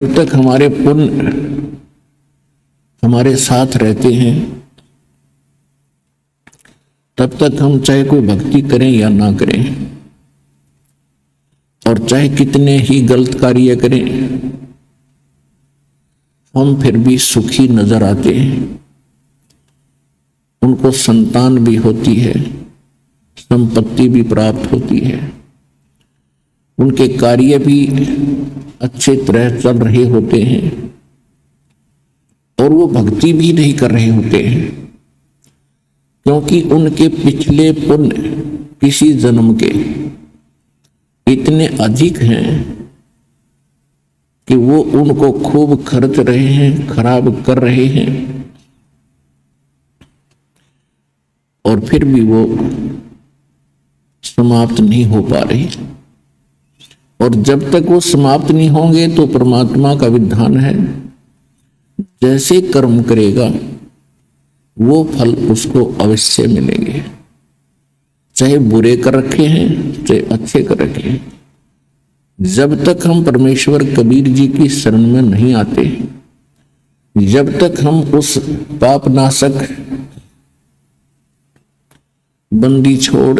जब तक हमारे पुण्य हमारे साथ रहते हैं तब तक हम चाहे कोई भक्ति करें या ना करें, और चाहे कितने ही गलत कार्य करें, हम फिर भी सुखी नजर आते हैं। उनको संतान भी होती है, संपत्ति भी प्राप्त होती है, उनके कार्य भी अच्छे तरह चल रहे होते हैं और वो भक्ति भी नहीं कर रहे होते हैं, क्योंकि उनके पिछले पुण्य किसी जन्म के इतने अधिक हैं कि वो उनको खूब खर्च रहे हैं, खराब कर रहे हैं, और फिर भी वो समाप्त नहीं हो पा रही। और जब तक वो समाप्त नहीं होंगे तो परमात्मा का विधान है, जैसे कर्म करेगा वो फल उसको अवश्य मिलेंगे, चाहे बुरे कर रखे हैं चाहे अच्छे कर रखे हैं। जब तक हम परमेश्वर कबीर जी की शरण में नहीं आते, जब तक हम उस पाप नाशक बंदी छोड़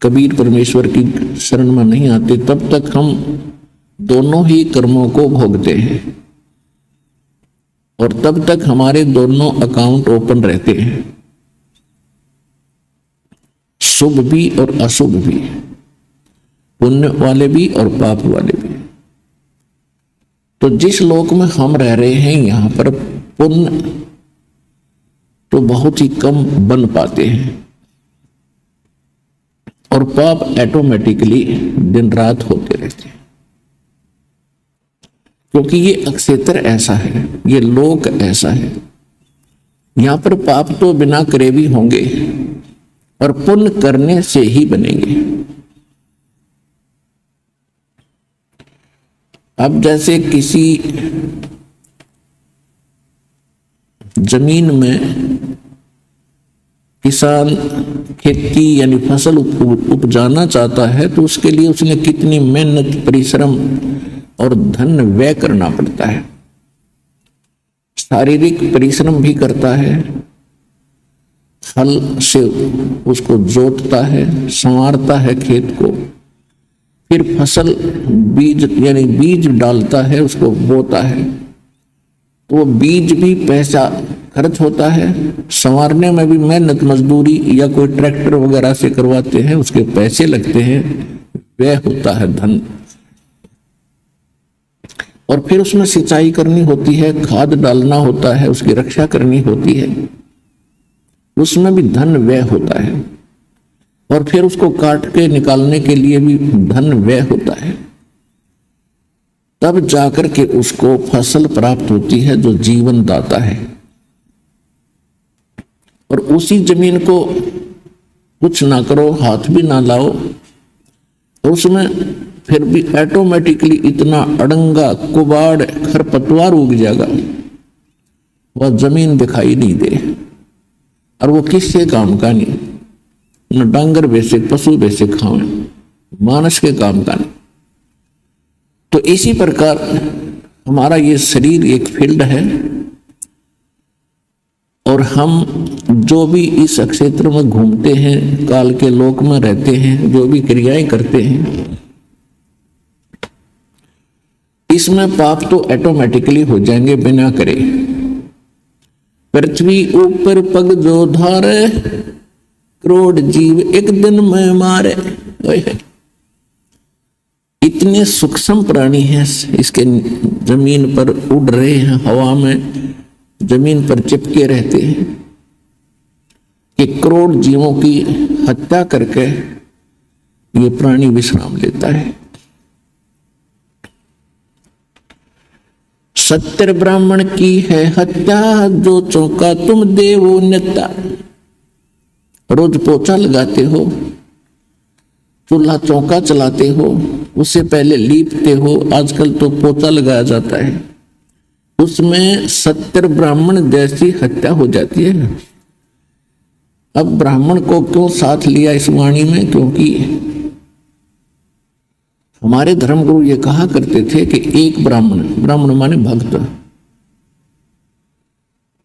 कबीर परमेश्वर की शरण में नहीं आते, तब तक हम दोनों ही कर्मों को भोगते हैं और तब तक हमारे दोनों अकाउंट ओपन रहते हैं, शुभ भी और अशुभ भी, पुण्य वाले भी और पाप वाले भी। तो जिस लोक में हम रह रहे हैं यहां पर पुण्य तो बहुत ही कम बन पाते हैं और पाप ऑटोमेटिकली दिन रात होते रहते हैं, क्योंकि ये अक्षेत्र ऐसा है, ये लोक ऐसा है। यहां पर पाप तो बिना करे भी होंगे और पुण्य करने से ही बनेंगे। अब जैसे किसी जमीन में किसान खेती यानी फसल उपजाना चाहता है तो उसके लिए उसने कितनी मेहनत, परिश्रम और धन व्यय करना पड़ता है। शारीरिक परिश्रम भी करता है, हल से उसको जोतता है, संवारता है खेत को, फिर फसल बीज यानी बीज डालता है, उसको बोता है, तो वो बीज भी पैसा खर्च होता है, संवारने में भी मेहनत मजदूरी या कोई ट्रैक्टर वगैरह से करवाते हैं उसके पैसे लगते हैं, व्यय होता है धन, और फिर उसमें सिंचाई करनी होती है, खाद डालना होता है, उसकी रक्षा करनी होती है, उसमें भी धन व्यय होता है, और फिर उसको काट के निकालने के लिए भी धन व्यय होता है। तब जाकर के उसको फसल प्राप्त होती है जो जीवन दाता है। और उसी जमीन को कुछ ना करो, हाथ भी ना लाओ, और उसमें फिर भी ऑटोमेटिकली इतना अड़ंगा कुबाड़ खरपतवार उग जाएगा, वह जमीन दिखाई नहीं दे, और वो किसके काम का नहीं, न डांगर वैसे पशु वैसे खावे, मानस के काम का नहीं। तो इसी प्रकार हमारा ये शरीर एक फील्ड है, और हम जो भी इस क्षेत्र में घूमते हैं, काल के लोक में रहते हैं, जो भी क्रियाएं करते हैं, इसमें पाप तो ऑटोमेटिकली हो जाएंगे बिना करे। पृथ्वी ऊपर पग जो धारे, करोड़ जीव एक दिन में मारे। इतने सूक्ष्म प्राणी हैं, इसके जमीन पर उड़ रहे हैं, हवा में जमीन पर चिपके रहते हैं, कि करोड़ जीवों की हत्या करके ये प्राणी विश्राम लेता है। 70 ब्राह्मण की है हत्या, जो चौका तुम देवो नेता। रोज पोछा लगाते हो, चूल्हा चौका चलाते हो, उससे पहले लीपते हो, आजकल तो पोछा लगाया जाता है, उसमें 70 ब्राह्मण जैसी हत्या हो जाती है। अब ब्राह्मण को क्यों साथ लिया इस वाणी में? क्योंकि हमारे धर्मगुरु ये कहा करते थे कि एक ब्राह्मण, ब्राह्मण माने भक्त,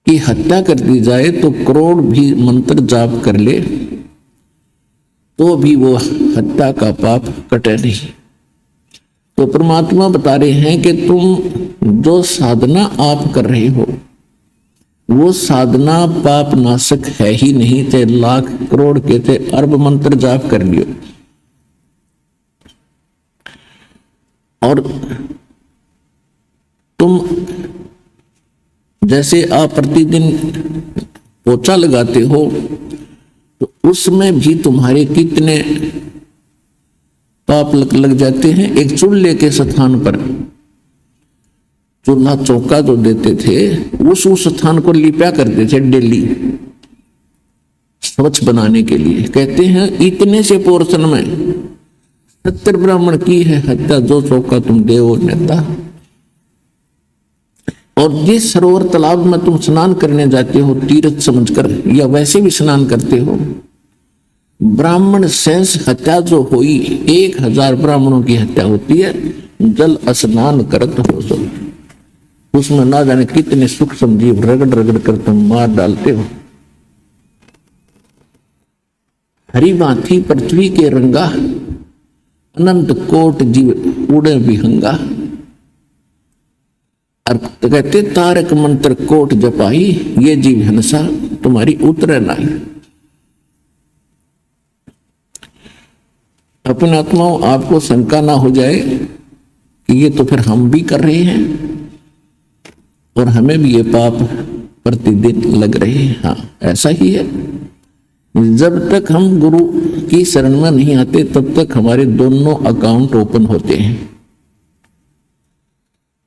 की हत्या कर दी जाए तो करोड़ भी मंत्र जाप कर ले तो भी वो हत्या का पाप कटे नहीं। तो परमात्मा बता रहे हैं कि तुम जो साधना आप कर रहे हो वो साधना पाप नाशक है ही नहीं, थे लाख करोड़ के थे अरब मंत्र जाप कर लियो और तुम जैसे आप प्रतिदिन पोछा लगाते हो तो उसमें भी तुम्हारे कितने पाप लग जाते हैं। एक चूल्हे के स्थान पर चूल्हा चौका जो देते थे उस स्थान को लिपा करते थे डेली स्वच्छ बनाने के लिए। कहते हैं इतने से पोर्शन में 70 ब्राह्मण की है हत्या, जो चौका तुम देव नेता। और जिस सरोवर तालाब में तुम स्नान करने जाते हो तीर्थ समझकर या वैसे भी स्नान करते हो, ब्राह्मण शेष हत्या जो हुई 1000 ब्राह्मणों की हत्या होती है, जल स्नान करत हो सो उसमें ना जाने कितने सूक्ष्म जीव रगड़ रगड़ कर तुम मार डालते हो। हरी भांति पृथ्वी के रंगा अनंत कोट जीव उड़े विहंगा। और कहते तारक मंत्र कोट जपाई, ये जीव हंसा तुम्हारी उतरे नहीं। अपने आत्माओं आपको शंका ना हो जाए कि ये तो फिर हम भी कर रहे हैं और हमें भी ये पाप प्रतिदिन लग रहे हैं। हाँ ऐसा ही है, जब तक हम गुरु की शरण में नहीं आते तब तक हमारे दोनों अकाउंट ओपन होते हैं।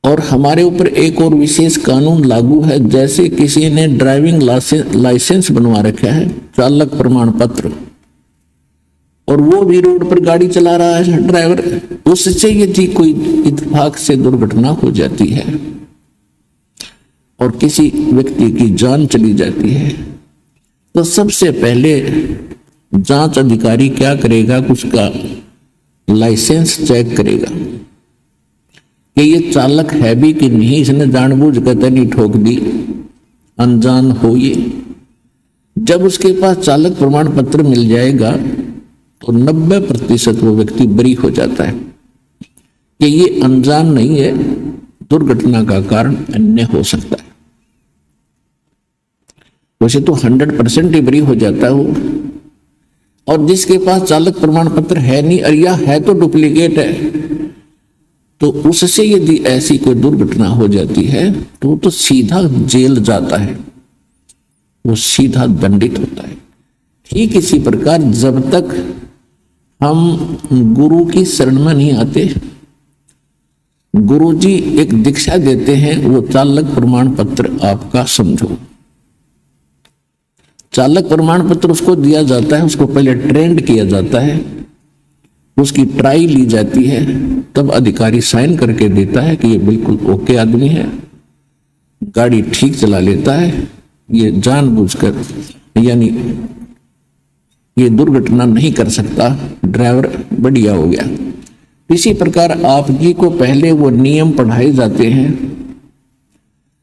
और हमारे ऊपर एक और विशेष कानून लागू है, जैसे किसी ने ड्राइविंग लाइसेंस बनवा रखा है, चालक प्रमाण पत्र, और वो भी रोड पर गाड़ी चला रहा है ड्राइवर, उससे यदि कोई इत्तेफाक से दुर्घटना हो जाती है और किसी व्यक्ति की जान चली जाती है तो सबसे पहले जांच अधिकारी क्या करेगा, उसका लाइसेंस चेक करेगा कि ये चालक है भी कि नहीं, इसने जानबूझकर तो नहीं ठोक दी, अनजान हो ये। जब उसके पास चालक प्रमाण पत्र मिल जाएगा तो 90% वो व्यक्ति बरी हो जाता है कि ये अनजान नहीं है, दुर्घटना का कारण अन्य हो सकता है। वैसे तो 100% ही बरी हो जाता है वो। और जिसके पास चालक प्रमाण पत्र है नहीं और या है तो डुप्लीकेट है, तो उससे यदि ऐसी कोई दुर्घटना हो जाती है तो वो तो सीधा जेल जाता है, वो सीधा दंडित होता है। ठीक इसी प्रकार जब तक हम गुरु की शरण में नहीं आते, गुरुजी एक दीक्षा देते हैं, वो चालक प्रमाण पत्र आपका समझो। चालक प्रमाण पत्र उसको दिया जाता है, उसको पहले ट्रेंड किया जाता है, उसकी ट्राई ली जाती है, तब अधिकारी साइन करके देता है कि ये बिल्कुल ओके आदमी है, गाड़ी ठीक चला लेता है, ये जानबूझकर यानी ये दुर्घटना नहीं कर सकता, ड्राइवर बढ़िया हो गया। इसी प्रकार आप जी को पहले वो नियम पढ़ाए जाते हैं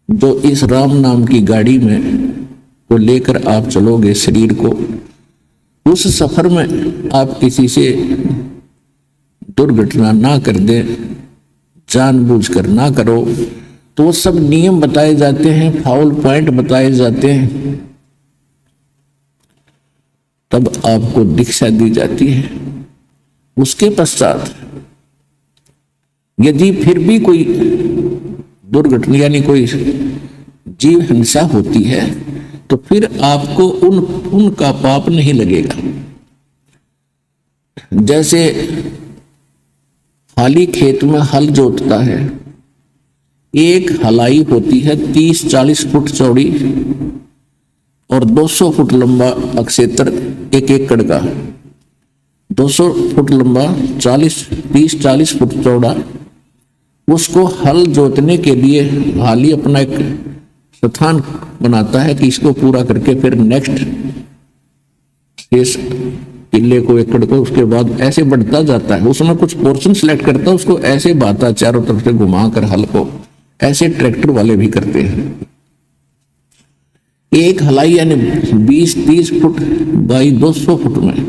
जो इस राम नाम की गाड़ी में को लेकर आप चलोगे शरीर को, उस सफर में आप किसी से दुर्घटना ना कर दे, जानबूझकर ना करो, तो वो सब नियम बताए जाते हैं, फाउल पॉइंट बताए जाते हैं, तब आपको दीक्षा दी जाती है। उसके पश्चात यदि फिर भी कोई दुर्घटना यानी कोई जीव हिंसा होती है तो फिर आपको उनका पाप नहीं लगेगा। जैसे खाली खेत में हल जोतता है, एक हलाई होती है 30-40 फुट चौड़ी और 200 फुट लंबा क्षेत्र 1 एकड़ का, 200 फुट लंबा 30-40 फुट चौड़ा। उसको हल जोतने के लिए हाली अपना एक स्थान बनाता है कि इसको पूरा करके फिर नेक्स्ट किले को, एकड़ को, उसके बाद ऐसे बढ़ता जाता है। उसमें कुछ पोर्शन सिलेक्ट करता है, उसको ऐसे बाता चारों तरफ से घुमा कर हल को, ऐसे ट्रैक्टर वाले भी करते हैं। एक हलाई यानी 20-30 फुट बाई 200 फुट में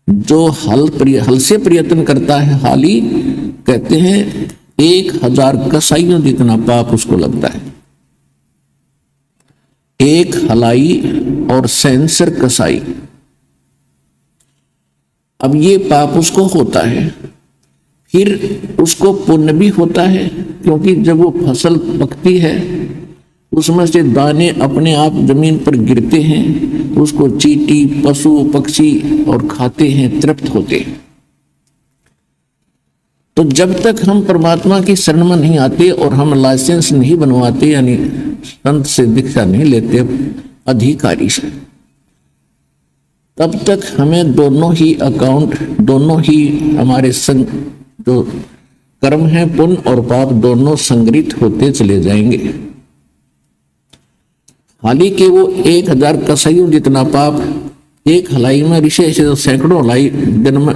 जो हल से प्रयत्न करता है, हाली कहते हैं 1000 कसाइयों जितना पाप उसको लगता है। एक हलाई और सेंसर कसाई, अब ये पाप उसको होता है। फिर उसको पुण्य भी होता है, क्योंकि जब वो फसल पकती है उसमें से दाने अपने आप जमीन पर गिरते हैं, उसको चींटी, पशु पक्षी और खाते हैं, तृप्त होते हैं। तो जब तक हम परमात्मा की शरण में नहीं आते और हम लाइसेंस नहीं बनवाते, यानी संत से दीक्षा नहीं लेते अधिकारी से, तब तक हमें दोनों ही अकाउंट, दोनों ही हमारे संग जो कर्म है, पुण्य और पाप, दोनों संग्रहित होते चले जाएंगे। हालांकि वो 1000 कसाइयों जितना पाप एक हलाई में ऋषि से सैकड़ों हलाई दिन में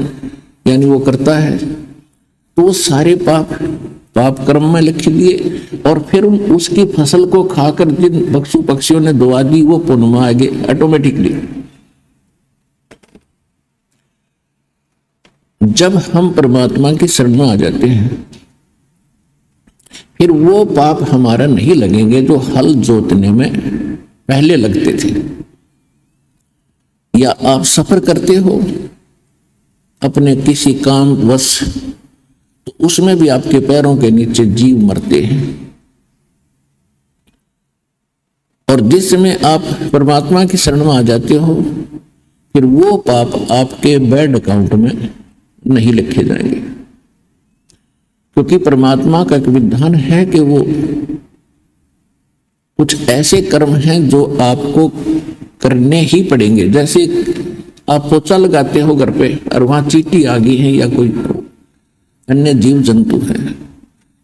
यानी वो करता है, तो वो सारे पाप कर्म में लिख दिए, और फिर उसकी फसल को खाकर जिन पशु पक्षियों ने दुआ दी वो पुण्य में आ गए ऑटोमेटिकली। जब हम परमात्मा की शरण में आ जाते हैं, फिर वो पाप हमारा नहीं लगेंगे जो हल जोतने में पहले लगते थे। या आप सफर करते हो अपने किसी काम वश, तो उसमें भी आपके पैरों के नीचे जीव मरते हैं, और जिस समय आप परमात्मा की शरण में आ जाते हो, फिर वो पाप आपके बैड अकाउंट में नहीं लिखे जाएंगे, क्योंकि परमात्मा का एक विधान है कि वो कुछ ऐसे कर्म हैं जो आपको करने ही पड़ेंगे। जैसे आप पोछा लगाते हो घर पे और वहां चींटी आ गई है या कोई अन्य जीव जंतु है,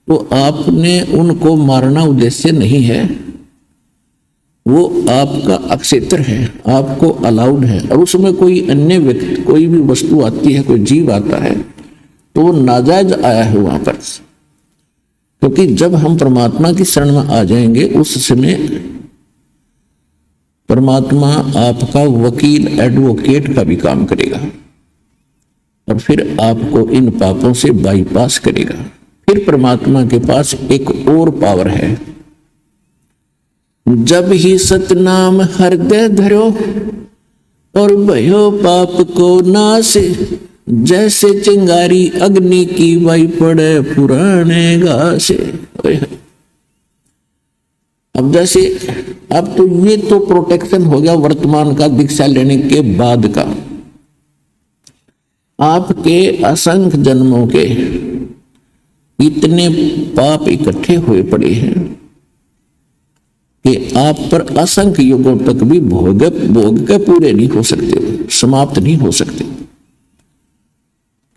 तो आपने उनको मारना उद्देश्य नहीं है, वो आपका अक्षेत्र है, आपको अलाउड है। और उसमें कोई अन्य व्यक्ति, कोई भी वस्तु आती है, कोई जीव आता है, तो वो नाजायज आया है वहां पर। क्योंकि जब हम परमात्मा की शरण में आ जाएंगे, उस समय परमात्मा आपका वकील, एडवोकेट का भी काम करेगा, और फिर आपको इन पापों से बाईपास करेगा। फिर परमात्मा के पास एक और पावर है, जब ही सतनाम हृदय धरो और भयो पाप को नाश, जैसे चिंगारी अग्नि की वाई पड़े पुराने घासे। अब जैसे, अब तो ये तो प्रोटेक्शन हो गया वर्तमान का, दीक्षा लेने के बाद का। आपके असंख्य जन्मों के इतने पाप इकट्ठे हुए पड़े हैं कि आप पर असंख्य युगों तक भी भोग के पूरे नहीं हो सकते, समाप्त नहीं हो सकते।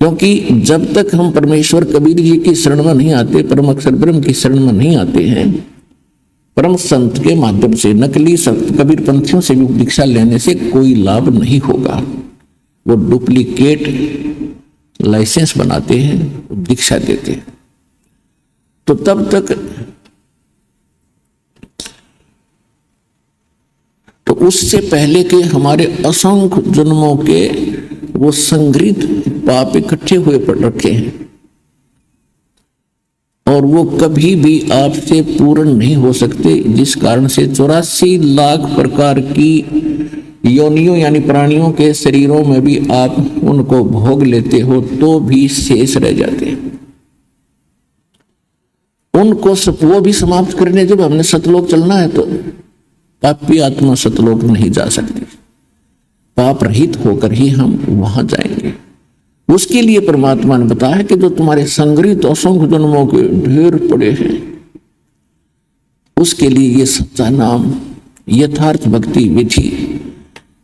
क्योंकि जब तक हम परमेश्वर कबीर जी की शरण में नहीं आते, परम अक्षर ब्रह्म की शरण में नहीं आते हैं, परम संत के माध्यम से, नकली संत कबीर पंथियों से भी दीक्षा लेने से कोई लाभ नहीं होगा। वो डुप्लीकेट लाइसेंस बनाते हैं, दीक्षा देते हैं। तो तब तक तो उससे पहले के हमारे असंख्य जन्मों के वो संग्रहित पाप इकट्ठे हुए पड़ रखे हैं, और वो कभी भी आपसे पूर्ण नहीं हो सकते, जिस कारण से 84 लाख प्रकार की योनियों यानी प्राणियों के शरीरों में भी आप उनको भोग लेते हो तो भी शेष रह जाते हैं। उनको वो भी समाप्त करने जब हमने सतलोक चलना है, तो पापी आत्मा सतलोक नहीं जा सकती, पाप रहित होकर ही हम वहां जाएंगे। उसके लिए परमात्मा ने बताया है कि जो तुम्हारे संग्रहित असंख्य जन्मों के ढेर पड़े हैं, उसके लिए ये सच्चा नाम, यथार्थ भक्ति विधि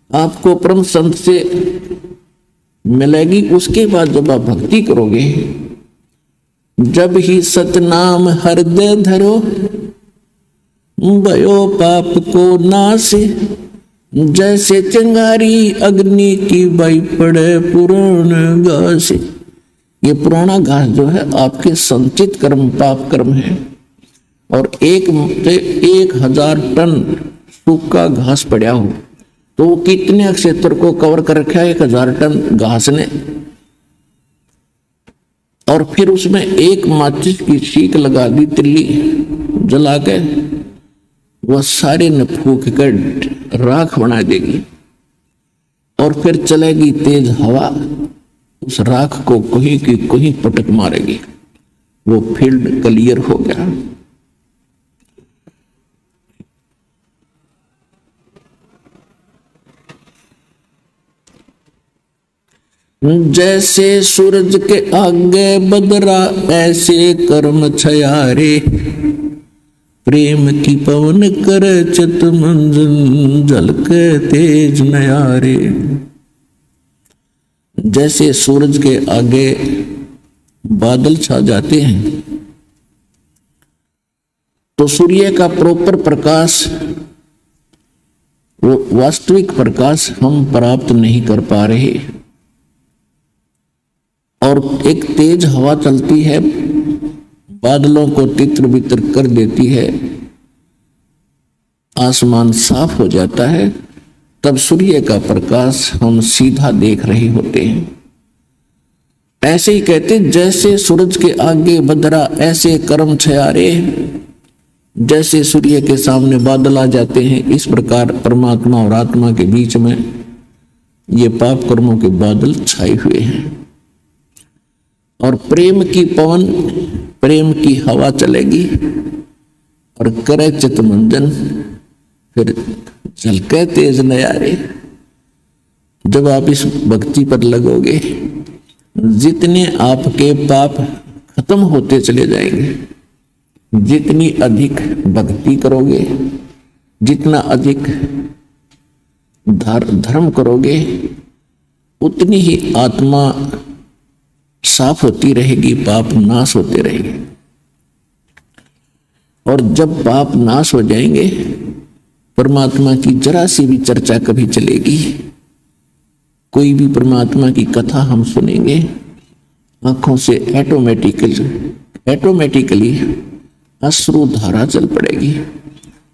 आपको परम संत से मिलेगी। उसके बाद जब आप भक्ति करोगे, जब ही सतनाम हृदय धरो भयो पाप को नाश, जैसे चिंगारी अग्नि की बाई पड़े पुराण घास। ये पुराना घास जो है आपके संचित कर्म पाप कर्म है, और 1000 टन सूखा घास पड़ा हो तो वो कितने क्षेत्र को कवर कर रखा है 1000 टन घास ने। और फिर उसमें एक माचिस की सीख लगा दी, तिल्ली जला के वह सारे ने फूक कर राख बना देगी, और फिर चलेगी तेज हवा, उस राख को कहीं की कहीं पटक मारेगी, वो फील्ड क्लियर हो गया। जैसे सूरज के आगे बदरा ऐसे कर्म छयारे, प्रेम की पवन कर चित मंजन झलके तेज नयारे। जैसे सूरज के आगे बादल छा जाते हैं तो सूर्य का प्रॉपर प्रकाश, वो वास्तविक प्रकाश हम प्राप्त नहीं कर पा रहे, और एक तेज हवा चलती है, बादलों को तितर बितर कर देती है, आसमान साफ हो जाता है, तब सूर्य का प्रकाश हम सीधा देख रहे होते हैं। ऐसे ही कहते, जैसे सूरज के आगे बदरा ऐसे कर्म छयारे, जैसे सूर्य के सामने बादल आ जाते हैं, इस प्रकार परमात्मा और आत्मा के बीच में ये पाप कर्मों के बादल छाए हुए हैं। और प्रेम की पवन, प्रेम की हवा चलेगी और करे चितमंजन, फिर झलके तेज नयारे। जब आप इस भक्ति पर लगोगे, जितने आपके पाप खत्म होते चले जाएंगे, जितनी अधिक भक्ति करोगे, जितना अधिक धर्म करोगे, उतनी ही आत्मा साफ होती रहेगी, पाप नाश होते रहेंगे। और जब पाप नाश हो जाएंगे, परमात्मा की जरा सी भी चर्चा कभी चलेगी, कोई भी परमात्मा की कथा हम सुनेंगे, आंखों से ऑटोमेटिकली अश्रु धारा चल पड़ेगी,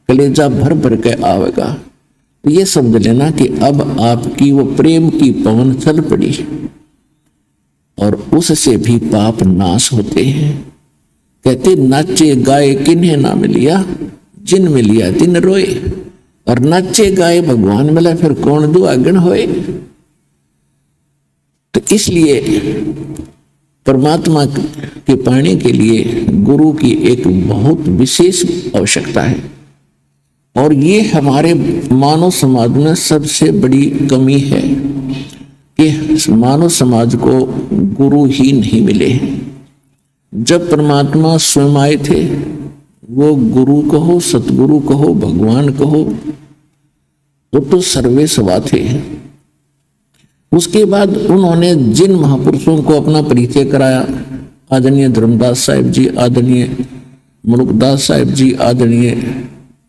कलेजा भर भर के आवेगा। तो ये समझ लेना कि अब आपकी वो प्रेम की पवन चल पड़ी, और उससे भी पाप नाश होते हैं। कहते, नाचे गाए किन्हें ना मिलिया, जिन मिलिया तिन रोए। और नाचे गाए भगवान मिला, फिर कौन दुआगन होए। तो इसलिए परमात्मा के पाने के लिए गुरु की एक बहुत विशेष आवश्यकता है, और ये हमारे मानव समाज में सबसे बड़ी कमी है कि मानव समाज को गुरु ही नहीं मिले। जब परमात्मा स्वयं आए थे, वो गुरु कहो, सतगुरु कहो, भगवान कहो, वो तो सर्वेसर्वा थे। उसके बाद उन्होंने जिन महापुरुषों को अपना परिचय कराया, आदरणीय धर्मदास साहिब जी, आदरणीय मुलुकदास साहिब जी, आदरणीय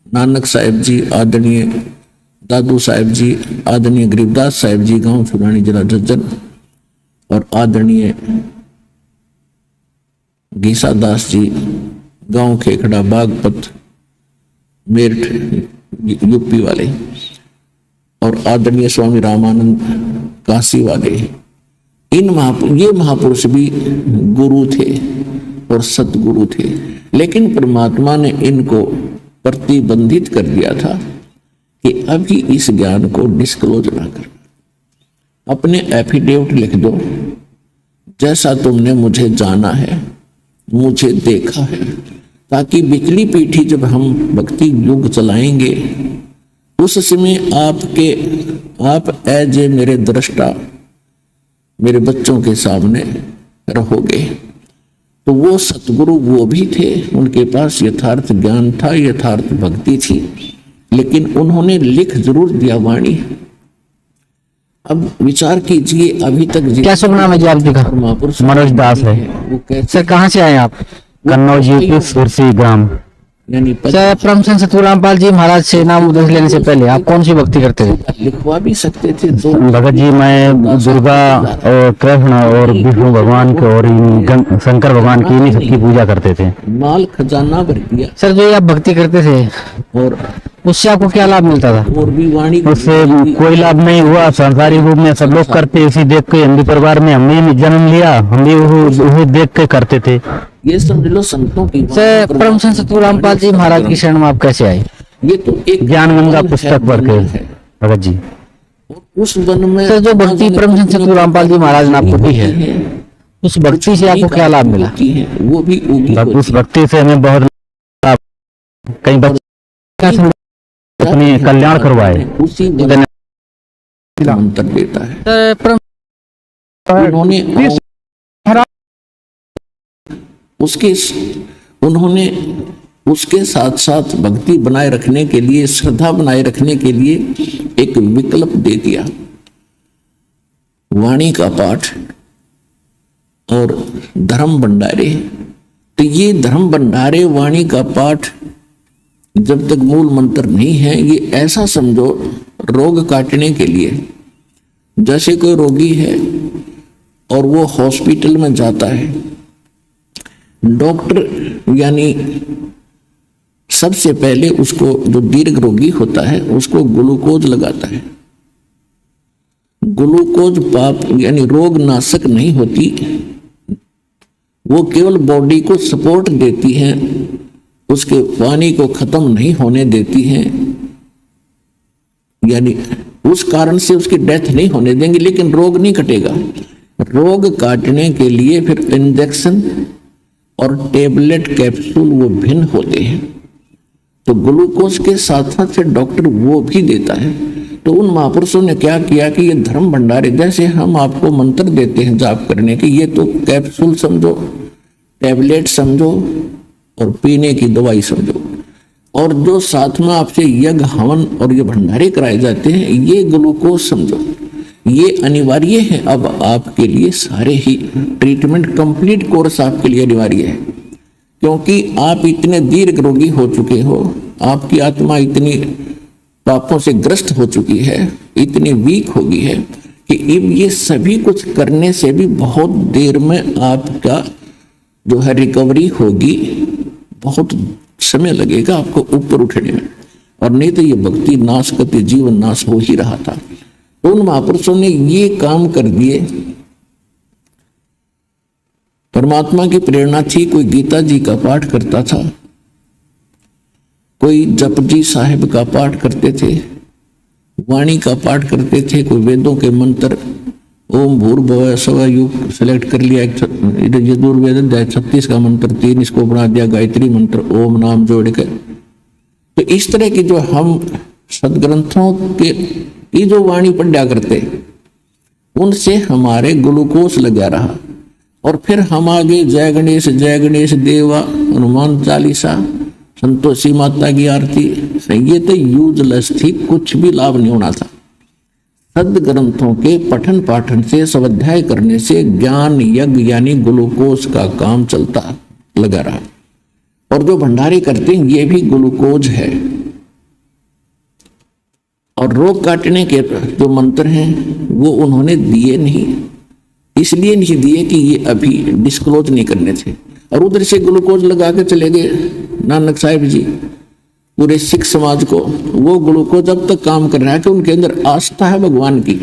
नानक साहिब जी, आदरणीय दादू साहिब जी, आदरणीय गरीबदास साहिब जी, गांव छुरानी जिला झज्जर, और आदरणीय गीसा दास जी, गांव खेखड़ा बागपत मेरठ यूपी वाले, और आदरणीय स्वामी रामानंद काशी वाले। ये महापुरुष भी गुरु थे और सतगुरु थे, लेकिन परमात्मा ने इनको प्रतिबंधित कर दिया था कि अभी इस ज्ञान को डिस्क्लोज ना कर, अपने एफिडेविट लिख दो, जैसा तुमने मुझे जाना है, मुझे देखा है, ताकि पिछली पीढ़ी जब हम भक्ति युग चलाएंगे, उस समय आप एज ए मेरे दृष्टा मेरे बच्चों के सामने रहोगे। तो वो सतगुरु वो भी थे, उनके पास यथार्थ ज्ञान था, यथार्थ भक्ति थी, लेकिन उन्होंने लिख जरूर दिया वाणी। अब विचार कीजिए, अभी तक क्या शुभ नाम है जी आपका? मनोज दास है। वो कैसे, सर कहाँ से आए आप? कन्नौज यूपी, सुरसी ग्राम। यानी सर, परम संत सतगुरु रामपाल जी महाराज से नाम उपदेश लेने से पहले आप कौन सी भक्ति करते थे? लिखवा भी सकते थे तो भगत जी, मैं दुर्गा और कृष्ण और विष्णु भगवान के और शंकर भगवान की इन्हीं सबकी पूजा करते थे। माल खजाना भर दिया। सर, जो ये आप भक्ति करते थे और उससे आपको क्या लाभ मिलता था? और भी वाणी उससे कोई लाभ नहीं हुआ। सांसारिक रूप में सब लोग करते, इसी देख के हिंदू परिवार में हमने भी जन्म लिया, हम भी वही देख के करते थे। ये समझ लो संतों की सर, परम संत सतगुरु रामपाल जी महाराज की शरण में आप कैसे आए? ये तो एक ज्ञान गंगा पुस्तक पढ़ के भगत जी। और उस वन में सर, जो भक्ति परम संत सतगुरु रामपाल जी महाराज ने आपको दी है, उस भक्ति से आपको क्या लाभ मिला? वो भी उगी उस भक्ति से हमें बहुत लाभ, कई बच्चे अपने कल्याण करवाए। उसी मंत्र देता है। सर, परम उन्होंने उसके साथ साथ भक्ति बनाए रखने के लिए, श्रद्धा बनाए रखने के लिए एक विकल्प दे दिया, वाणी का पाठ और धर्म भंडारे। तो ये धर्म भंडारे, वाणी का पाठ जब तक मूल मंत्र नहीं है, ये ऐसा समझो रोग काटने के लिए। जैसे कोई रोगी है और वो हॉस्पिटल में जाता है, डॉक्टर यानी सबसे पहले उसको, जो दीर्घ रोगी होता है, उसको ग्लूकोज लगाता है। ग्लूकोज पाप यानी रोग नाशक नहीं होती, वो केवल बॉडी को सपोर्ट देती है, उसके पानी को खत्म नहीं होने देती है, यानी उस कारण से उसकी डेथ नहीं होने देंगे, लेकिन रोग नहीं कटेगा। रोग काटने के लिए फिर इंजेक्शन और टेबलेट कैप्सूल वो भिन्न होते हैं। तो ग्लूकोज के साथ साथ से डॉक्टर वो भी देता है। तो उन महापुरुषों ने क्या किया कि ये धर्म भंडारे, जैसे हम आपको मंत्र देते हैं जाप करने के, ये तो कैप्सूल समझो, टैबलेट समझो और पीने की दवाई समझो, और जो साथ में आपसे यज्ञ हवन और ये भंडारे कराए जाते हैं, ये ग्लूकोज समझो। ये अनिवार्य है अब आपके लिए। सारे ही ट्रीटमेंट कंप्लीट कोर्स आपके लिए अनिवार्य है, क्योंकि आप इतने दीर्घ रोगी हो चुके हो, आपकी आत्मा इतनी पापों से ग्रस्त हो चुकी है, इतनी वीक हो गई है कि अब ये सभी कुछ करने से भी बहुत देर में आपका जो है रिकवरी होगी, बहुत समय लगेगा आपको ऊपर उठने में। और नहीं तो ये भक्ति नाश करते जीवन नाश हो ही रहा था। तो उन महापुरुषों ने ये काम कर दिए। परमात्मा की प्रेरणा थी, कोई गीता जी का पाठ करता था, कोई जपजी साहिब का पाठ करते थे, वाणी का पाठ करते थे, कोई वेदों के मंत्र, ओम भूर्भुवः स्वः युग सेलेक्ट कर लिया, यजुर्वेद अध्याय 36 का मंत्र 3 इसको बना दिया गायत्री मंत्र, ओम नाम जोड़ के। तो इस तरह की जो हम सदग्रंथों के की जो वाणी पढ़ा करते, उनसे हमारे ग्लूकोज लगा रहा। और फिर हम आगे जय गणेश देवा, हनुमान चालीसा, संतोषी माता की आरती, ये तो यूजलेस थी, कुछ भी लाभ नहीं होना था। सदग्रंथों के पठन पाठन से, स्वाध्याय करने से ज्ञान यज्ञ यानी ग्लूकोज का काम चलता लगा रहा। और जो भंडारे करते हैं ये भी ग्लूकोज है। और रोग काटने के जो मंत्र हैं वो उन्होंने दिए नहीं, इसलिए नहीं दिए कि ये अभी डिस्क्लोज नहीं करने थे। और उधर से ग्लूकोज लगा के चले गए नानक साहिब जी पूरे सिख समाज को। वो ग्लूकोज अब तक काम कर रहा है कि उनके अंदर आस्था है भगवान की।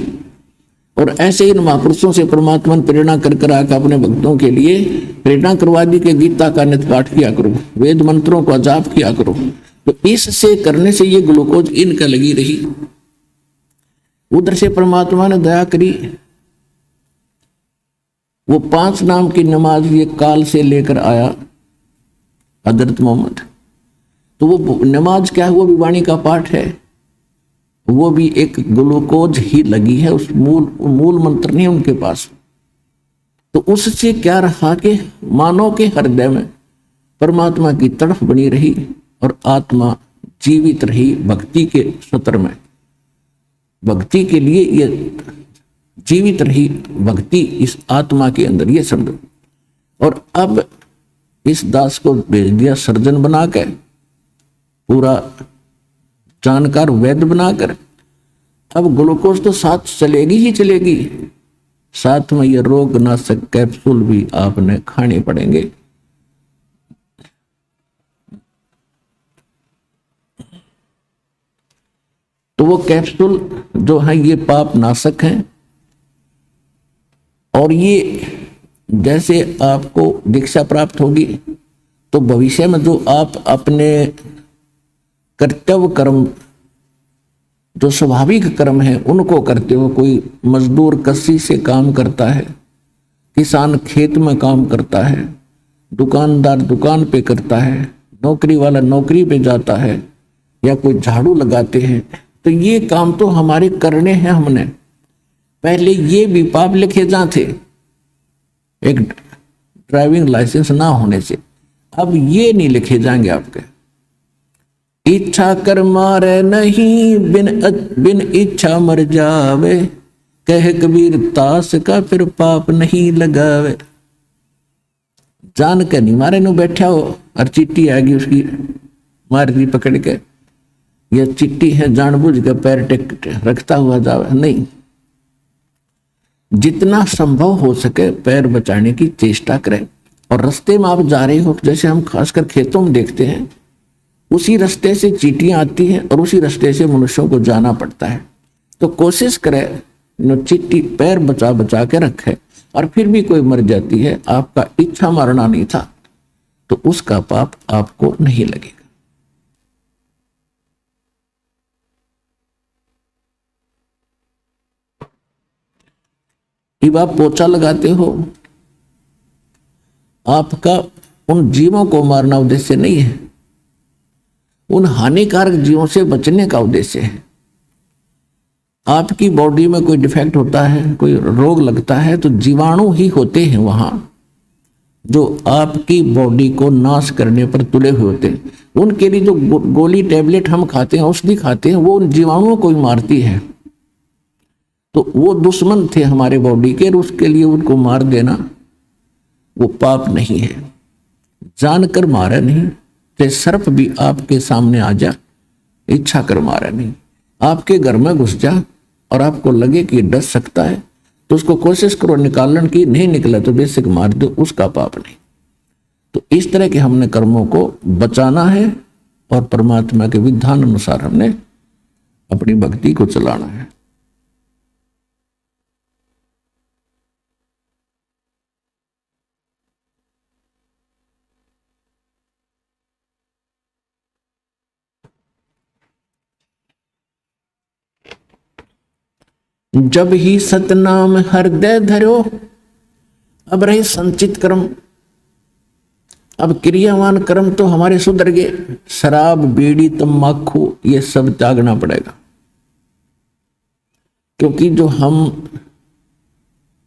और ऐसे इन महापुरुषों से परमात्मा ने प्रेरणा कर कर आकर अपने भक्तों के लिए प्रेरणा करवा दी कि गीता का नित्य पाठ किया करो, वेद मंत्रों का जाप किया करो। तो इससे करने से ये ग्लूकोज इनका लगी रही। उधर से परमात्मा ने दया करी, वो 5 नाम की नमाज ये काल से लेकर आया हजरत मोहम्मद। तो वो नमाज क्या है, वो भी वाणी का पाठ है, वो भी एक ग्लूकोज ही लगी है, उस मूल मंत्र नहीं उनके पास। तो उससे क्या रहा कि मानव के हृदय में परमात्मा की तड़फ बनी रही और आत्मा जीवित रही भक्ति के सत्र में। भक्ति के लिए ये जीवित रही भक्ति इस आत्मा के अंदर, ये समझो। और अब इस दास को भेज दिया सर्जन बना के पूरा जानकार वैद्य बनाकर अब ग्लूकोज तो साथ चलेगी ही चलेगी, साथ में ये रोगनाशक कैप्सूल भी आपने खाने पड़ेंगे। तो वो कैप्सूल जो है ये पाप नाशक है, और ये जैसे आपको दीक्षा प्राप्त होगी तो भविष्य में जो आप अपने कर्तव्य कर्म जो स्वाभाविक कर्म है उनको करते हो, कोई मजदूर कस्सी से काम करता है, किसान खेत में काम करता है, दुकानदार दुकान पे करता है, नौकरी वाला नौकरी पे जाता है, या कोई झाड़ू लगाते हैं, तो ये काम तो हमारे करने हैं। हमने पहले ये भी पाप लिखे जाते एक ड्राइविंग लाइसेंस ना होने से, अब ये नहीं लिखे जाएंगे आपके। इच्छा कर मारे नहीं बिन इच्छा मर जावे, कह कबीर तास का फिर पाप नहीं लगावे। जान के नहीं मारे नो बैठा हो और चिट्ठी आएगी उसकी मार दी पकड़ के, यह चिट्ठी है जानबूझ के पैर टेक रखता हुआ जावे, नहीं। जितना संभव हो सके पैर बचाने की चेष्टा करें। और रास्ते में आप जा रहे हो, जैसे हम खासकर खेतों में देखते हैं, उसी रास्ते से चींटियां आती हैं और उसी रास्ते से मनुष्यों को जाना पड़ता है, तो कोशिश करें चिट्ठी पैर बचा बचा के रखे, और फिर भी कोई मर जाती है, आपका इच्छा मारना नहीं था, तो उसका पाप आपको नहीं लगेगा। जब आप पोछा लगाते हो, आपका उन जीवों को मारना उद्देश्य नहीं है, उन हानिकारक जीवों से बचने का उद्देश्य है। आपकी बॉडी में कोई डिफेक्ट होता है, कोई रोग लगता है, तो जीवाणु ही होते हैं वहां जो आपकी बॉडी को नाश करने पर तुले हुए होते हैं। उनके लिए जो गोली टैबलेट हम खाते हैं, औषधि खाते हैं, वो उन जीवाणुओं को ही मारती है। तो वो दुश्मन थे हमारे बॉडी के, और उसके लिए उनको मार देना वो पाप नहीं है। जानकर मारा नहीं, चाहे सर्प भी आपके सामने आ जा, इच्छा कर मारा नहीं। आपके घर में घुस जा और आपको लगे कि डस सकता है, तो उसको कोशिश करो निकालने की, नहीं निकला तो बेशक मार दो, उसका पाप नहीं। तो इस तरह के हमने कर्मों को बचाना है और परमात्मा के विधान अनुसार हमने अपनी भक्ति को चलाना है। जब ही सतनाम हृदय धरो, अब रहे संचित कर्म, अब क्रियावान कर्म तो हमारे सुधर गए। शराब बीड़ी तंबाकू ये सब त्यागना पड़ेगा, क्योंकि जो हम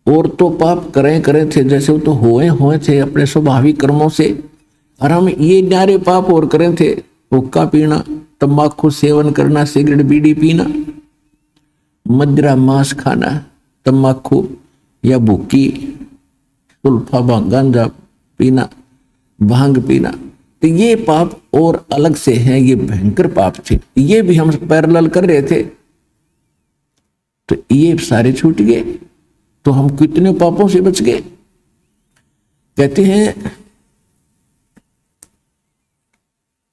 और तो पाप करें थे, जैसे वो तो हुए थे अपने स्वाभाविक कर्मों से, और हम ये न्यारे पाप और करें थे, हुक्का पीना, तंबाकू सेवन करना, सिगरेट बीड़ी पीना, मदिरा मांस खाना, तंबाकू या भुक्की, सुल्फा गांजा पीना, भांग पीना, तो ये पाप और अलग से हैं, ये भयंकर पाप थे। ये भी हम पैरेलल कर रहे थे, तो ये सारे छूट गए, तो हम कितने पापों से बच गए। कहते हैं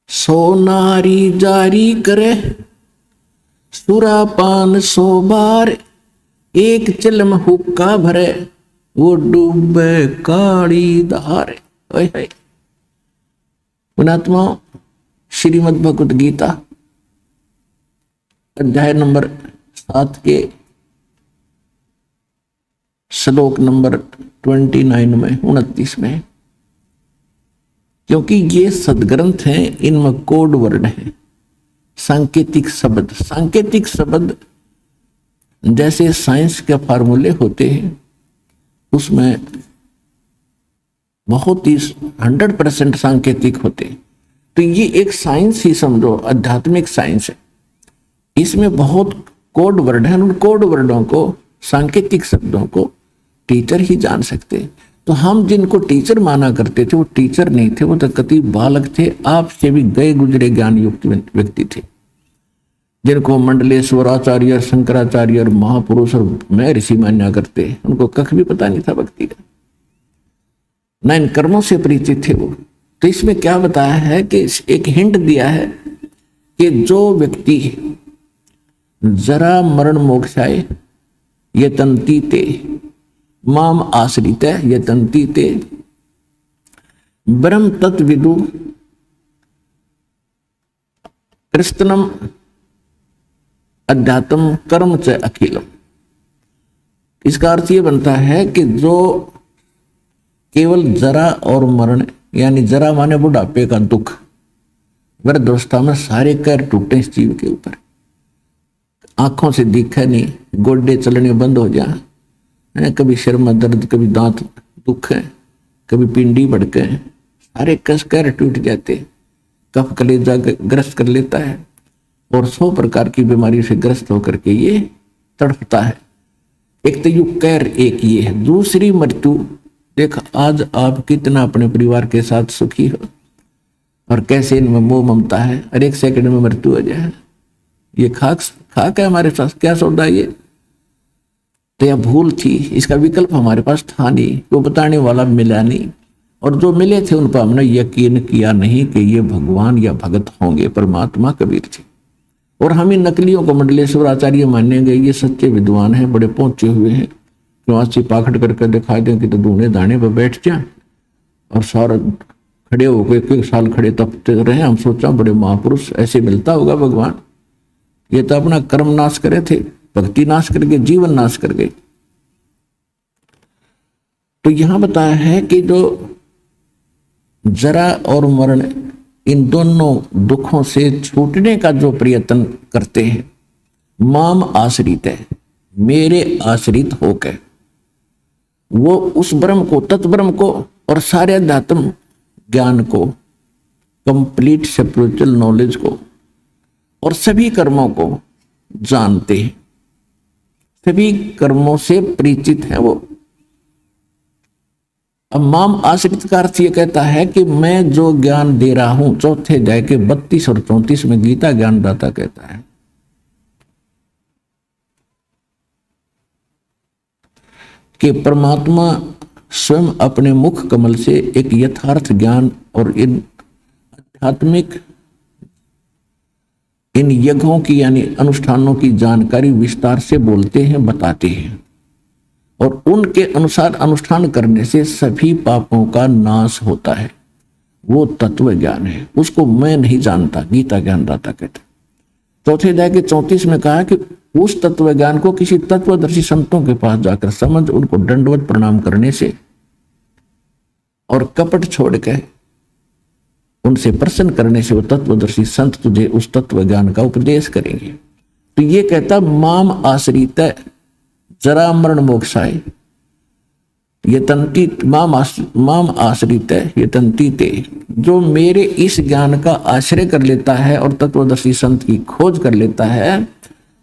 सोनारी जारी करे सुरापान 100 बार, एक चिलम हुक्का भरे वो डूबे काली धारे। पुणात्मा श्रीमद् भगवत गीता अध्याय नंबर 7 के श्लोक नंबर 29 में 29 में, क्योंकि ये सदग्रंथ हैं, इनमें कोड वर्ड है, सांकेतिक शब्द। सांकेतिक शब्द जैसे साइंस के फार्मूले होते हैं, उसमें बहुत ही 100% सांकेतिक होते हैं। तो ये एक साइंस ही समझो, आध्यात्मिक साइंस है। इसमें बहुत कोड वर्ड है, उन कोड वर्डों को, सांकेतिक शब्दों को टीचर ही जान सकते हैं। तो हम जिनको टीचर माना करते थे वो टीचर नहीं थे, वो तो कति बालक थे, आपसे भी गए गुजरे ज्ञान युक्त व्यक्ति थे, जिनको मंडलेश्वर आचार्य, शंकराचार्य और महापुरुष और मैं ऋषि मान्या करते। उनको कख भी पता नहीं था भक्ति का, ना इन कर्मों से परिचित थे वो। तो इसमें क्या बताया है कि एक हिंट दिया है कि जो व्यक्ति जरा मरण मोक्षाय यतन्ति ते माम आश्रित यतन्ति ते ब्रह्म तत्विदु कृष्णम अध्यात्म कर्म च अखिलम। इसका अर्थ ये बनता है कि जो केवल जरा और मरण, यानी जरा माने बुढ़ापे का दुख, वृद्धावस्था में सारे कैर टूटे इस जीव के ऊपर, आंखों से दिखा नहीं, गोडे चलने बंद हो जाए, कभी सिर में दर्द, कभी दांत दुख है, कभी पिंडी भड़के, सारे कस कैर टूट जाते, कफ कलेजा ग्रस्त कर लेता है और 100 प्रकार की बीमारी से ग्रस्त होकर के ये तड़पता है। एक तो यू कैर एक ये है। दूसरी मृत्यु, देख आज आप कितना अपने परिवार के साथ सुखी हो और कैसे इनमें मोह ममता है, और 1 सेकंड में मृत्यु हो जाए। ये खाक है हमारे साथ, क्या सौदा ये? तो यह भूल थी, इसका विकल्प हमारे पास था नहीं, वो बताने वाला मिला नहीं, और जो मिले थे उन पर हमने यकीन किया नहीं कि ये भगवान या भगत होंगे, परमात्मा कबीर थे। और हम इन नकलियों को मंडलेश्वर आचार्य मानने गए, ये सच्चे विद्वान हैं, बड़े पहुंचे हुए हैं, क्यों पाखड़ करके दिखा दें कि तो दूने दाने पर बैठ जाए और सारा खड़े हो गए, 1 साल खड़े तपते रहे। हम सोचा बड़े महापुरुष, ऐसे मिलता होगा भगवान। ये तो अपना कर्म नाश करे थे, भक्ति नाश करके जीवन नाश कर गए। तो यहां बताया है कि जो जरा और मरण, इन दोनों दुखों से छूटने का जो प्रयत्न करते हैं, माम आश्रित है, मेरे आश्रित होकर वो उस ब्रह्म को, तत्ब्रह्म को और सारे अध्यात्म ज्ञान को, कंप्लीट स्पिरिचुअल नॉलेज को और सभी कर्मों को जानते हैं, सभी कर्मों से परिचित है वो। अब माम आश्रित का अर्थ ये कहता है कि मैं जो ज्ञान दे रहा हूं, चौथे अध्याय के 32 और 34 में गीता ज्ञानदाता कहता है कि परमात्मा स्वयं अपने मुख कमल से एक यथार्थ ज्ञान और इन आध्यात्मिक इन यज्ञों की यानी अनुष्ठानों की जानकारी विस्तार से बोलते हैं, बताते हैं, और उनके अनुसार अनुष्ठान करने से सभी पापों का नाश होता है। वो तत्व ज्ञान है, उसको मैं नहीं जानता, गीता ज्ञानदाता कहते। चौथे अध्याय के 34 में कहा कि उस तत्व ज्ञान को किसी तत्वदर्शी संतों के पास जाकर समझ, उनको दंडवत प्रणाम करने से और कपट छोड़ के उनसे प्रसन्न करने से वो तत्वदर्शी संत तुझे उस तत्व ज्ञान का उपदेश करेंगे। तो ये कहता माम आश्रित जरा मरण मोक्षाय यतन्ति माम आश्रित यतन्ति ते, जो मेरे इस ज्ञान का आश्रय कर लेता है और तत्वदर्शी संत की खोज कर लेता है,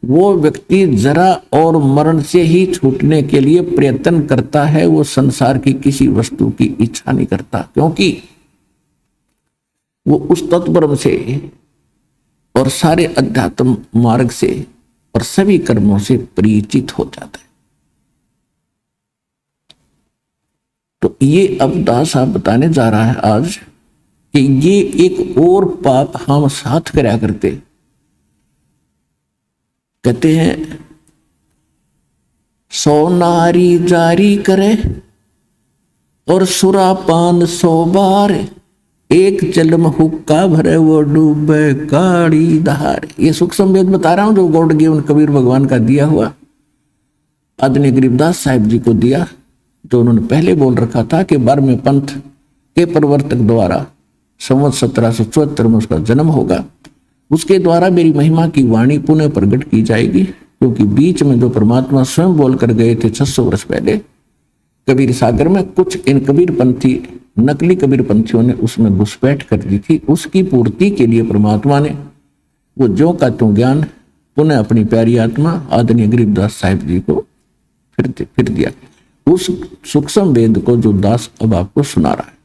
वो व्यक्ति जरा और मरण से ही छूटने के लिए प्रयत्न करता है। वो संसार की किसी वस्तु की इच्छा नहीं करता, क्योंकि वो उस तत्ब्रह्म से और सारे अध्यात्म मार्ग से और सभी कर्मों से परिचित हो जाता है। तो ये अब दास साहब बताने जा रहा है आज कि ये एक और पाप हम साथ करा करते। कहते हैं 100 नारी जारी करे और सुरापान 100 बार, एक जन्म हुक्का भरे वो डूबे काड़ी दहार। ये सुख संवेद बता रहा हूं जो गॉड गिवन कबीर भगवान का दिया हुआ आदरणीय गरीबदास साहिब जी को दिया, जो उन्होंने पहले बोल रखा था कि 12वें पंथ के प्रवर्तक द्वारा संवत 1774 में उसका जन्म होगा, उसके द्वारा मेरी महिमा की वाणी पुनः प्रकट की जाएगी। क्योंकि बीच में जो परमात्मा स्वयं बोल कर गए थे 600 वर्ष पहले कबीर सागर में, कुछ इन कबीर पंथी नकली कबीर पंथियों ने उसमें घुसपैठ कर दी थी। उसकी पूर्ति के लिए परमात्मा ने वो जो का त्यों ज्ञान पुनः अपनी प्यारी आत्मा आदरणीय गरीबदास साहिब जी को फिर दिया। उस सूक्ष्म वेद को जो दास अब आपको सुना रहा है।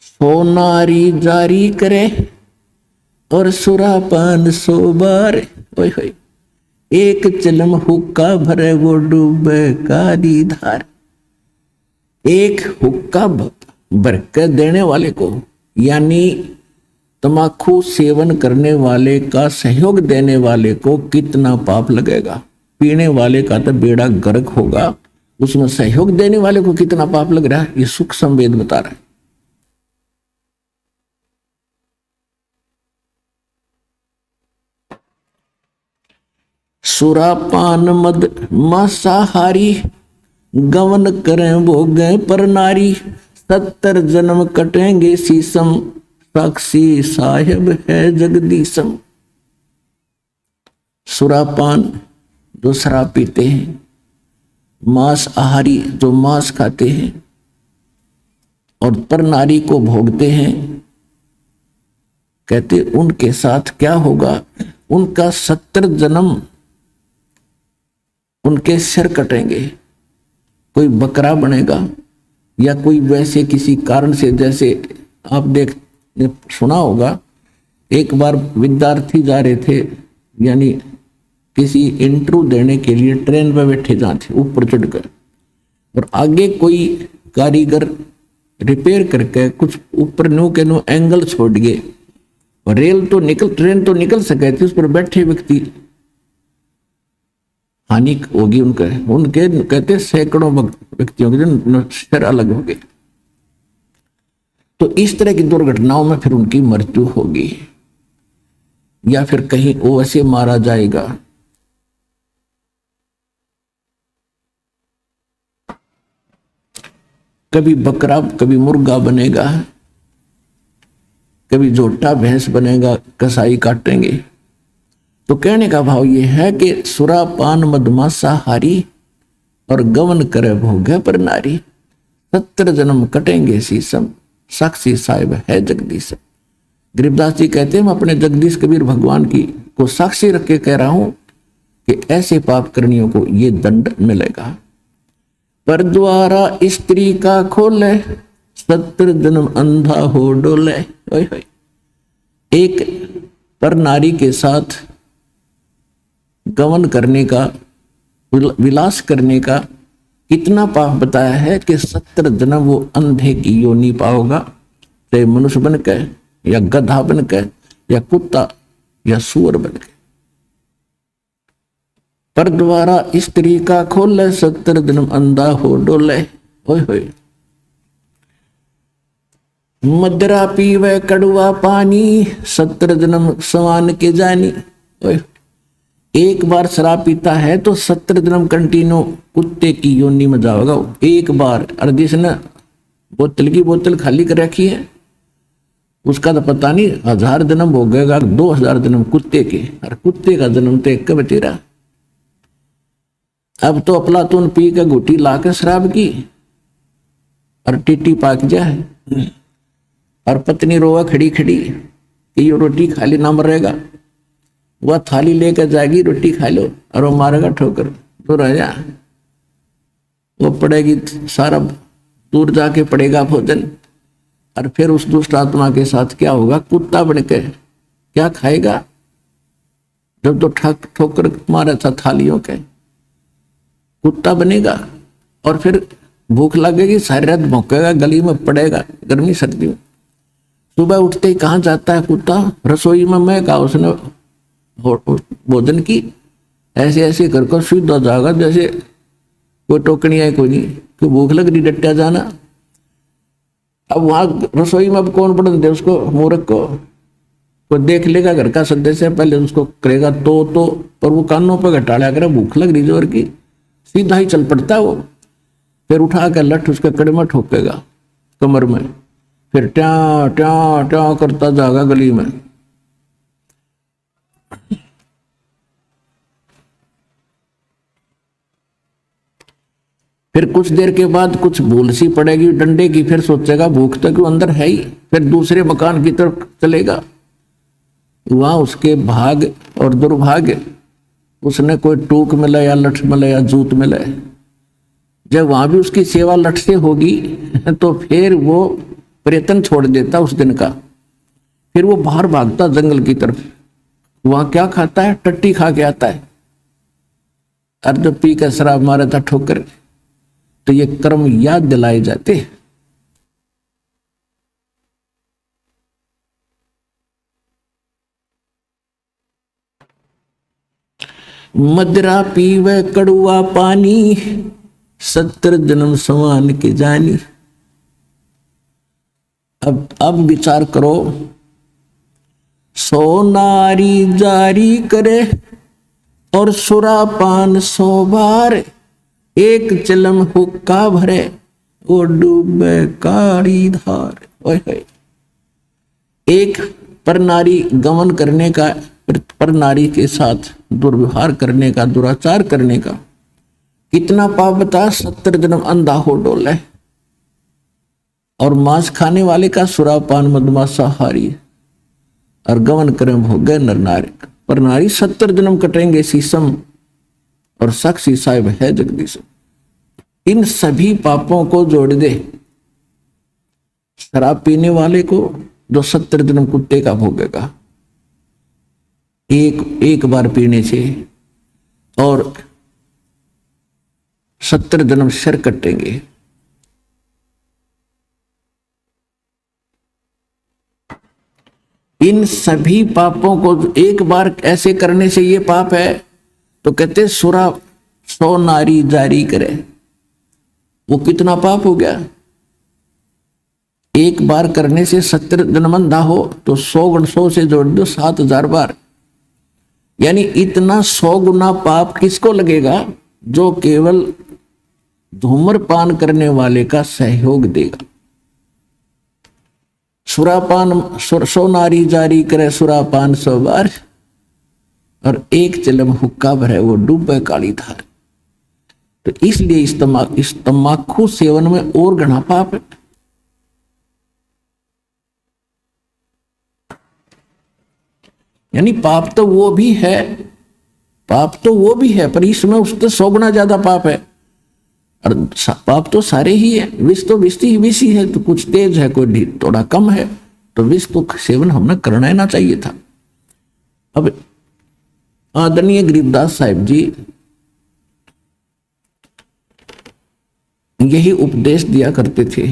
सोनारी जारी करे और सुरापान 100 बार, ओए होए, एक चिलम हुक्का भरे वो डूबे कारी धार। एक हुक्का भर के देने वाले को, यानी तमाकू सेवन करने वाले का सहयोग देने वाले को कितना पाप लगेगा। पीने वाले का तो बेड़ा गर्क होगा, उसमें सहयोग देने वाले को कितना पाप लग रहा है, ये सूक्ष्म वेद बता रहा है। सुरापान मद मांसाहारी, गवन करें भोगे पर नारी। 70 जन्म कटेंगे शीशम, साक्षी साहिब है जगदीशम। सुरापान जो शराब पीते हैं, मांस आहारी जो मांस खाते हैं, और पर नारी को भोगते हैं, कहते उनके साथ क्या होगा, उनका 70 जन्म उनके सिर कटेंगे। कोई बकरा बनेगा या कोई वैसे किसी कारण से, जैसे आप सुना होगा, एक बार विद्यार्थी जा रहे थे, यानी किसी इंटरव्यू देने के लिए ट्रेन पर बैठे जहाँ थे ऊपर चढ़कर, और आगे कोई कारीगर रिपेयर करके कुछ ऊपर नो के नो एंगल छोड़ गए, और ट्रेन तो निकल सके थे, उस पर बैठे व्यक्ति हानि होगी उनके कहते सैकड़ों व्यक्तियों के जो सिर अलग हो गए। तो इस तरह की दुर्घटनाओं में फिर उनकी मृत्यु होगी, या फिर कहीं वो ऐसे मारा जाएगा। कभी बकरा कभी मुर्गा बनेगा, कभी जोटा भैंस बनेगा, कसाई काटेंगे। तो कहने का भाव यह है कि सुरापान मदमांसाहारी और गवन करे भोगे पर नारी। 70 जन्म कटेंगे शीशम, साक्षी साहिब है जगदीश। गरीबदास जी कहते हैं, मैं अपने जगदीश कबीर भगवान की को साक्षी रख के कह रहा हूं कि ऐसे पाप करनियों को ये दंड मिलेगा। पर द्वारा स्त्री का खोले, 70 जन्म अंधा हो डोले। एक पर नारी के साथ गमन करने का, विलास करने का कितना पाप बताया है कि 70 जन्म वो अंधे की योनि पाओगा, चाहे मनुष्य बन के या गधा बन के या कुत्ता या सूअर बन के। पर द्वारा स्त्री का खोले, 70 जन्म अंधा हो डोले। ओए होए, मदरा पीवे कड़वा पानी, 70 जन्म समान के जानी। ओए, एक बार शराब पीता है तो 70 जन्म कंटिन्यू कुत्ते की योनि में जाओगा एक बार। और जिसने बोतल की बोतल खाली कर रखी है उसका तो पता नहीं 1000 जन्म हो गएगा, 2000 जन्म कुत्ते के, और कुत्ते का जन्म तो एक बतेरा। अब तो अफलातून पी के घुटी लाकर शराब की और टीटी पाक जाए, और पत्नी रोवा खड़ी खड़ी कि ये रोटी खाली ना मरेगा। वह थाली लेकर जाएगी, रोटी खा लो, और वो मारेगा ठोकर तो रह जा। वो पड़ेगी सारा दूर जाके पड़ेगा भोजन, और फिर उस दुष्ट आत्मा के साथ क्या होगा, कुत्ता बन के क्या खाएगा। जब तो ठोकर मारा था थालियों के, कुत्ता बनेगा, और फिर भूख लगेगी, सारी रात भौंकेगा, गली में पड़ेगा गर्मी सर्दी में। सुबह उठते ही कहाँ जाता है कुत्ता, रसोई में। मैं कहा उसने भोजन की, ऐसे ऐसे कर कर सीधा जाएगा जैसे कोई टोकनी है, कोई नहीं, कोई भूख लग रही डट्टा जाना। अब वहां रसोई में अब कौन पढ़ दे उसको, मूर्ख को। कोई देख लेगा घर का सदस्य, पहले उसको करेगा तो पर वो कानों पर घटाड़ा करे, भूख लग रही जोर की, सीधा ही चल पड़ता वो। फिर उठा कर लठ उसके कड़े में ठोकेगा कमर में, फिर ट्या ट्या ट्या करता जाएगा गली में। फिर कुछ देर के बाद कुछ भूल सी पड़ेगी डंडे की, फिर सोचेगा भूख तो क्यों अंदर है ही, फिर दूसरे मकान की तरफ चलेगा। वहां उसके भाग और दुर्भाग्य उसने कोई टूक मिले या लठ मिले या जूत मिले, जब वहां भी उसकी सेवा लठ से होगी तो फिर वो प्रयत्न छोड़ देता उस दिन का, फिर वो बाहर भागता जंगल की तरफ। वहां क्या खाता है? टट्टी खा के आता है। और जब पी कर शराब मारा था ठोकर, तो ये कर्म याद दिलाए जाते। मदरा पीवे कड़ुआ पानी, 70 जन्म समान के जानी। अब विचार करो, सो नारी जारी करे और सुरापान 100 बार, एक चिलम हुक्का भरे वो डूबे काली धार। ओए होए, एक पर नारी गमन करने का, पर नारी के साथ दुर्व्यवहार करने का, दुराचार करने का कितना पाप बता? 70 जन्म अंधा हो डोले। और मांस खाने वाले का सुरापान मदमाशा हारी, और गमन कर्म हो गए नर नारी। पर नारी 70 जन्म कटेंगे शीशम, और साक्षी साहिब है जगदीश। इन सभी पापों को जोड़ दे। शराब पीने वाले को जो 70 जन्म कुत्ते का भोगेगा एक बार पीने से, और 70 जन्म सिर कटेंगे। इन सभी पापों को एक बार ऐसे करने से ये पाप है, तो कहते सुरा 100 नारी जारी करे। वो कितना पाप हो गया? एक बार करने से 70 जन्म अंधा हो, तो 100 गुण 100 से जोड़ दो 7000 बार, यानी इतना 100 गुना पाप किसको लगेगा? जो केवल धूम्रपान करने वाले का सहयोग देगा। सुरापान 100 नारी जारी करे, सुरापान 100 बार, और एक चिलम हुक्का भरे वो डूबे काली धार। तो इसलिए इस तम्बाकू सेवन में और घना पाप है। यानी पाप तो वो भी है, पाप तो वो भी है, पर इसमें उससे 100 गुना ज्यादा पाप है। और पाप तो सारे ही है, विष तो विष ही है, तो कुछ तेज है, कोई थोड़ा कम है, तो विष को सेवन हमने करना ही ना चाहिए था। अब आदरणीय गरीबदास साहिब जी यही उपदेश दिया करते थे।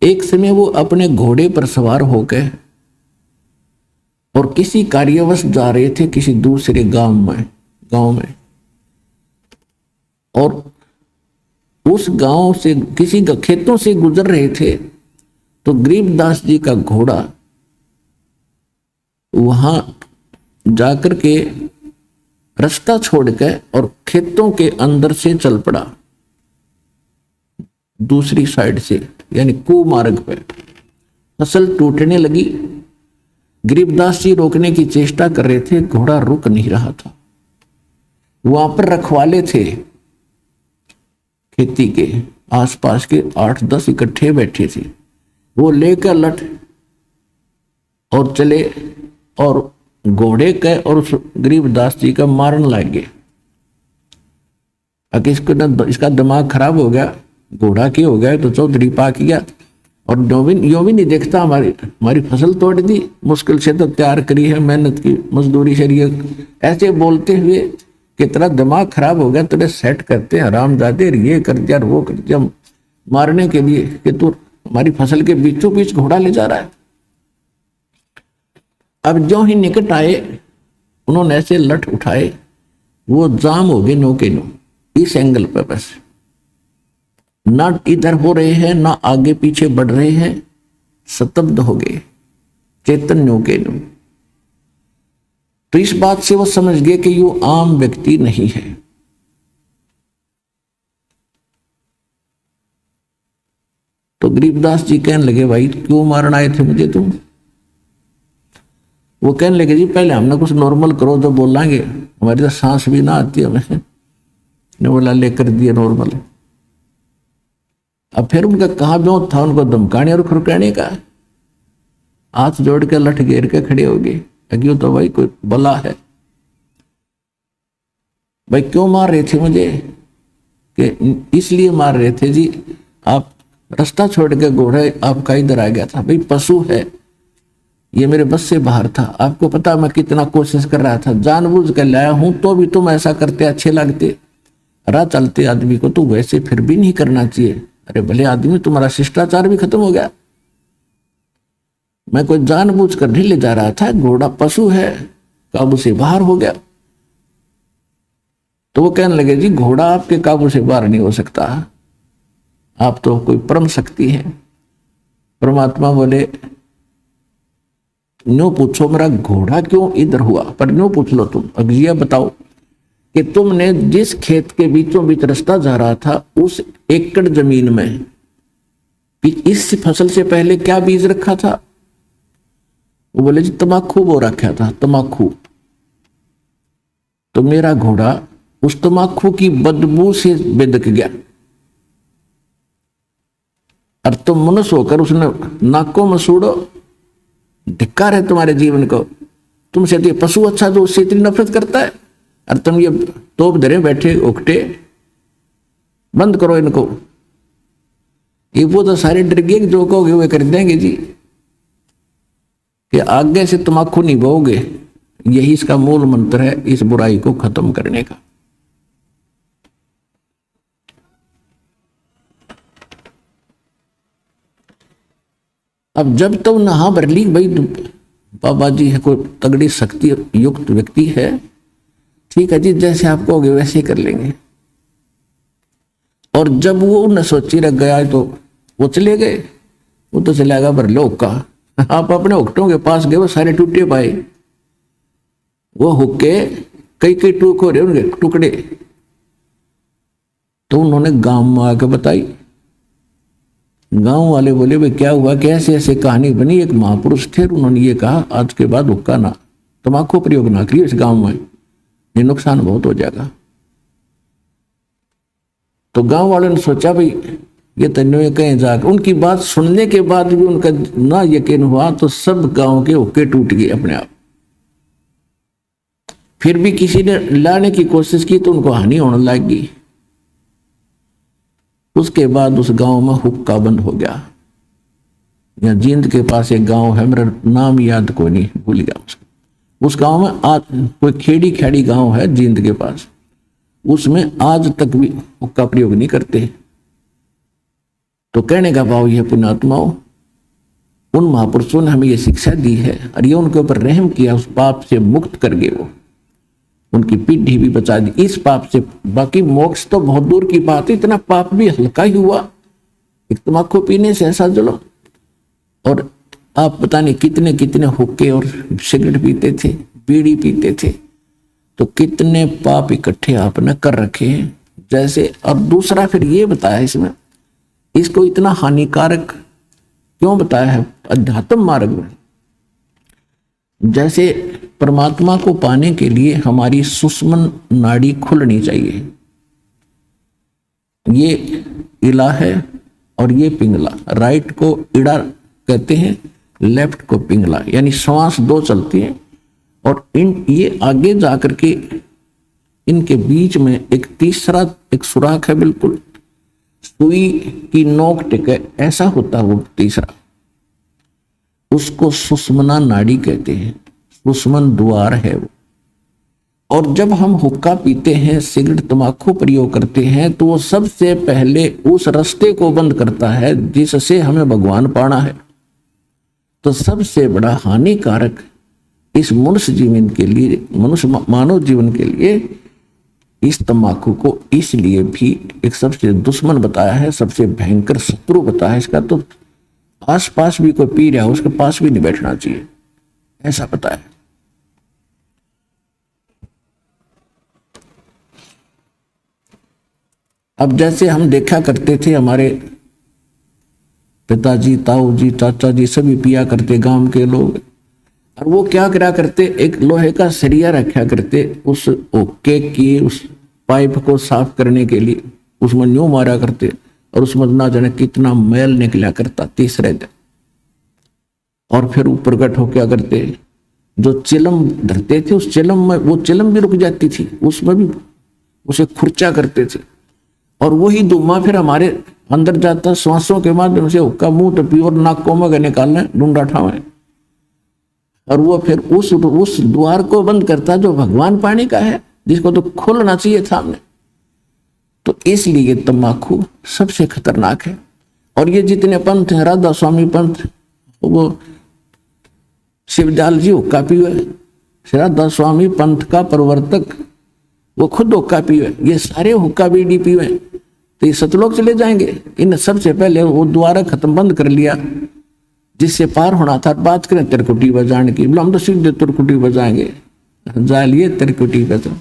एक समय वो अपने घोड़े पर सवार होकर और किसी कार्यवश जा रहे थे किसी दूसरे गांव में, और उस गांव से किसी खेतों से गुजर रहे थे, तो गरीबदास जी का घोड़ा वहां जाकर के रास्ता छोड़ के और खेतों के अंदर से चल पड़ा, दूसरी साइड से, यानी कुमार्ग पे। फसल टूटने लगी। गरीबदास जी रोकने की चेष्टा कर रहे थे, घोड़ा रुक नहीं रहा था। वहां पर रखवाले थे, खेती के आसपास के 8-10 इकट्ठे बैठे थे। वो लेकर लठ और चले, और घोड़े के और उस गरीबदास जी का मारन लग गए। अगर इसका दिमाग खराब हो गया, घोड़ा की हो गया तो चौधरी पा किया, और यो भी नहीं देखता हमारी फसल तोड़ दी, मुश्किल से तो तैयार करी है, मेहनत की मजदूरी शरीय। ऐसे बोलते हुए कि तेरा दिमाग खराब हो गया, तेरे सेट करते हैं हरामजादे, ये कर दिया वो कर दिया, मारने के लिए कि तू हमारी फसल के बीचों बीच घोड़ा ले जा रहा है। अब जो ही निकट आए, उन्होंने ऐसे लठ उठाए, वो जाम हो गए नो के नो, इस एंगल पर बस, ना इधर हो रहे हैं ना आगे पीछे बढ़ रहे हैं, स्तब्ध हो गए, चेतन नो के नो। तो इस बात से वो समझ गए कि ये आम व्यक्ति नहीं है। तो गरीबदास जी कहने लगे, भाई क्यों मारना आए थे मुझे तुम? वो कहने लगे, जी पहले हमने कुछ नॉर्मल करो जो बोलेंगे, हमारी तो सांस भी ना आती हमें। ने बोला लेकर दिया नॉर्मल। अब फिर उनका कहाँ ब्यों था, उनको धमकाने और खुरकाने का। हाथ जोड़ के लठ घेर के खड़े हो गए, अगियो तो भाई कोई बला है। भाई क्यों मार रहे थे मुझे? कि इसलिए मार रहे थे जी, आप रास्ता छोड़ के घोड़ा आपका इधर आ गया था। भाई पशु है, ये मेरे बस से बाहर था। आपको पता मैं कितना कोशिश कर रहा था, जानबूझ कर लाया हूं, तो भी तुम ऐसा करते अच्छे लगते। राह चलते आदमी को तो वैसे फिर भी नहीं करना चाहिए। अरे भले आदमी, तुम्हारा शिष्टाचार भी खत्म हो गया। मैं कोई जानबूझ कर नहीं ले जा रहा था, घोड़ा पशु है, काबू से बाहर हो गया। तो वो कहने लगे जी घोड़ा आपके काबू से बाहर नहीं हो सकता, आप तो कोई परम शक्ति है। परमात्मा बोले न्यों पूछो मेरा घोड़ा क्यों इधर हुआ, पर न्यों पूछ लो तुम। अब ये बताओ कि तुमने जिस खेत के बीचों बीच रास्ता जा रहा था, उस एकड़ जमीन में इस फसल से पहले क्या बीज रखा था? वो बोले जी तमाकू बो रखा था, तमाकू। तो मेरा घोड़ा उस तमाकू की बदबू से बेदक गया, और तुम मनुष्य होकर उसने नाकों में सूड़ो। धिक्कार है तुम्हारे जीवन को। तुमसे ये पशु अच्छा जो उससे इतनी नफरत करता है, और तुम ये तोप धरे बैठे उकटे। बंद करो इनको। ये वो तो सारे डर गए, जो कहोगे वे कर देंगे जी, कि आगे से तमाकू नहीं बोओगे। यही इसका मूल मंत्र है इस बुराई को खत्म करने का। अब जब तो नहा भर ली, भाई बाबा जी है, कोई तगड़ी शक्ति युक्त व्यक्ति है, ठीक है जी, जैसे आप कहोगे वैसे ही कर लेंगे। और जब वो न सोची रख गया तो वो चले गए। वो तो चलेगा पर लोग का, आप अपने हुक्टों के पास गए, वो सारे टूटे पाए। वो हुक्के कई कई टूक हो रहे उनके टुकड़े। तो उन्होंने गांव में आके बताई। गांव वाले बोले भाई क्या हुआ, कैसे ऐसे कहानी बनी। एक महापुरुष थे, उन्होंने ये कहा आज के बाद हुक्का ना, तम्बाकू प्रयोग ना करिए इस गांव में, ये नुकसान बहुत हो जाएगा। तो गांव वालों ने सोचा भाई ये तन्ने कहीं जाकर, उनकी बात सुनने के बाद भी उनका ना यकीन हुआ, तो सब गांव के हुक्के टूट गए अपने आप। फिर भी किसी ने लाने की कोशिश की तो उनको हानि होने लगी। उसके बाद उस गांव में हुक्का बंद हो गया। या जींद के पास एक गांव है, मेरा नाम याद कोई नहीं, भूल गया उसको। उस गांव में आज कोई खेड़ी खेड़ी गांव है जींद के पास, उसमें आज तक भी हुक्का प्रयोग नहीं करते। तो कहने का भाव यह पुण्यात्माओं, उन महापुरुषों ने हमें यह शिक्षा दी है और ये उनके ऊपर रहम किया, उस पाप से मुक्त कर गए, वो उनकी पीढ़ी भी बचा दी इस पाप से। बाकी मोक्ष तो बहुत दूर की बात है, इतना पाप भी हल्का ही हुआ एक तम्बाकू पीने से, ऐसा चलो। और आप पता नहीं कितने कितने हुक्के और सिगरेट पीते थे, बीड़ी पीते थे, तो कितने पाप इकट्ठे आपने कर रखे हैं जैसे। और दूसरा फिर ये बताया इसमें, इसको इतना हानिकारक क्यों बताया है अध्यात्म मार्ग में। जैसे परमात्मा को पाने के लिए हमारी सुषुम्न नाड़ी खुलनी चाहिए। ये इला है और ये पिंगला, राइट को इड़ा कहते हैं, लेफ्ट को पिंगला, यानी श्वास दो चलती है। और इन ये आगे जाकर के इनके बीच में एक तीसरा एक सुराख है, बिल्कुल सुई की नोक टिके ऐसा होता है वो तीसरा, उसको सुषुम्ना नाड़ी कहते हैं, सुषुम्न द्वार है वो। और जब हम हुक्का पीते हैं, सिगरेट तम्बाकू प्रयोग करते हैं, तो वो सबसे पहले उस रास्ते को बंद करता है जिससे हमें भगवान पाना है। तो सबसे बड़ा हानिकारक इस मनुष्य जीवन के लिए, मनुष्य मानव जीवन के लिए इस तम्बाकू को इसलिए भी एक सबसे दुश्मन बताया है, सबसे भयंकर शत्रु बताया है। इसका तो आस पास भी कोई पी रहा है उसके पास भी नहीं बैठना चाहिए, ऐसा बताया। अब जैसे हम देखा करते थे, हमारे पिताजी, ताऊ जी, चाचा जी सभी पिया करते गांव के लोग। और वो क्या करा करते, एक लोहे का सरिया रखा करते, उस ओके की उस पाइप को साफ करने के लिए उसमें न्यू मारा करते, और उसमें ना जाने कितना मैल निकला करता तीसरे दिन। और फिर ऊपर गट हो क्या करते, जो चिलम धरते थे उस चिलम में, वो चिलम भी रुक जाती थी, उसमें भी उसे खुर्चा करते थे, और वही धुआं फिर हमारे अंदर जाता, श्वासों के माध्यम से हुक्का मुंह तो प्योर नाकों में निकालने डूंडा ठावे, और वो फिर उस द्वार को बंद करता जो भगवान पानी का है, जिसको तो खोलना चाहिए था हमने। तो इसलिए तंबाकू सबसे खतरनाक है। और ये जितने पंथ हैं, राधा स्वामी पंथ, वो शिवदयाल जी हुक्का पीवे, राधा स्वामी पंथ का प्रवर्तक वो खुद हुक्का पीवे, ये सारे हुक्का बीड़ी पीवे, तो ये सतलोक चले जाएंगे। इन सबसे पहले वो द्वारा खत्म बंद कर लिया, जिससे पार होना था। बात करें तिरकुटी बजाने की, बोला हम तो सीधे तिरकुटी बजाएंगे, जा लिए तिरकुटी बजा।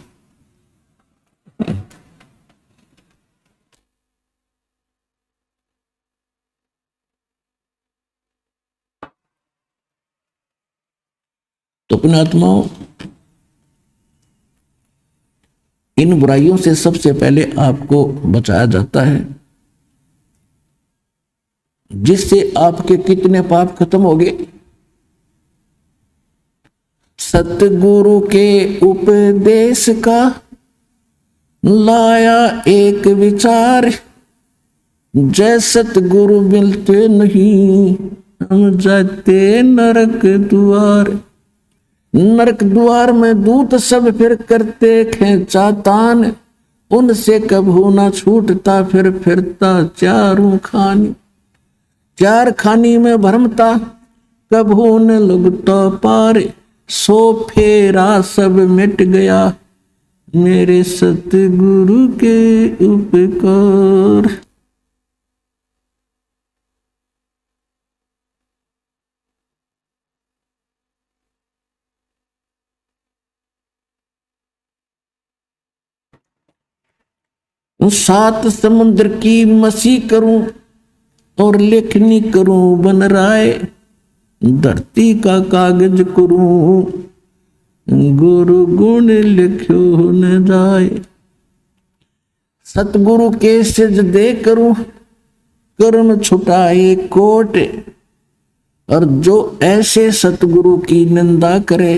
तो अपने आत्माओं, इन बुराइयों से सबसे पहले आपको बचाया जाता है, जिससे आपके कितने पाप खत्म हो गए। सतगुरु के उपदेश का लाया एक विचार, जय सतगुरु मिलते नहीं हम जाते नरक द्वार। नरक द्वार में दूत सब फिर करते खेचा तान, उनसे कभू ना छूटता फिर फिरता चारों खानी। चार खानी में भरमता कभू न लगता पार, सो फेरा सब मिट गया मेरे सतगुरु के उपकार। सात समुद्र की मसी करूं और लेखनी करूं बन राय, धरती का कागज करूं गुरु गुण लिखो न जाए। सतगुरु के सिजदे करूं कर्म छुटाए कोट, और जो ऐसे सतगुरु की निंदा करे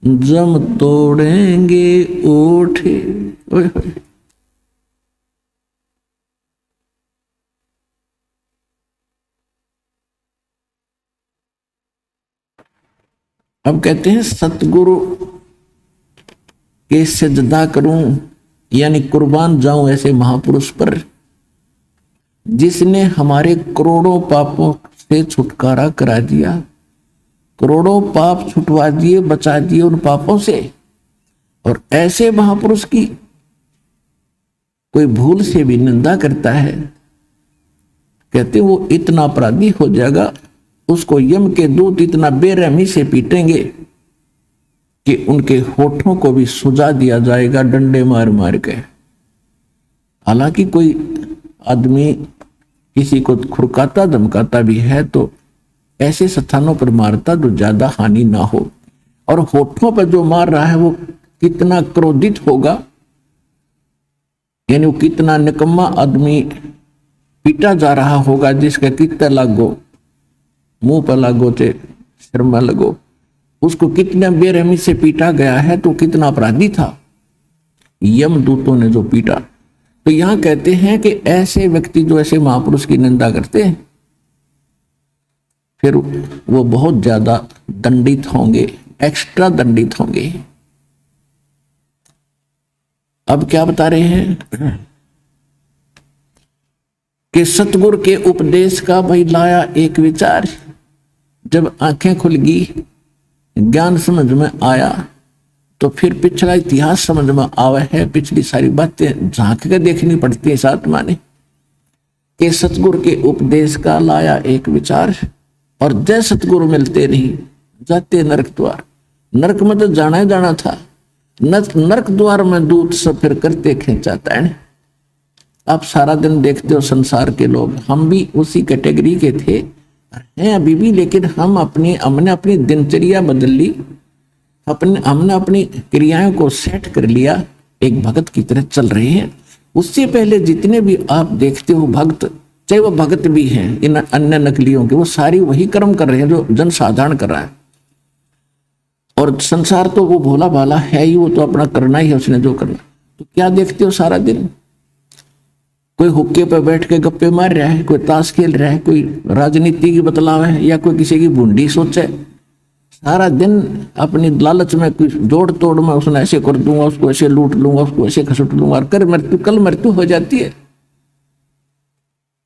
जम तोड़ेंगे ओठ। अब कहते हैं सतगुरु के सजदा करूं, यानी कुर्बान जाऊं ऐसे महापुरुष पर, जिसने हमारे करोड़ों पापों से छुटकारा करा दिया, करोड़ों पाप छुटवा दिए, बचा दिए उन पापों से। और ऐसे महापुरुष की कोई भूल से भी निंदा करता है, कहते वो इतना अपराधी हो जाएगा, उसको यम के दूत इतना बेरहमी से पीटेंगे कि उनके होठों को भी सुजा दिया जाएगा डंडे मार मार के। हालांकि कोई आदमी किसी को खुरकाता धमकाता भी है तो ऐसे स्थानों पर मारता जो ज्यादा हानि ना हो। और होठों पर जो मार रहा है वो कितना क्रोधित होगा, यानी वो कितना निकम्मा आदमी पीटा जा रहा होगा, जिसका कितना लागो, मुंह पर लागो चे सिर में लगो, उसको कितना बेरहमी से पीटा गया है, तो कितना अपराधी था यम दूतों ने जो पीटा। तो यहां कहते हैं कि ऐसे व्यक्ति जो ऐसे महापुरुष की निंदा करते हैं फिर वो बहुत ज्यादा दंडित होंगे, एक्स्ट्रा दंडित होंगे। अब क्या बता रहे हैं कि सतगुरु के उपदेश का भाई लाया एक विचार। जब आंखें खुल गई, ज्ञान समझ में आया, तो फिर पिछला इतिहास समझ में आवा है, पिछली सारी बातें झांक के देखनी पड़ती है इस आत्मा ने। कि सतगुरु के उपदेश का लाया एक विचार, और जय सतगुरु मिलते नहीं जाते नरक द्वार। नरक में तो जाना ही जाना था, नरक द्वार में दूत सब फिर करते खींचाता है। आप सारा दिन देखते हो संसार के लोग, हम भी उसी कैटेगरी के थे हैं अभी भी, लेकिन हमने अपनी दिनचर्या बदल ली, हमने अपनी क्रियाओं को सेट कर लिया, एक भगत की तरह चल रहे हैं। उससे पहले जितने भी आप देखते हो भक्त, चाहे वो भगत भी हैं इन अन्य नकलियों के, वो सारी वही कर्म कर रहे हैं जो जन साधारण कर रहा है। और संसार तो वो भोला भाला है ही, वो तो अपना करना ही है उसने जो करना। तो क्या देखते हो सारा दिन? कोई हुक्के पे बैठ के गप्पे मार रहा है, कोई ताश खेल रहा है, कोई राजनीति की बतलाव है, या कोई किसी की बूंदी सोच है। सारा दिन अपनी लालच में कुछ जोड़ तोड़ में उसने ऐसे कर दूंगा, उसको ऐसे लूट लूंगा, उसको ऐसे खसट लूंगा, और कर मृत्यु कल मृत्यु हो जाती है।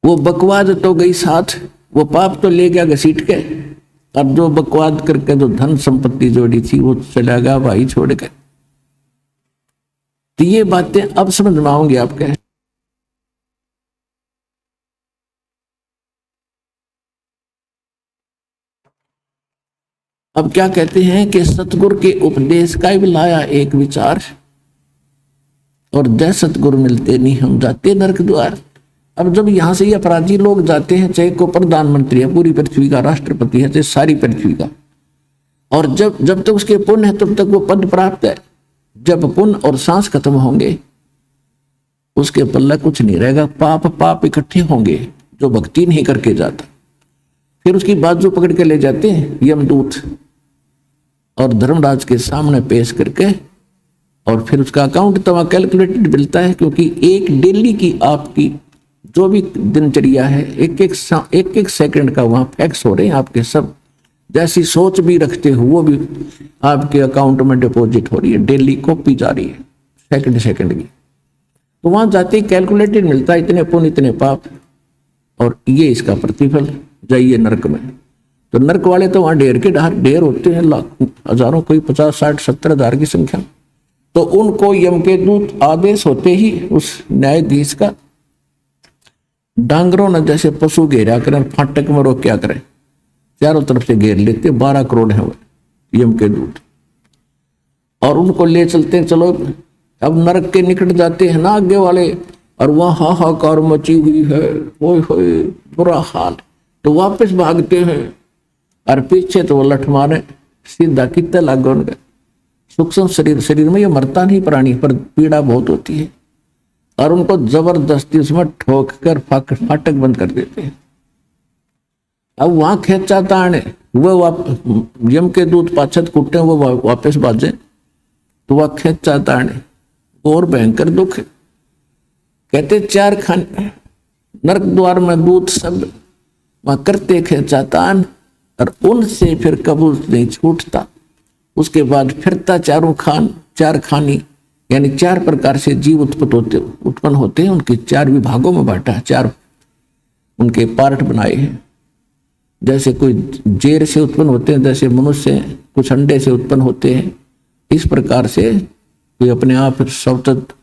वो बकवाद तो गई साथ, वो पाप तो ले गया घसीट के, और जो बकवाद करके जो धन संपत्ति जोड़ी थी वो चला गया भाई छोड़ के। तो ये बातें अब समझ में आऊंगी आपके। अब क्या कहते हैं कि सतगुरु के उपदेश का भी लाया एक विचार, और जय सतगुरु मिलते नहीं हम जाते नरक द्वार। अब जब यहां से ये अपराधी लोग जाते हैं, चाहे को प्रधानमंत्री है पूरी पृथ्वी का, राष्ट्रपति है, चाहे सारी पृथ्वी का, और जब तक उसके पुण्य है तब तक वो पद प्राप्त है। जब पुण्य और सांस खत्म होंगे उसके पल्ले कुछ नहीं रहेगा, पाप इकट्ठे होंगे जो भक्ति नहीं करके जाता। फिर उसकी बाजू पकड़ के ले जाते हैं यमदूत और धर्मराज के सामने पेश करके, और फिर उसका अकाउंट तो कैलकुलेटेड मिलता है, क्योंकि एक डेली की आपकी जो भी दिनचर्या है, एक एक सेकंड का वहां फैक्स हो रहे हैं आपके सब। जैसी सोच भी रखते हो वो भी आपके अकाउंट में डिपॉजिट हो रही है, डेली कॉपी जा रही है सेकंड की। तो वहां जाते ही कैलकुलेटेड मिलता है, इतने पुण्य इतने पाप, और ये इसका प्रतिफल, जाइए नरक में। तो नरक वाले तो वहां ढेर के ढेर होते हैं, लाख हजारों, कोई 50 60 70 हजार की संख्या। तो उनको यम के दूत आदेश होते ही उस न्यायाधीश का, डांगरों ने जैसे पशु घेरा करें, फाटक में रोक क्या करें, चारों तरफ से घेर लेते। 12 करोड़ है वो यम के दूत, और उनको ले चलते हैं। चलो अब नरक के निकट जाते हैं ना आगे वाले, और वहां हाहाकार मची हुई है, ओए होए बुरा हाल। तो वापस भागते हैं, और पीछे तो वो लठ मारे सीधा कितने लाग गए उनके सूक्ष्म शरीर में। ये मरता नहीं प्राणी, पर पीड़ा बहुत होती है, और उनको जबरदस्ती उसमें ठोक कर फाटक बंद कर देते हैं। अब वहां खेचा ताने वो यम के दूत पाछत कुटे, वो वापस बाजे, तो वह खेचा ताने और भयंकर दुख। कहते 4 खाने नरक द्वार में दूत सब वहां करते खेचा तान, और उनसे फिर कबूल नहीं छूटता। उसके बाद फिरता 4 खानी, यानी 4 प्रकार से जीव उत्पन्न होते हैं। उनके 4 विभागों में बांटा, 4 उनके पार्ट बनाए हैं। जैसे कोई जेर से उत्पन्न होते हैं, जैसे मनुष्य कुछ अंडे से उत्पन्न होते हैं, इस प्रकार से कोई अपने आप सवतत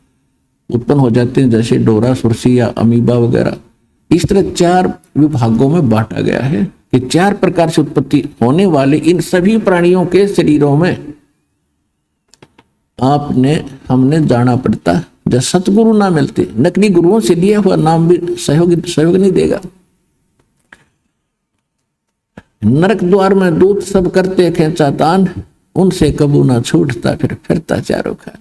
उत्पन्न हो जाते हैं, जैसे डोरा सुरसी या अमीबा वगैरह। इस तरह 4 विभागों में बांटा गया है कि 4 प्रकार से उत्पत्ति होने वाले इन सभी प्राणियों के शरीरों में हमने जाना पड़ता। जब सतगुरु ना मिलते, नकली गुरुओं से लिया हुआ नाम भी सहयोग नहीं देगा। नरक द्वार में दूत सब करते खेचा तान, उनसे कबू ना छूटता फिर फिरता 4 खान।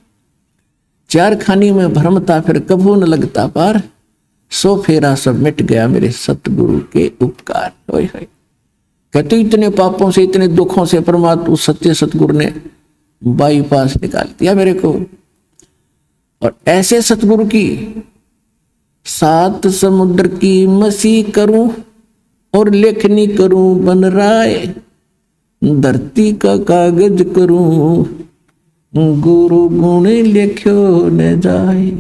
4 खानी में भ्रमता फिर कबू न लगता पार, सो फेरा सब मिट गया मेरे सतगुरु के उपकार। होय होय। कहते इतने पापों से, इतने दुखों से परमात्मा उस सच्चे सतगुरु ने बाईपास निकाल दिया मेरे को। और ऐसे सतगुरु की 7 समुद्र की मसी करूं, और लेखनी करूं बन राय, धरती का कागज करूं, गुरु गुण लिख्यो न जाए।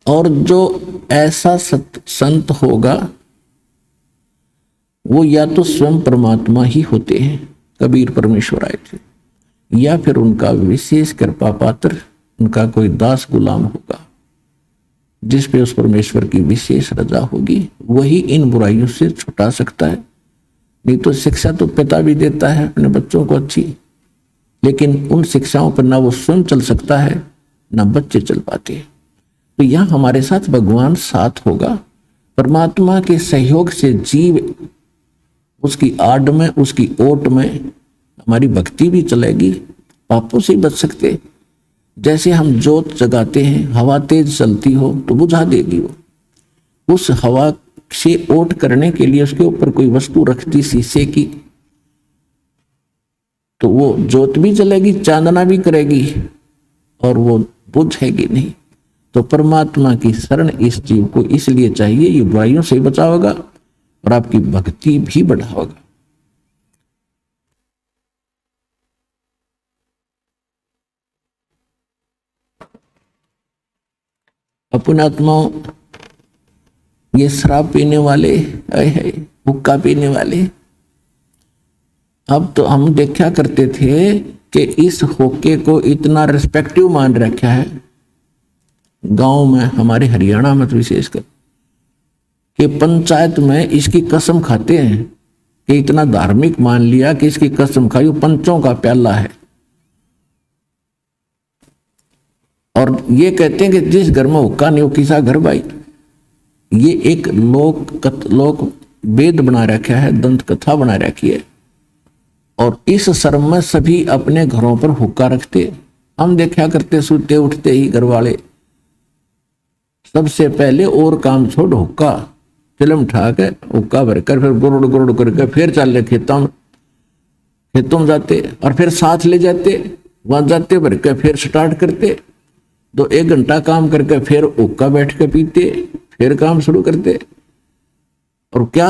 और जो ऐसा संत होगा वो या तो स्वयं परमात्मा ही होते हैं, कबीर परमेश्वर आए थे, या फिर उनका विशेष कृपा पात्र, उनका कोई दास गुलाम होगा जिस पे उस परमेश्वर की विशेष रजा होगी, वही इन बुराइयों से छुटा सकता है। नहीं तो शिक्षा तो पिता भी देता है अपने बच्चों को अच्छी, लेकिन उन शिक्षाओं पर ना वो स्वयं चल सकता है ना बच्चे चल पाते। तो यहां हमारे साथ भगवान साथ होगा। परमात्मा के सहयोग से जीव उसकी आड़ में, उसकी ओट में हमारी भक्ति भी चलेगी, पापों से बच सकते। जैसे हम जोत जगाते हैं, हवा तेज चलती हो तो बुझा देगी वो। उस हवा से ओट करने के लिए उसके ऊपर कोई वस्तु रखती शीशे की, तो वो ज्योत भी जलेगी, चांदना भी करेगी और वो बुझेगी नहीं। तो परमात्मा की शरण इस जीव को इसलिए चाहिए, ये बुराइयों से बचावेगा और आपकी भक्ति भी बढ़ावेगा। अपने आत्माओं, ये शराब पीने वाले, हुक्का पीने वाले, अब तो हम देखा करते थे कि इस हुक्के को इतना रिस्पेक्टिव मान रखा है गांव में, हमारे हरियाणा में तो विशेषकर, कि पंचायत में इसकी कसम खाते हैं कि इतना धार्मिक मान लिया कि इसकी कसम खाई, पंचों का प्याला है। और ये कहते हैं कि जिस घर में हुक्का नहीं हो किसा घर भाई। ये एक लोक वेद बना रखा है, दंत कथा बना रखी है। और इस शर्म में सभी अपने घरों पर हुक्का रखते। हम देखा करते सोते उठते ही घर वाले सबसे पहले और काम छोड़ हुक्का चिलम उठा के हुक्का भरकर फिर गुरुड़ गुरुड़ करके फिर चल खेतों में जाते और फिर साथ ले जाते, वहां जाते भर के फिर स्टार्ट करते, तो 1 घंटा काम करके फिर हुक्का बैठ के पीते, फिर काम शुरू करते। और क्या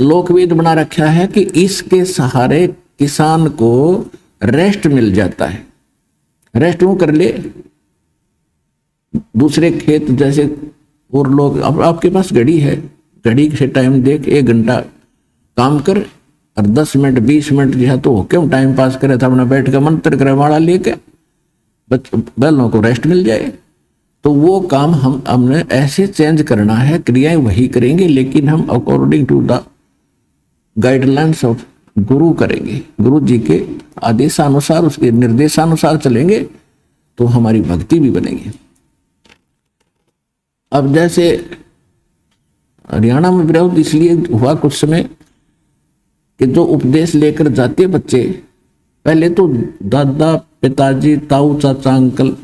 लोकवेद बना रखा है कि इसके सहारे किसान को रेस्ट मिल जाता है। रेस्ट वो कर ले, दूसरे खेत जैसे और लोग, अब आपके पास घड़ी है, घड़ी से टाइम देख 1 घंटा काम कर और 10 मिनट 20 मिनट जो है तो क्यों टाइम पास करे था, अपना बैठ कर मंत्र करे माड़ा लेके बैलों को रेस्ट मिल जाए। तो वो काम हमने ऐसे चेंज करना है, क्रियाएं वही करेंगे लेकिन हम according to the guidelines of गुरु करेंगे, गुरु जी के आदेशानुसार, उसके निर्देशानुसार चलेंगे तो हमारी भक्ति भी बनेगी। अब जैसे हरियाणा में विरोध इसलिए हुआ कुछ समय कि जो उपदेश लेकर जाते बच्चे, पहले तो दादा पिताजी ताऊ चाचा अंकल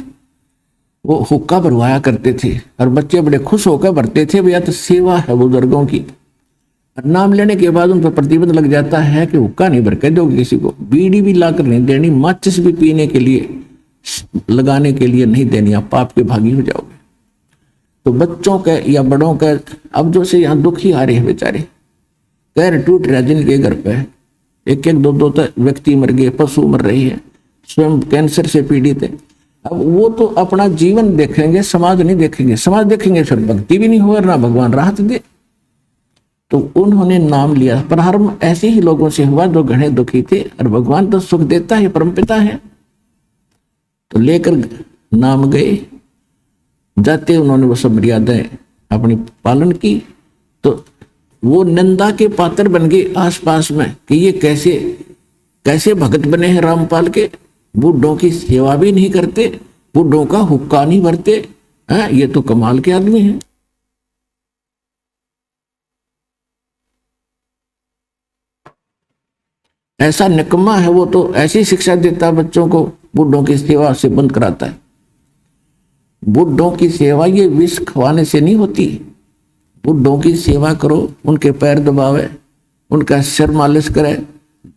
वो हुक्का भरवाया करते थे और बच्चे बड़े खुश होकर भरते थे, भैया तो सेवा है बुजुर्गों की। नाम लेने के बाद उन पर प्रतिबंध लग जाता है कि हुक्का नहीं भर के दोगे किसी को, बीड़ी भी लाकर नहीं देनी, माचिस भी पीने के लिए लगाने के लिए नहीं देनी, आप पाप के भागी हो जाओगे। तो बच्चों के या बड़ों के अब जो से यहाँ दुखी आ रहे हैं बेचारे, पैर टूट रहे जिनके घर पे 1-1 2-2 व्यक्ति मर गए, पशु मर रही है, स्वयं कैंसर से पीड़ित है। अब वो तो अपना जीवन देखेंगे, समाज नहीं देखेंगे, समाज देखेंगे फिर भक्ति भी नहीं हो ना भगवान राहत दे। तो उन्होंने नाम लिया। प्रारंभ ऐसे ही लोगों से हुआ जो घने दुखी थे, और भगवान तो सुख देता है, परमपिता है, तो लेकर नाम गए। जाते उन्होंने वो सब मर्यादाएं अपनी पालन की, तो वो निंदा के पात्र बन गए आसपास में कि ये कैसे भगत बने हैं रामपाल के, बूढ़ों की सेवा भी नहीं करते, बूढ़ों का हुक्का नहीं भरते, ये तो कमाल के आदमी हैं। ऐसा निकम्मा है वो, तो ऐसी शिक्षा देता है बच्चों को, बूढ़ों की सेवा से बंद कराता है। बुढ़ों की सेवा ये विष खवाने से नहीं होती। बुढ़ों की सेवा करो, उनके पैर दबावे, उनका सिर मालिश करे,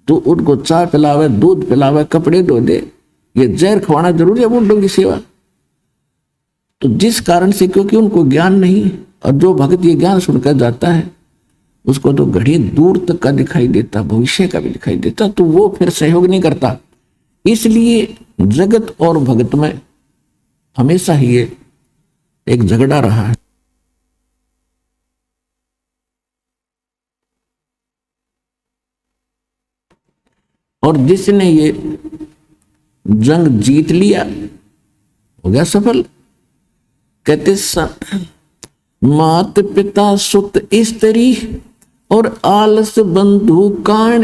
तो उनको चाय पिलावे, दूध पिलावे, कपड़े धो दे, ये जहर खवाना जरूरी है बुढ़ों की सेवा। तो जिस कारण से, क्योंकि उनको ज्ञान नहीं, और जो भक्त ये ज्ञान सुनकर जाता है उसको तो घड़ी दूर तक का दिखाई देता, भविष्य का भी दिखाई देता, तो वो फिर सहयोग नहीं करता। इसलिए जगत और भगत में हमेशा ही ये एक झगड़ा रहा है। और जिसने ये जंग जीत लिया हो गया सफल। कहते मात पिता सुत स्त्री और आलस बंधु कान,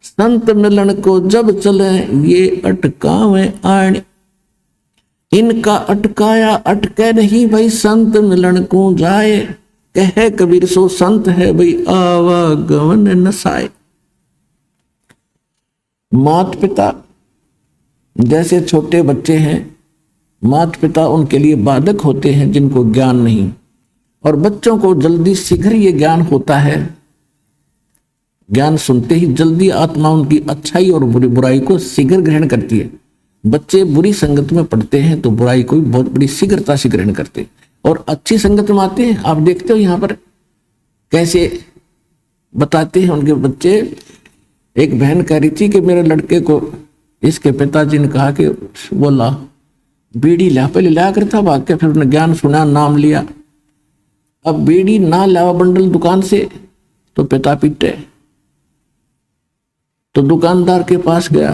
संत मिलन को जब चले ये अटकावे आण। इनका अटकाया अटके नहीं भाई, संत मिलन को जाए, कहे कबीर सो संत है भाई आवागमन नसाए। मात पिता जैसे छोटे बच्चे हैं, मात पिता उनके लिए बाधक होते हैं जिनको ज्ञान नहीं, और बच्चों को जल्दी शीघ्र ये ज्ञान होता है। ज्ञान सुनते ही जल्दी आत्मा उनकी अच्छाई और बुराई को शीघ्र ग्रहण करती है। बच्चे बुरी संगत में पढ़ते हैं तो बुराई को भी बहुत बड़ी शीघ्रता से ग्रहण करते हैं, और अच्छी संगत में आते हैं। आप देखते हो यहाँ पर कैसे बताते हैं उनके बच्चे। एक बहन कह रही थी कि मेरे लड़के को इसके पिताजी ने कहा कि बोला बीड़ी ला, पहले लाया करता भाग के, फिर उसने ज्ञान सुना, नाम लिया। अब बीड़ी ना लावा बंडल दुकान से तो पिता पीटे, तो दुकानदार के पास गया,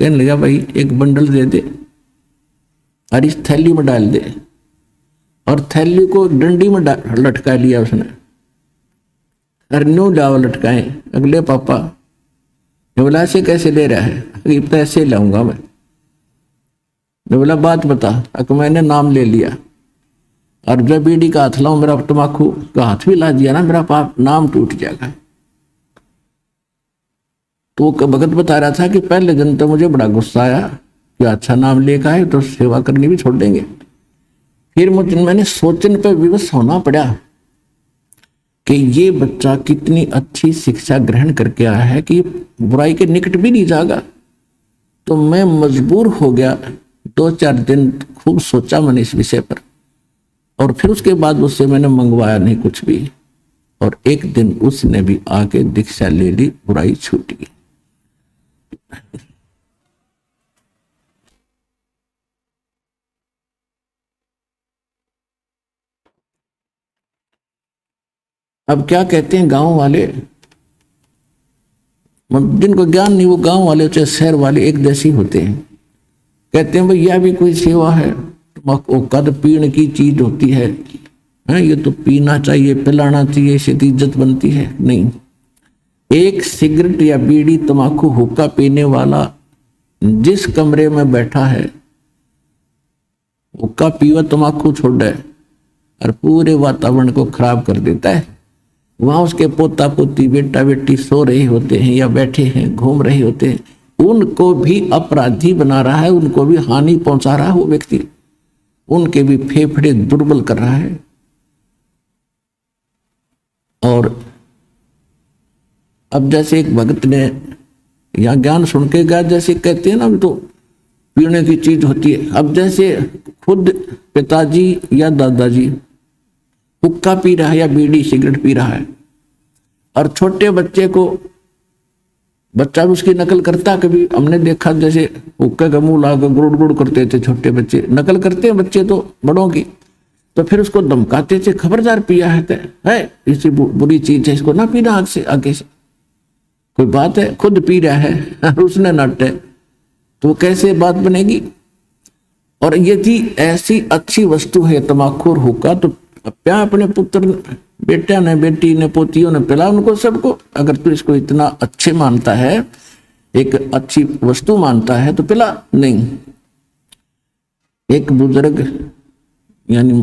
कहने लगा भाई एक बंडल दे दे और इस थैली में डाल दे, और थैली को डंडी में लटका लिया उसने। और न्यू लावा लटकाए। अगले पापा ने बोला ऐसे कैसे ले रहा है? अरे पैसे लाऊंगा मैं। बोला बात बता। अगर मैंने नाम ले लिया और जब बीड़ी का हाथ लाऊं, मेरा तम्बाकू का हाथ भी ला दिया ना, मेरा पाप नाम टूट जाएगा। तो भगत बता रहा था कि पहले दिन तो मुझे बड़ा गुस्सा आया कि अच्छा नाम लेकर आए तो सेवा करनी भी छोड़ देंगे। फिर मैंने सोचने पे विवश होना पड़ा कि ये बच्चा कितनी अच्छी शिक्षा ग्रहण करके आया है कि बुराई के निकट भी नहीं जाएगा। तो मैं मजबूर हो गया, 2-4 दिन खूब सोचा मैंने इस विषय पर, और फिर उसके बाद उससे मैंने मंगवाया नहीं कुछ भी, और एक दिन उसने भी आके दीक्षा ले ली, बुराई छूट गई। अब क्या कहते हैं गांव वाले, जिनको ज्ञान नहीं वो गांव वाले चाहे शहर वाले एक जैसे होते हैं। कहते हैं भाई यह भी कोई सेवा है, वो कद पीने की चीज होती है, ये तो पीना चाहिए, पिलाना चाहिए, इससे इज्जत बनती है। नहीं, एक सिगरेट या बीड़ी तम्बाकू हुक्का पीने वाला जिस कमरे में बैठा है, हुक्का पीवा तम्बाकू छोड़े और पूरे वातावरण को खराब कर देता है। वहां उसके पोता पोती बेटा बेटी सो रहे होते हैं या बैठे हैं, घूम रहे होते हैं, उनको भी अपराधी बना रहा है, उनको भी हानि पहुंचा रहा है वो व्यक्ति, उनके भी फेफड़े दुर्बल कर रहा है। और अब जैसे एक भक्त ने यहाँ ज्ञान सुन के गया, जैसे कहते हैं ना तो पीने की चीज होती है। अब जैसे खुद पिताजी या दादाजी हुक्का पी रहा है या बीड़ी सिगरेट पी रहा है, और छोटे बच्चे को, बच्चा भी उसकी नकल करता। कभी हमने देखा जैसे हुक्के का मुंह लाकर गुड़ गुड़ करते थे, छोटे बच्चे नकल करते हैं बच्चे तो बड़ों की, तो फिर उसको धमकाते थे खबरदार पिया है इसी बुरी चीज है, इसको ना पीना आग से, आगे से कोई बात है, खुद पी रहा है और उसने नटे, तो कैसे बात बनेगी। और यदि ऐसी अच्छी वस्तु है तम्बाकू और हुक्का, तो क्या अपने पुत्र बेटा ने, बेटी ने, पोतियों ने पिला उनको सबको। अगर तू इसको इतना अच्छे मानता है, एक अच्छी वस्तु मानता है, तो पिला। नहीं, एक बुजुर्ग यानी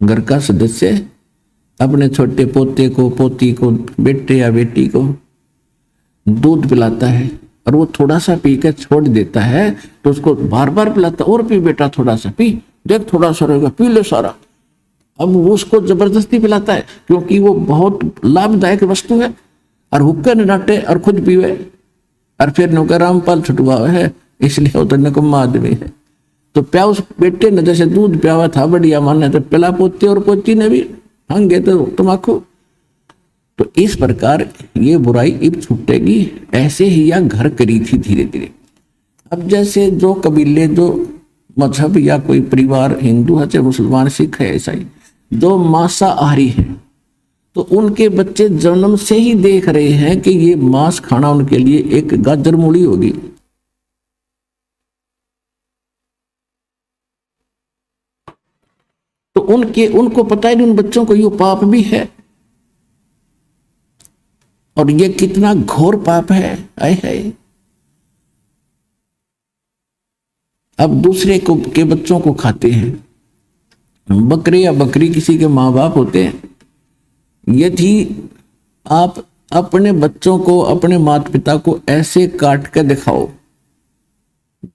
घर का सदस्य अपने छोटे पोते को, पोती को, बेटे या बेटी को दूध पिलाता है और वो थोड़ा सा पी के छोड़ देता है, तो उसको बार बार पिलाता, और पी बेटा, थोड़ा सा पी, देख थोड़ा सा रहेगा, पी ले सारा। अब वो उसको जबरदस्ती पिलाता है क्योंकि वो बहुत लाभदायक वस्तु है, और हुक्के न डांटे और खुद पीवे, और फिर नौकर रामपाल छुटवा है, इसलिए वो तो निकम्मा आदमी है। तो प्या उस बेटे ने जैसे दूध प्यावा था बढ़िया माने, तो पिला पोते और पोती ने भी हंगे तो तम्बाकू। तो इस प्रकार ये बुराई अब छूटेगी। ऐसे ही यह घर करी थी धीरे धीरे। अब जैसे जो कबीले, जो मजहब या कोई परिवार, हिंदू है चाहे मुसलमान, सिख है, ईसाई, जो मांसाहारी है, तो उनके बच्चे जन्म से ही देख रहे हैं कि ये मांस खाना उनके लिए एक गाजर मूली होगी। तो उनको पता है उन बच्चों को ये पाप भी है, और ये कितना घोर पाप है। आए है अब दूसरे के बच्चों को खाते हैं। बकरे या बकरी किसी के माँ बाप होते हैं, यदि आप अपने बच्चों को, अपने माता पिता को ऐसे काट के दिखाओ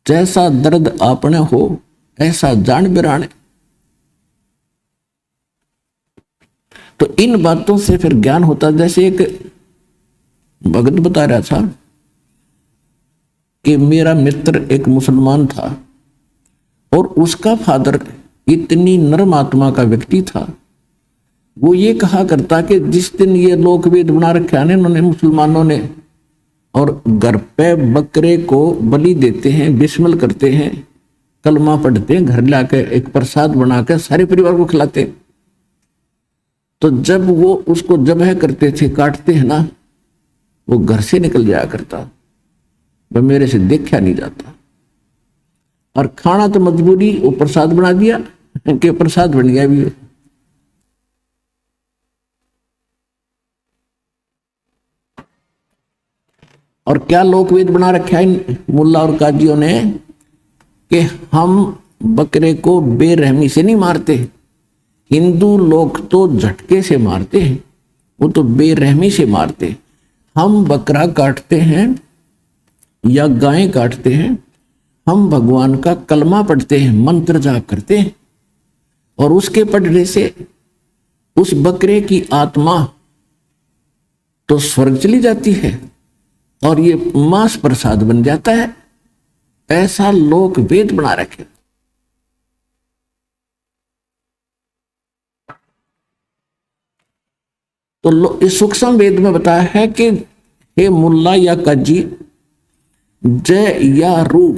जैसा दर्द आपने हो ऐसा जान बिराने, तो इन बातों से फिर ज्ञान होता। जैसे एक भगत बता रहा था कि मेरा मित्र एक मुसलमान था और उसका फादर इतनी नर्म आत्मा का व्यक्ति था, वो ये कहा करता कि जिस दिन ये लोक वेद बना रखा है इन्होंने मुसलमानों ने, और घर पे बकरे को बलि देते हैं, बिस्मिल करते हैं, कलमा पढ़ते हैं, घर लाके एक प्रसाद बनाकर सारे परिवार को खिलाते हैं। तो जब वो उसको जबह करते थे, काटते हैं ना, वो घर से निकल जाया करता, वह मेरे से देखा नहीं जाता। और खाना तो मजबूरी, वो प्रसाद बना दिया कि प्रसाद बन गया भी। और क्या लोकवेद बना रखा है इन मुल्ला और काजियों ने कि हम बकरे को बेरहमी से नहीं मारते। हिंदू लोग तो झटके से मारते हैं, वो तो बेरहमी से मारते। हम बकरा काटते हैं या गाय काटते हैं, हम भगवान का कलमा पढ़ते हैं, मंत्र जाप करते हैं, और उसके पढ़ने से उस बकरे की आत्मा तो स्वर्ग चली जाती है और ये मांस प्रसाद बन जाता है। ऐसा लोक वेद बना रखे। तो इस सूक्ष्म वेद में बताया है कि हे मुल्ला या काजी, जय या रू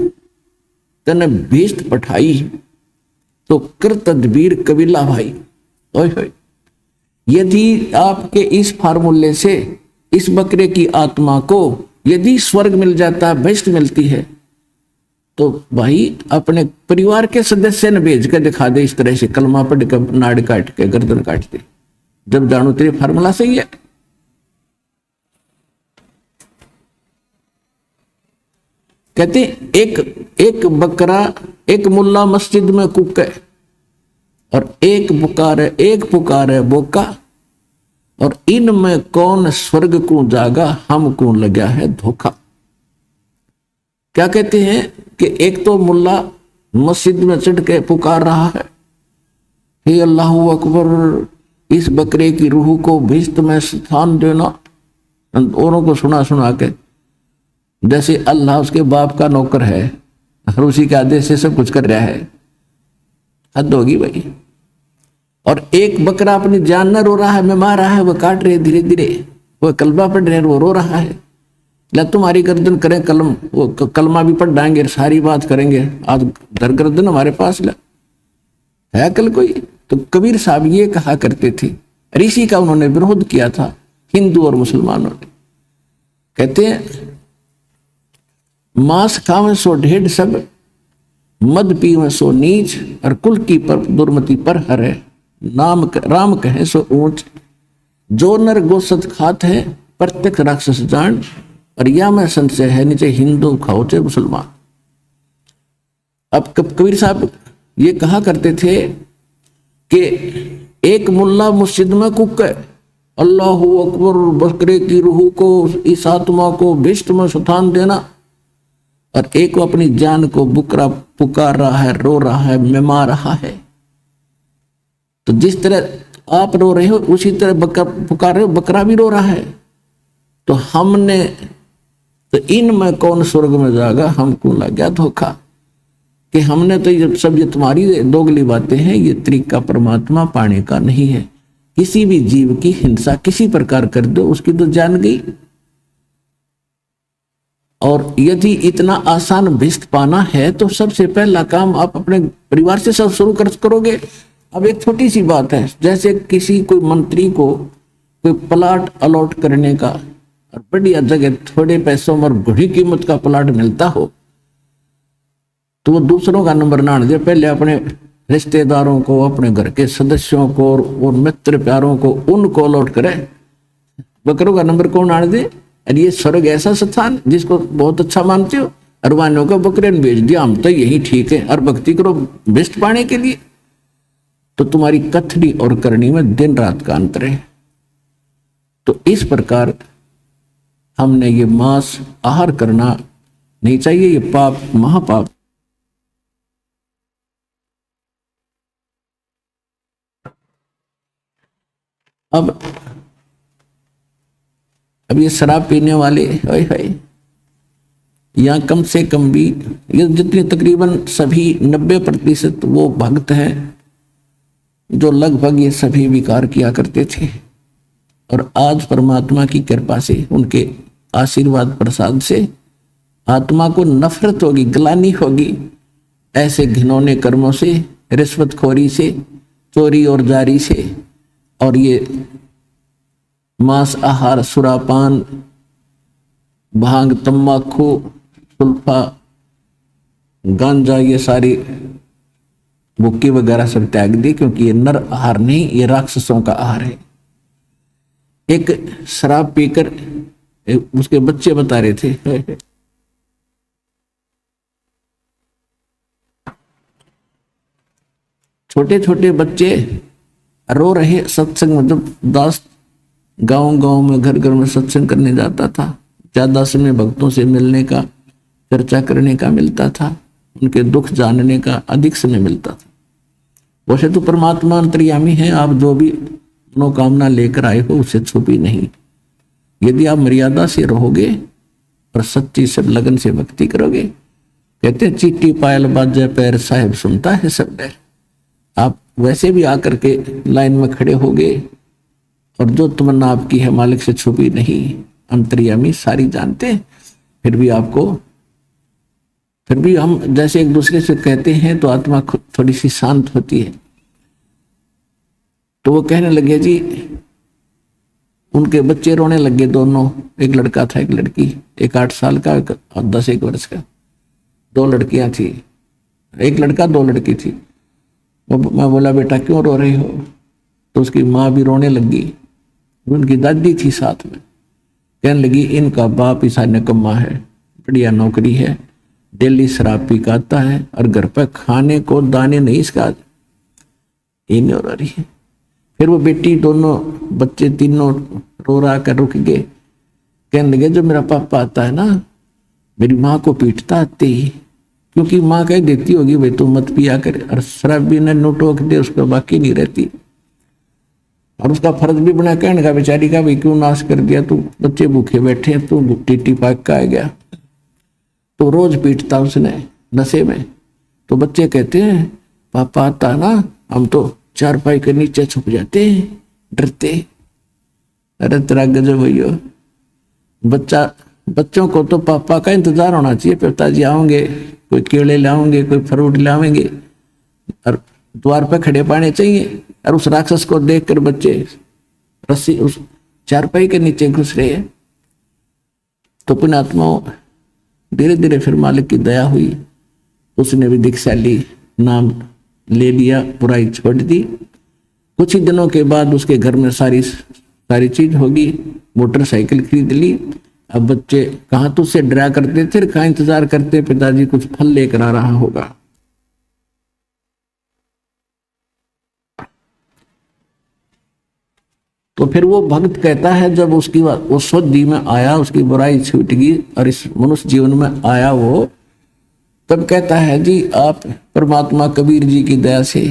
तने भीष्ट पठाई, तो कर तदबीर कबीला भाई। ओए होए, यदि आपके इस फार्मूले से इस बकरे की आत्मा को यदि स्वर्ग मिल जाता, भीष्ट मिलती है, तो भाई अपने परिवार के सदस्य ने भेज कर दिखा दे, इस तरह से कलमा पढ़ कर नाड़ काट के गर्दन काट दे, जब जानो तेरे फार्मूला सही है। कहते एक बकरा, एक मुल्ला मस्जिद में कुके और एक पुकार है बोका, और इनमें कौन स्वर्ग को जागा, हमको लगा है धोखा। क्या कहते हैं कि एक तो मुल्ला मस्जिद में चढ़ के पुकार रहा है, हे अल्लाह अकबर, इस बकरे की रूह को भीष्ट में स्थान देना, औरों को सुना सुना के, जैसे अल्लाह उसके बाप का नौकर है और उसी के आदेश से सब कुछ कर रहा है। हद होगी भाई। और एक बकरा अपनी जान न रो रहा है, मैं मार रहा है, वो काट रहे धीरे धीरे, वो कलमा पढ़ रहे, वो रो रहा है, ला तुम्हारी गर्दन करें कलम, वो कलमा भी पढ़ डाएंगे, सारी बात करेंगे, आज दर गर्दन हमारे पास ला है कल कोई। तो कबीर साहब ये कहा करते थे, ऋषि का उन्होंने विरोध किया था हिंदू और मुसलमानों ने। कहते हैं मांस खावे सो ढेड सब, मद पीवे सो नीच, और कुल की पर दुर्मति पर हरे, नाम राम कहे सो ऊंच, जो नर गोसत खात है प्रत्यक्ष राक्षस जान, और या में संशय है नीचे हिंदू खाओ चाहे मुसलमान। अब कबीर साहब ये कहा करते थे कि एक मुल्ला मस्जिद में कुक है, अल्लाह अकबर, बकरे की रूह को, इस आत्मा को भीष्ट में स्थान देना, और एक वो अपनी जान को बुकरा पुकार रहा है, रो रहा है, मिमा रहा है। तो जिस तरह आप रो रहे हो उसी तरह बकरा पुकार रहे हो, बकरा भी रो रहा है। तो हमने तो इनमें कौन स्वर्ग में जाएगा, हमको लग गया धोखा कि हमने तो ये सब, ये तुम्हारी दोगली बातें हैं, ये तरीका परमात्मा पाने का नहीं है। किसी भी जीव की हिंसा किसी प्रकार कर दो, उसकी तो जान गई। और यदि इतना आसान भिष्ट पाना है तो सबसे पहला काम आप अपने परिवार से सब शुरू करोगे। अब एक छोटी सी बात है, जैसे किसी कोई मंत्री को कोई प्लाट अलॉट करने का, और बढ़िया जगह थोड़े पैसों में बड़ी कीमत का प्लाट मिलता हो, तो वो दूसरों का नंबर ना दे, पहले अपने रिश्तेदारों को, अपने घर के सदस्यों को और मित्र प्यारों को, उनको अलॉट करे। बकरों का नंबर कौन आने दे? अरे ये स्वर्ग ऐसा स्थान जिसको बहुत अच्छा मानते हो, अरवानों को बकरे ने भेज दिया, हम तो यही ठीक है, और भक्ति करो बेस्ट पाने के लिए। तो तुम्हारी कथनी और करनी में दिन रात का अंतर है। तो इस प्रकार हमने ये मांस आहार करना नहीं चाहिए, ये पाप, महापाप। अब अब ये शराब पीने वाले हाय हाय, यहाँ कम से कम भी ये जितने तकरीबन सभी 90% वो भक्त हैं जो लगभग ये सभी विकार किया करते थे, और आज परमात्मा की कृपा से, उनके आशीर्वाद प्रसाद से आत्मा को नफरत होगी, ग्लानि होगी ऐसे घिनौने कर्मों से, रिश्वतखोरी से, चोरी और जारी से, और ये मांस आहार, सुरापान, भांग, तंबाकू, सुल्फा, गांजा, ये सारी भुक्की वगैरह सब त्याग दी, क्योंकि ये नर आहार नहीं, ये राक्षसों का आहार है। एक शराब पीकर उसके बच्चे बता रहे थे, छोटे छोटे बच्चे रो रहे सत्संग में, जब दास गांव गांव में घर घर में सत्संग करने जाता था, ज्यादा समय भक्तों से मिलने का, चर्चा करने का मिलता था, उनके दुख जानने का अधिक समय मिलता था। वैसे तो परमात्मा अंतर्यामी है, आप जो भी मनोकामना लेकर आए हो उसे छुपी नहीं। यदि आप मर्यादा से रहोगे और सच्ची सब लगन से भक्ति करोगे, कहते हैं चीटी पायल बाजे पैर साहिब सुनता है सब डर। आप वैसे भी आकर के लाइन में खड़े होगे और जो तमन्ना आपकी है मालिक से छुपी नहीं, अंतर्यामी सारी जानते हैं। फिर भी हम जैसे एक दूसरे से कहते हैं तो आत्मा थोड़ी सी शांत होती है। तो वो कहने लगे जी, उनके बच्चे रोने लगे दोनों, एक लड़का था एक लड़की, एक 8 साल का और 10 वर्ष का, 2 लड़कियां थी, एक लड़का 2 लड़की थी। मैं बोला बेटा क्यों रो रही हो? तो उसकी माँ भी रोने लगी, उनकी दादी थी साथ में, कहने लगी इनका बाप ईसा निकम्मा है, बढ़िया नौकरी है, डेली शराब पी के आता है और घर पर खाने को दाने नहीं इसका, ये नहीं हो रही है। फिर वो बेटी, दोनों बच्चे तीनों रो रहा कर रुक गए, कहने लगे जो मेरा पापा आता है ना, मेरी माँ को पीटता आते ही, क्योंकि माँ कह देती होगी भाई तू मत पिया कर, और शराब भी न नोटोक दे, उसको बाकी नहीं रहती। और उसका फर्ज भी बना कहने का बेचारी का, भाई क्यों नाश कर दिया, तू बच्चे भूखे बैठे, तू टीटी पाक का आ गया। तो रोज पीटता उसने नशे में। तो बच्चे कहते हैं पापा आता ना, हम तो चारपाई के नीचे छुप जाते हैं डरते। अरे तेरा गजब भैया, बच्चों को तो पापा का इंतजार होना चाहिए, पिताजी आओगे, कोई केले लाओगे, कोई फ्रूट लाओगे, और द्वार पे खड़े पाने चाहिए। और उस राक्षस को देखकर बच्चे रस्सी उस चारपाई के नीचे घुस रहे हैं। तो पुण्यात्माओं, धीरे धीरे फिर मालिक की दया हुई, उसने भी दीक्षा ली, नाम ले लिया, बुराई छोड़ दी। कुछ ही दिनों के बाद उसके घर में सारी चीज होगी, मोटरसाइकिल खरीद ली। अब बच्चे कहाँ तो उससे डरा करते थे, कहाँ इंतजार करते पिताजी कुछ फल लेकर आ रहा होगा। तो फिर वो भक्त कहता है जब उसकी वो शुद्धि में आया, उसकी बुराई छूट गई और इस मनुष्य जीवन में आया वो, तब कहता है जी आप परमात्मा कबीर जी की दया से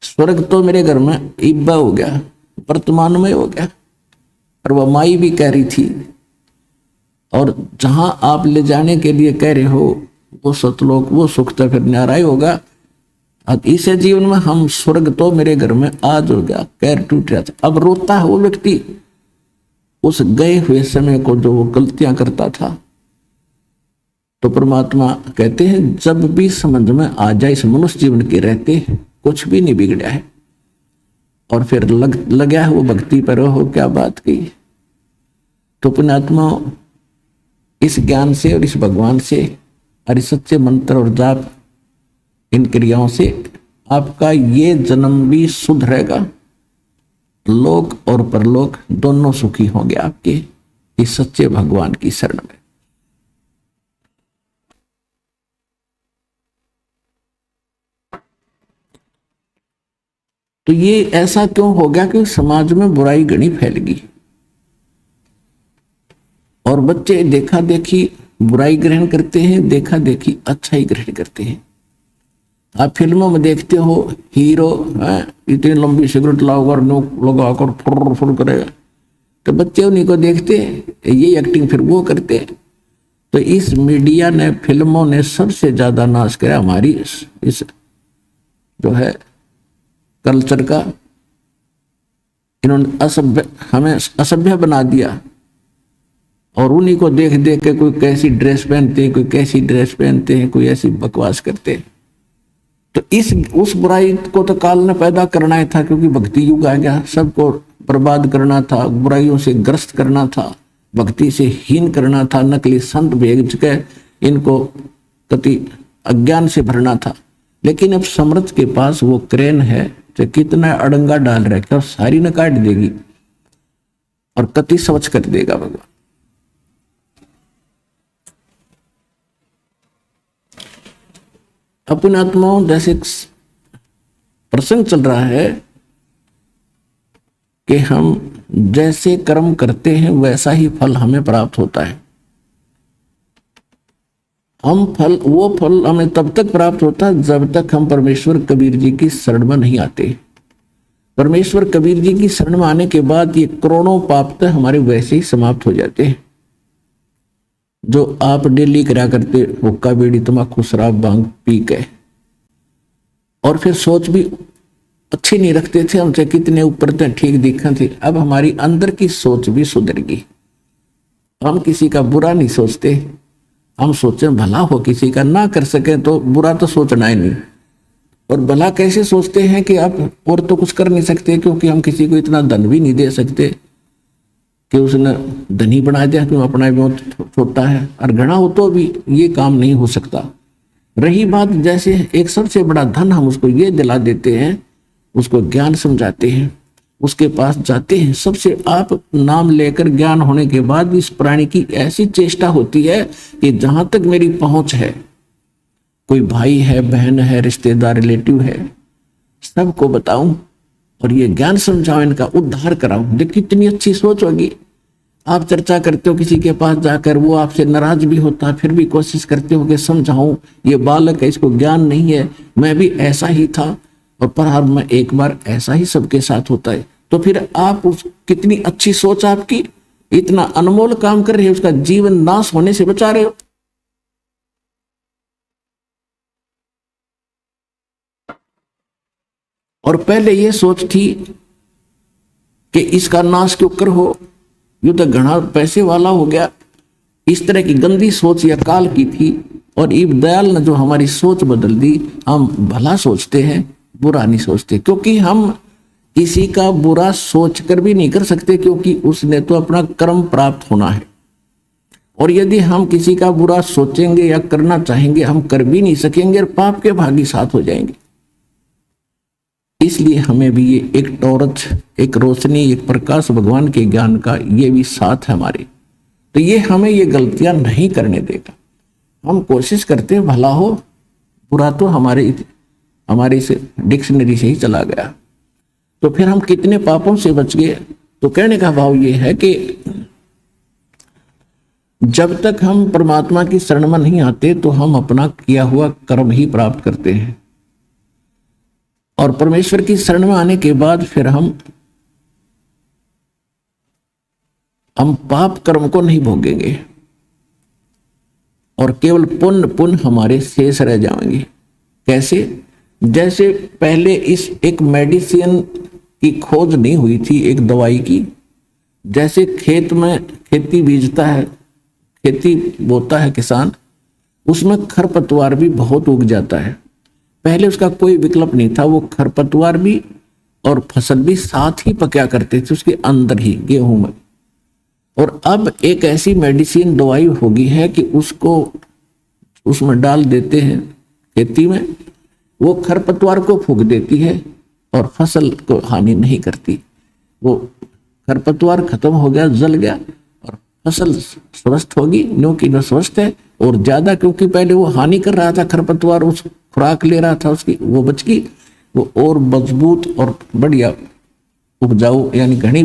स्वर्ग तो मेरे घर में इब्बा हो गया, वर्तमान में हो गया। और वह माई भी कह रही थी, और जहां आप ले जाने के लिए कह रहे हो वो सतलोक, वो सुख तो फिर न्यारा ही होगा। अब इसे जीवन में हम स्वर्ग तो मेरे घर में आज हो गया, पैर टूट रहा था। अब रोता है वो व्यक्ति उस गए हुए समय को जो वो गलतियां करता था। तो परमात्मा कहते हैं जब भी समझ में आ जाए इस मनुष्य जीवन के रहते कुछ भी नहीं बिगड़ा है, और फिर लगा है वो भक्ति पर, हो क्या बात की। तो पुण्यात्मा इस ज्ञान से और इस भगवान से और इस सच्चे मंत्र और जाप, इन क्रियाओं से आपका ये जन्म भी सुधरेगा, लोक और परलोक दोनों सुखी होंगे आपके इस सच्चे भगवान की शरण में। तो ये ऐसा क्यों हो गया कि समाज में बुराई घनी फैल गई और बच्चे देखा देखी बुराई ग्रहण करते हैं, देखा देखी अच्छाई ग्रहण करते हैं। आप फिल्मों में देखते हो हीरो इतनी लंबी सिगरेट लाकर नोक लगाकर फुर फुर करेगा, तो बच्चे उन्हीं को देखते, ये एक्टिंग फिर वो करते। तो इस मीडिया ने, फिल्मों ने सबसे ज्यादा नाश किया हमारी इस जो है कल्चर का। इन्होंने हमें असभ्य बना दिया, और उन्हीं को देख देख के कोई कैसी ड्रेस पहनते हैं, कोई कैसी ड्रेस पहनते हैं, कोई ऐसी बकवास करते हैं। तो उस बुराई को तो काल ने पैदा करना ही था, क्योंकि भक्ति युग आ गया, सबको बर्बाद करना था, बुराइयों से ग्रस्त करना था, भक्ति से हीन करना था, नकली संत भेज के इनको कति अज्ञान से भरना था। लेकिन अब समर्थ के पास वो क्रेन है जो कितना अड़ंगा डाल रखा है, सारी न काट देगी और कति स्वच्छ कर देगा भगवान। अपने आत्माओं, जैसे प्रसंग चल रहा है कि हम जैसे कर्म करते हैं वैसा ही फल हमें प्राप्त होता है। वो फल हमें तब तक प्राप्त होता है जब तक हम परमेश्वर कबीर जी की शरण में नहीं आते। परमेश्वर कबीर जी की शरण में आने के बाद ये करोड़ों पाप तो हमारे वैसे ही समाप्त हो जाते हैं, जो आप डेली करा करते, हुक्का बीड़ी तंबाकू शराब भांग पी के, और फिर सोच भी अच्छी नहीं रखते थे, हमसे कितने ऊपर थे, ठीक दिखा थे। अब हमारी अंदर की सोच भी सुधर गई, हम किसी का बुरा नहीं सोचते, हम सोचें भला हो, किसी का ना कर सके तो बुरा तो सोचना ही नहीं। और भला कैसे सोचते हैं कि आप और तो कुछ कर नहीं सकते, क्योंकि हम किसी को इतना धन भी नहीं दे सकते कि उसने धनी बना दिया, क्यों अपना बहुत छोटा है, और घना हो तो भी ये काम नहीं हो सकता। रही बात, जैसे एक सबसे बड़ा धन हम उसको ये दिला देते हैं, उसको ज्ञान समझाते हैं, उसके पास जाते हैं, सबसे आप नाम लेकर ज्ञान होने के बाद इस प्राणी की ऐसी चेष्टा होती है कि जहां तक मेरी पहुंच है, कोई भाई है, बहन है, रिश्तेदार, रिलेटिव है, सबको बताऊं और ये ज्ञान समझाओ, इनका उद्धार कराऊं। देखिए कितनी अच्छी सोच होगी। आप चर्चा करते हो किसी के पास जाकर, वो आपसे नाराज भी होता, फिर भी कोशिश करते हो कि समझाऊं, ये बालक है, इसको ज्ञान नहीं है, मैं भी ऐसा ही था, और पर हर में एक बार ऐसा ही सबके साथ होता है। तो फिर आप कितनी अच्छी सोच आपकी, इतना अनमोल काम कर रहे हो, उसका जीवन नाश होने से बचा रहे हो। और पहले ये सोच थी कि इसका नाश क्यों कर हो, यू तो घना पैसे वाला हो गया, इस तरह की गंदी सोच या काल की थी। और इब दयाल ने जो हमारी सोच बदल दी, हम भला सोचते हैं, बुरा नहीं सोचते, क्योंकि हम किसी का बुरा सोच कर भी नहीं कर सकते, क्योंकि उसने तो अपना कर्म प्राप्त होना है। और यदि हम किसी का बुरा सोचेंगे या करना चाहेंगे, हम कर भी नहीं सकेंगे और पाप के भागी साथ हो जाएंगे। इसलिए हमें भी ये एक टॉर्च, एक रोशनी, एक प्रकाश भगवान के ज्ञान का ये भी साथ है हमारे। तो ये हमें ये गलतियां नहीं करने देगा। हम कोशिश करते हैं भला हो, बुरा तो हमारे इस डिक्शनरी से ही चला गया। तो फिर हम कितने पापों से बच गए। तो कहने का भाव ये है कि जब तक हम परमात्मा की शरण में नहीं आते तो हम अपना किया हुआ कर्म ही प्राप्त करते हैं, और परमेश्वर की शरण में आने के बाद फिर हम पाप कर्म को नहीं भोगेंगे और केवल पुण्य हमारे शेष रह जाएंगे। कैसे? जैसे पहले इस एक मेडिसिन की खोज नहीं हुई थी, एक दवाई की। जैसे खेत में खेती बीजता है, खेती बोता है किसान, उसमें खरपतवार भी बहुत उग जाता है। पहले उसका कोई विकल्प नहीं था, वो खरपतवार भी और फसल भी साथ ही पका करते थे उसके अंदर ही, गेहूं में। और अब एक ऐसी मेडिसिन दवाई होगी है कि उसको उसमें डाल देते हैं खेती में, वो खरपतवार को फूंक देती है और फसल को हानि नहीं करती। वो खरपतवार खत्म हो गया, जल गया, और फसल स्वस्थ होगी, क्योंकि वो स्वस्थ है। और ज्यादा, क्योंकि पहले वो हानि कर रहा था खरपतवार, उस खुराक ले रहा था उसकी, वो बच गई, वो और मजबूत और बढ़िया उपजाऊ यानी घनी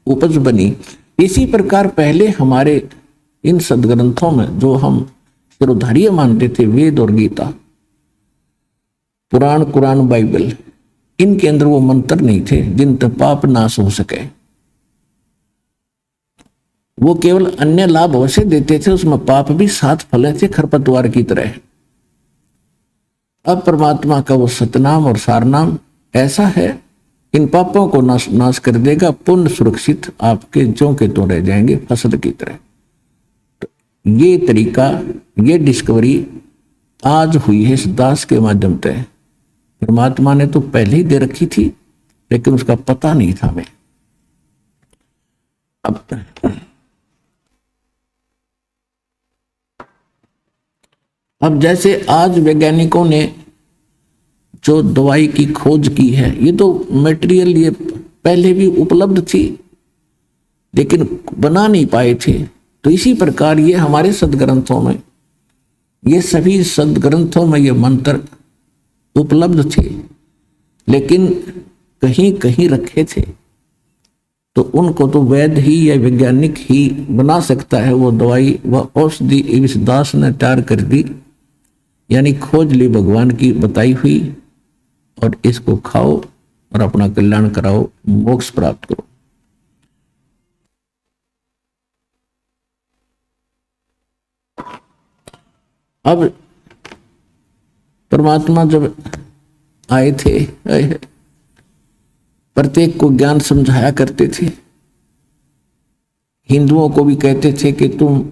उपज बनी। इसी प्रकार पहले हमारे इन सदग्रंथों में जो हम सिरोधार्य मानते थे, वेद और गीता, पुराण, कुरान, बाइबल, इनके अंदर वो मंत्र नहीं थे जिनसे पाप नाश हो सके। वो केवल अन्य लाभ अवश्य देते थे, उसमें पाप भी साथ फले थे खरपतवार की तरह। अब परमात्मा का वो सतनाम और सारनाम ऐसा है, इन पापों को नाश कर देगा, पुण्य सुरक्षित आपके ज्यों के त्यों रह जाएंगे फसल की तरह। तो ये तरीका, ये डिस्कवरी आज हुई है इस दास के माध्यम से। परमात्मा ने तो पहले ही दे रखी थी, लेकिन उसका पता नहीं था हमें। अब जैसे आज वैज्ञानिकों ने जो दवाई की खोज की है, ये तो मटेरियल ये पहले भी उपलब्ध थी, लेकिन बना नहीं पाए थे। तो इसी प्रकार ये हमारे सदग्रंथों में, ये सभी सदग्रंथों में ये मंत्र उपलब्ध थे, लेकिन कहीं कहीं रखे थे। तो उनको तो वैद्य ही या वैज्ञानिक ही बना सकता है वो दवाई, वह औषधि इस दास ने तैयार कर दी, यानी खोज ली भगवान की बताई हुई, और इसको खाओ और अपना कल्याण कराओ, मोक्ष प्राप्त करो। अब परमात्मा जब आए थे, प्रत्येक को ज्ञान समझाया करते थे। हिंदुओं को भी कहते थे कि तुम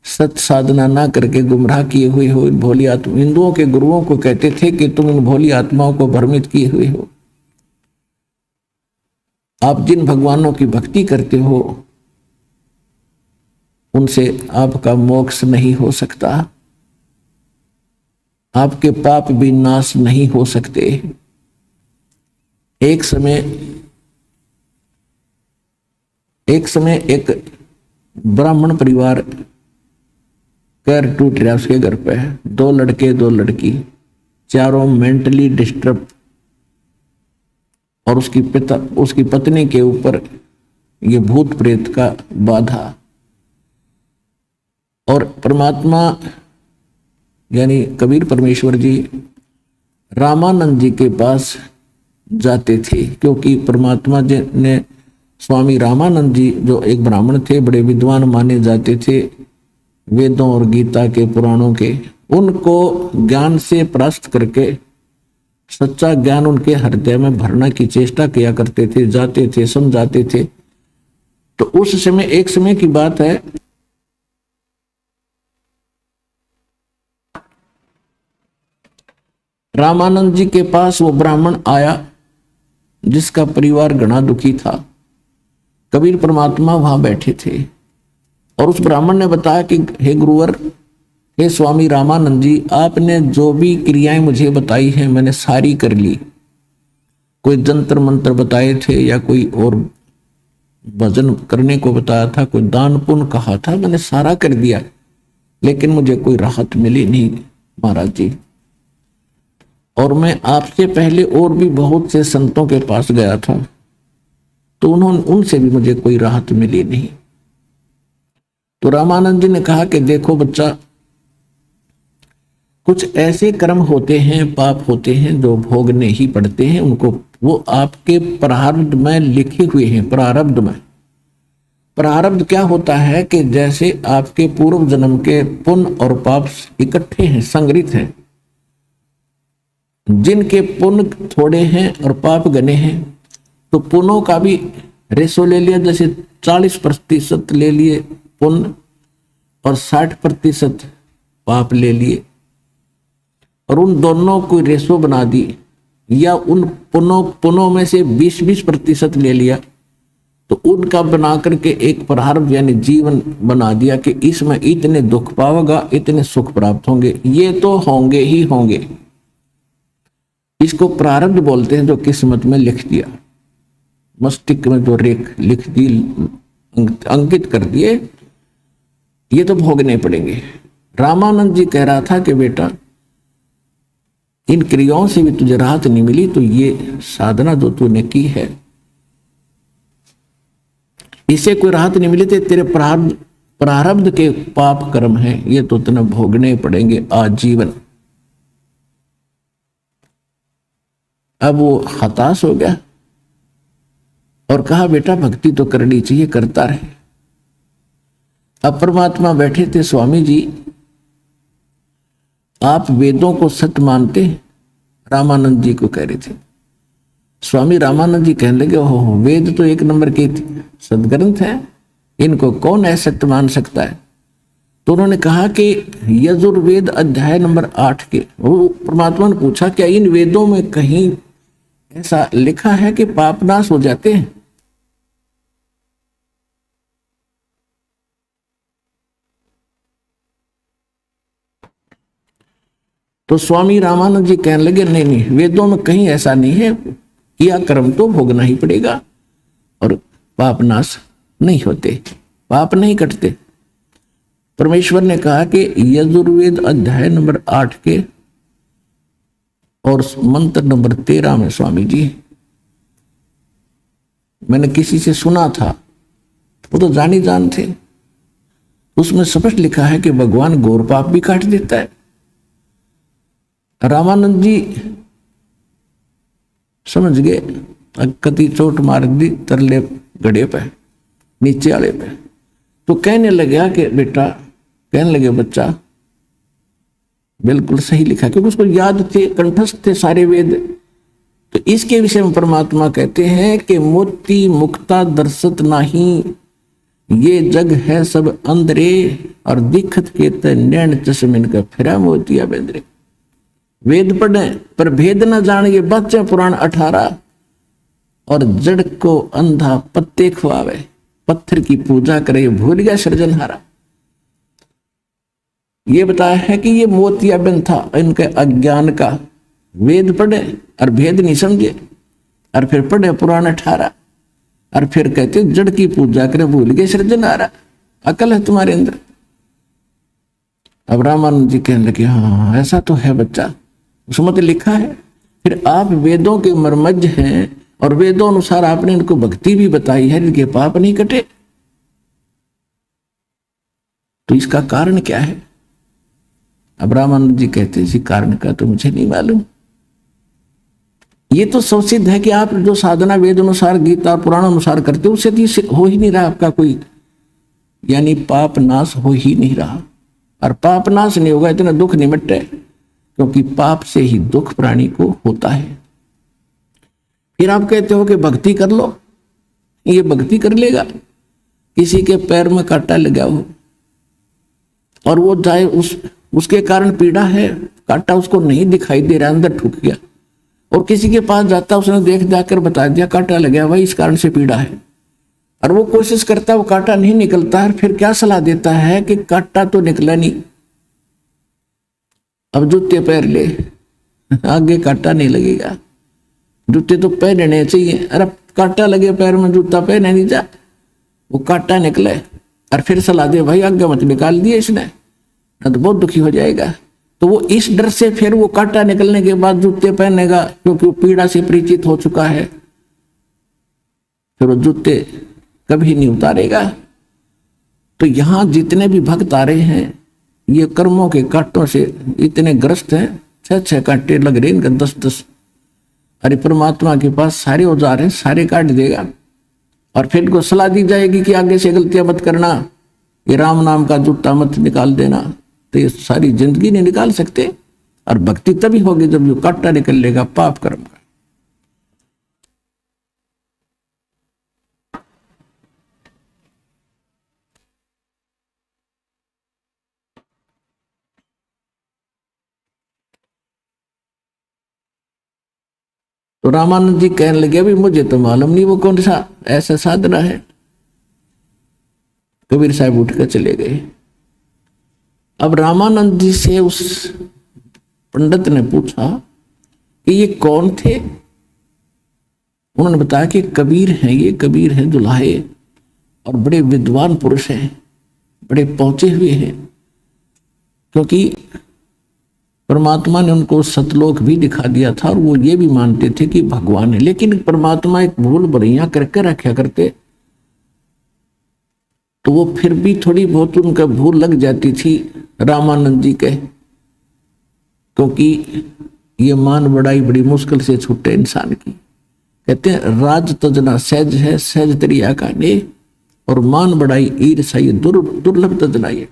सत साधना ना करके गुमराह किए हुए हो इन भोली आत्मा। हिंदुओं के गुरुओं को कहते थे कि तुम इन भोली आत्माओं को भ्रमित किए हुए हो। आप जिन भगवानों की भक्ति करते हो उनसे आपका मोक्ष नहीं हो सकता, आपके पाप भी नाश नहीं हो सकते। एक समय एक ब्राह्मण परिवार पैर टूट रहा उसके घर पे, 2 लड़के 2 लड़की, चारों मेंटली डिस्टर्ब, और उसकी पत्नी के ऊपर ये भूत प्रेत का बाधा। और परमात्मा यानी कबीर परमेश्वर जी रामानंद जी के पास जाते थे, क्योंकि परमात्मा जी ने स्वामी रामानंद जी जो एक ब्राह्मण थे, बड़े विद्वान माने जाते थे वेदों और गीता के पुराणों के, उनको ज्ञान से परास्त करके सच्चा ज्ञान उनके हृदय में भरने की चेष्टा किया करते थे, जाते थे, समझाते थे। तो उस समय, एक समय की बात है, रामानंद जी के पास वो ब्राह्मण आया जिसका परिवार घना दुखी था। कबीर परमात्मा वहां बैठे थे और उस ब्राह्मण ने बताया कि हे गुरुवर, हे स्वामी रामानंद जी, आपने जो भी क्रियाएं मुझे बताई हैं मैंने सारी कर ली। कोई जंतर मंत्र बताए थे या कोई और भजन करने को बताया था, कोई दान पुण्य कहा था, मैंने सारा कर दिया, लेकिन मुझे कोई राहत मिली नहीं महाराज जी। और मैं आपसे पहले और भी बहुत से संतों के पास गया था, तो उनसे भी मुझे कोई राहत मिली नहीं। तो रामानंद जी ने कहा कि देखो बच्चा, कुछ ऐसे कर्म होते हैं, पाप होते हैं जो भोगने ही पड़ते हैं, उनको वो आपके प्रारब्ध में लिखे हुए हैं। प्रारब्ध में, प्रारब्ध क्या होता है कि जैसे आपके पूर्व जन्म के पुण्य और पाप इकट्ठे हैं, संग्रहित हैं। जिनके पुण्य थोड़े हैं और पाप घने हैं, तो पुण्यों का भी रेशो ले लिया, जैसे 40% ले लिए पुण्य और 60% पाप ले लिए, और उन दोनों को रेशो बना दी, या उन पुण्यों में से 20-20% ले लिया, तो उनका बना करके एक प्रारब्ध यानी जीवन बना दिया कि इसमें इतने दुख पाओगा, इतने सुख प्राप्त होंगे, ये तो होंगे ही होंगे। इसको प्रारब्ध बोलते हैं, जो किस्मत में लिख दिया, मस्तिष्क में जो रेख लिख दी, अंकित कर दिए, ये तो भोगने पड़ेंगे। रामानंद जी कह रहा था कि बेटा, इन क्रियाओं से भी तुझे राहत नहीं मिली, तो ये साधना जो तूने की है इससे कोई राहत नहीं मिली, तो तेरे प्रारब्ध के पाप कर्म हैं, ये तो तुझे भोगने पड़ेंगे आजीवन। अब वो हताश हो गया और कहा बेटा भक्ति तो करनी चाहिए, करता रहे। अब परमात्मा बैठे थे, स्वामी जी आप वेदों को सत्य मानते? रामानंद जी को कह रहे थे। स्वामी रामानंद जी कहने लगे, ओहो वेद तो एक नंबर के सदग्रंथ हैं, इनको कौन असत्य मान सकता है? तो उन्होंने कहा कि यजुर्वेद अध्याय नंबर 8 के, वो परमात्मा ने पूछा क्या इन वेदों में कहीं ऐसा लिखा है कि पाप नाश हो जाते हैं? तो स्वामी रामानंद जी कहने लगे नहीं नहीं, वेदों में कहीं ऐसा नहीं है, किया कर्म तो भोगना ही पड़ेगा और पाप नाश नहीं होते, पाप नहीं कटते। परमेश्वर ने कहा कि यजुर्वेद अध्याय नंबर 8 के और मंत्र नंबर 13 में, स्वामी जी मैंने किसी से सुना था, वो तो जानी जान थे, उसमें स्पष्ट लिखा है कि भगवान घोर पाप भी काट देता है। रामानंद जी समझ गए, कति चोट मार दी तरले गड़े पे, नीचे वाले पे। तो कहने लगा कि बेटा, कहने लगे बच्चा बिल्कुल सही लिखा, क्योंकि उसको याद थे, कंठस्थ थे सारे वेद। तो इसके विषय में परमात्मा कहते हैं कि मोती मुक्ता दर्शत नाही, ये जग है सब अंदरे, और दिखत के नैन चश्मिन का फिरा मोतिया बेंद्रे। वेद पढ़े पर भेद न जान, ये बच्चे पुराण 18, और जड़ को अंधा पत्ते खुआवे, पत्थर की पूजा करे भूल गया सृजनहारा। ये बताया है कि ये मोतियाबिंद था इनके अज्ञान का, वेद पढ़े और भेद नहीं समझे, और फिर पढ़े पुराण 18, और फिर कहते जड़ की पूजा करे भूल गए सृजनहारा। अकल है तुम्हारे अंदर। अब रामानंद जी कहने लगे हाँ ऐसा तो है बच्चा, उसमें तो लिखा है। फिर आप वेदों के मर्मज्ञ हैं और वेदों अनुसार आपने इनको भक्ति भी बताई है, इनके पाप नहीं कटे, तो इसका कारण क्या है? अब रामानंद जी कहते हैं इसी कारण का तो मुझे नहीं मालूम। ये तो सुसिद्ध है कि आप जो साधना वेद अनुसार गीता और पुराण अनुसार करते हो उससे तो हो ही नहीं रहा आपका कोई, यानी पाप नाश हो ही नहीं रहा। और पाप नाश नहीं होगा इतना दुख नहीं मिटे, क्योंकि पाप से ही दुख प्राणी को होता है। फिर आप कहते हो कि भक्ति कर लो, ये भक्ति कर लेगा। किसी के पैर में कांटा लगा हो और वो जाए उसके कारण पीड़ा है, कांटा उसको नहीं दिखाई दे रहा, अंदर ठुक गया, और किसी के पास जाता उसने देख जाकर बता दिया कांटा लगा भाई इस कारण से पीड़ा है, और वो कोशिश करता वो कांटा नहीं निकलता है, फिर क्या सलाह देता है कि कांटा तो निकला नहीं, अब जूते पैर ले, आगे कांटा नहीं लगेगा, जूते तो पहनने चाहिए। अरे कांटा लगे पैर में जूता पहने नहीं जा, वो कांटा निकले और फिर सलाह दे भाई आगे मत निकाल दिए इसने, तो बहुत दुखी हो जाएगा। तो वो इस डर से फिर वो कांटा निकलने के बाद जूते पहनेगा, क्योंकि वो पीड़ा से परिचित हो चुका है, फिर वो जूते कभी नहीं उतारेगा। तो यहां जितने भी भक्त आ रहे हैं ये कर्मों के कांटों से इतने ग्रस्त हैं, 6-6 कांटे लग रहे इनका 10-10। अरे परमात्मा के पास सारे औजार हैं, सारे काट देगा। और फिर इनको सलाह दी जाएगी कि आगे से गलतियां मत करना, ये राम नाम का जूता मत निकाल देना, तो ये सारी जिंदगी नहीं निकाल सकते। और भक्ति तभी होगी जब ये कांटा निकल लेगा पाप कर्म का। तो रामानंद जी कहने लगे अभी मुझे तो मालूम नहीं वो कौन सा ऐसा साधना है। कबीर साहब उठ कर चले गए। अब रामानंद जी से उस पंडित ने पूछा कि ये कौन थे। उन्होंने बताया कि कबीर हैं, ये कबीर हैं दुल्हाए, और बड़े विद्वान पुरुष हैं, बड़े पहुंचे हुए हैं, क्योंकि परमात्मा ने उनको सतलोक भी दिखा दिया था और वो ये भी मानते थे कि भगवान है। लेकिन परमात्मा एक भूल भुलैया करके रखा करते, तो वो फिर भी थोड़ी बहुत उनका भूल लग जाती थी रामानंद जी के, क्योंकि ये मान बढ़ाई बड़ी मुश्किल से छूटे इंसान की। कहते हैं राज तजना सहज है, सहज तरिया का ने, और मान बढ़ाई ईर्षा ये दुर्लभ तजलाई है।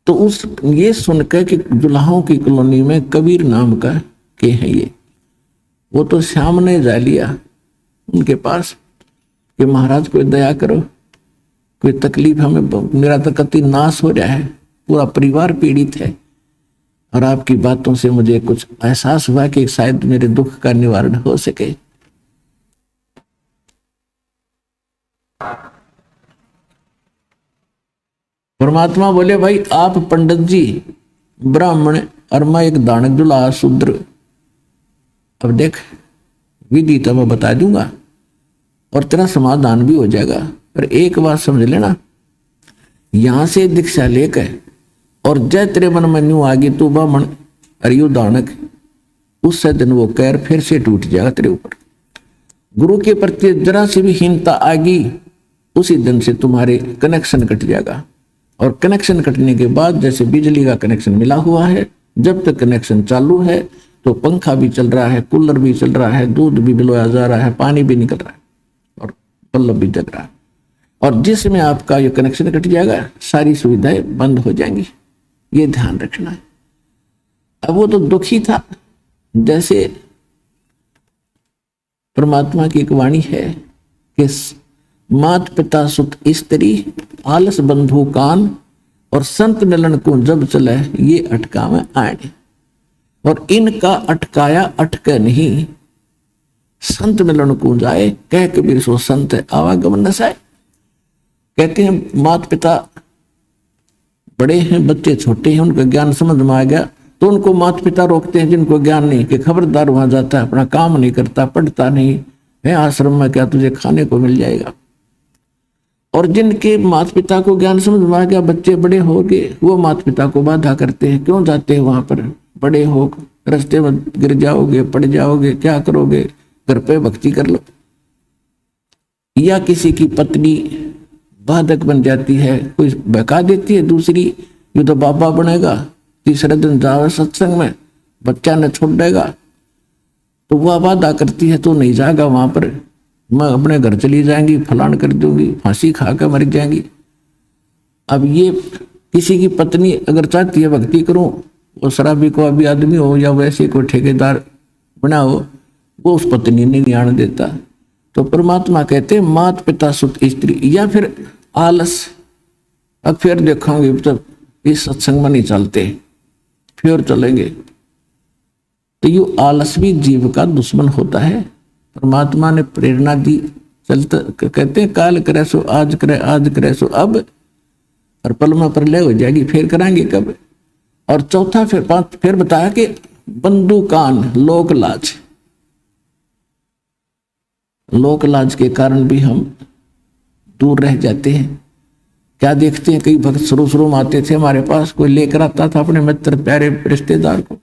तो उस ये सुनकर कि दुल्हाओं की कॉलोनी में कबीर नाम का के हैं ये, वो तो श्याम ने जा लिया उनके पास कि महाराज कोई दया करो, कोई तकलीफ हमें, मेरा तो कति नाश हो रहा है, पूरा परिवार पीड़ित है और आपकी बातों से मुझे कुछ एहसास हुआ कि शायद मेरे दुख का निवारण हो सके। परमात्मा बोले भाई आप पंडित जी ब्राह्मण और मैं एक दानक दुल्हा शूद्र, अब देख विधि तो मैं बता दूंगा और तेरा समाधान भी हो जाएगा। पर एक बात समझ लेना, यहां से दीक्षा लेकर और जय तेरे मन में न्यू आगे तू ब्राह्मण और यू दानक, उससे दिन वो कैर फिर से टूट जाएगा तेरे ऊपर। गुरु के प्रति जरा सी भी हीनता आगी, उसी दिन से तुम्हारे कनेक्शन कट जाएगा। और कनेक्शन कटने के बाद जैसे बिजली का कनेक्शन मिला हुआ है, जब तक कनेक्शन चालू है तो पंखा भी चल रहा है, कूलर भी चल रहा है, दूध भी बिलोया जा रहा है, पानी भी निकल रहा है और बल्ब भी जग रहा है। और जिसमें आपका ये कनेक्शन कट जाएगा सारी सुविधाएं बंद हो जाएंगी, ये ध्यान रखना है। अब वो तो दुखी था, जैसे परमात्मा की एक वाणी है कि मात पिता सुत स्त्री आलस बंधु कान और संत मिलन को जब चले ये अटका में आए, और इनका अटकाया अटके नहीं, संत मिलन को जाए कह कबीर सो संत आवागमन नसाए। कहते हैं माता पिता बड़े हैं, बच्चे छोटे हैं, उनका ज्ञान समझ में आ गया तो उनको माता पिता रोकते हैं जिनको ज्ञान नहीं, कि खबरदार वहां जाता है, अपना काम नहीं करता, पढ़ता नहीं है, आश्रम में क्या तुझे खाने को मिल जाएगा। और जिनके माता पिता को ज्ञान समझ में आ गया, बच्चे बड़े हो गए, वो माता पिता को बाधा करते हैं, क्यों जाते हैं वहां पर, बड़े हो रास्ते में गिर जाओगे, पड़ जाओगे, क्या करोगे, घर पे भक्ति कर लो। या किसी की पत्नी बाधक बन जाती है, कोई बहका देती है दूसरी, ये तो बाबा बनेगा, तीसरे दिन जाओ सत्संग में, बच्चा न छोड़ देगा, तो वह बाधा करती है तो नहीं जाएगा वहां पर, मैं अपने घर चली जाएंगी, फलान कर दूंगी, फांसी खा कर मर जाएंगी। अब ये किसी की पत्नी अगर चाहती है भक्ति करूं, वो शराबी को अभी आदमी हो या वैसे कोई ठेकेदार बना हो, वो उस पत्नी ने नहीं आने देता। तो परमात्मा कहते हैं माता पिता सुत स्त्री, या फिर आलस, अब फिर देखोगे तब इस सत्संग में नहीं चलते, फिर चलेंगे, तो ये आलस भी जीव का दुश्मन होता है। परमात्मा ने प्रेरणा दी, चलता कहते हैं काल करे सो आज करे, आज करे सो अब, और पल में प्रलय हो जाएगी, फिर कराएंगे कब। और चौथा फिर बताया कि बंधु कान लोक लाज, लोक लाज के कारण भी हम दूर रह जाते हैं। क्या देखते हैं, कई भक्त शुरू में आते थे हमारे पास, कोई लेकर आता था अपने मित्र प्यारे रिश्तेदार को,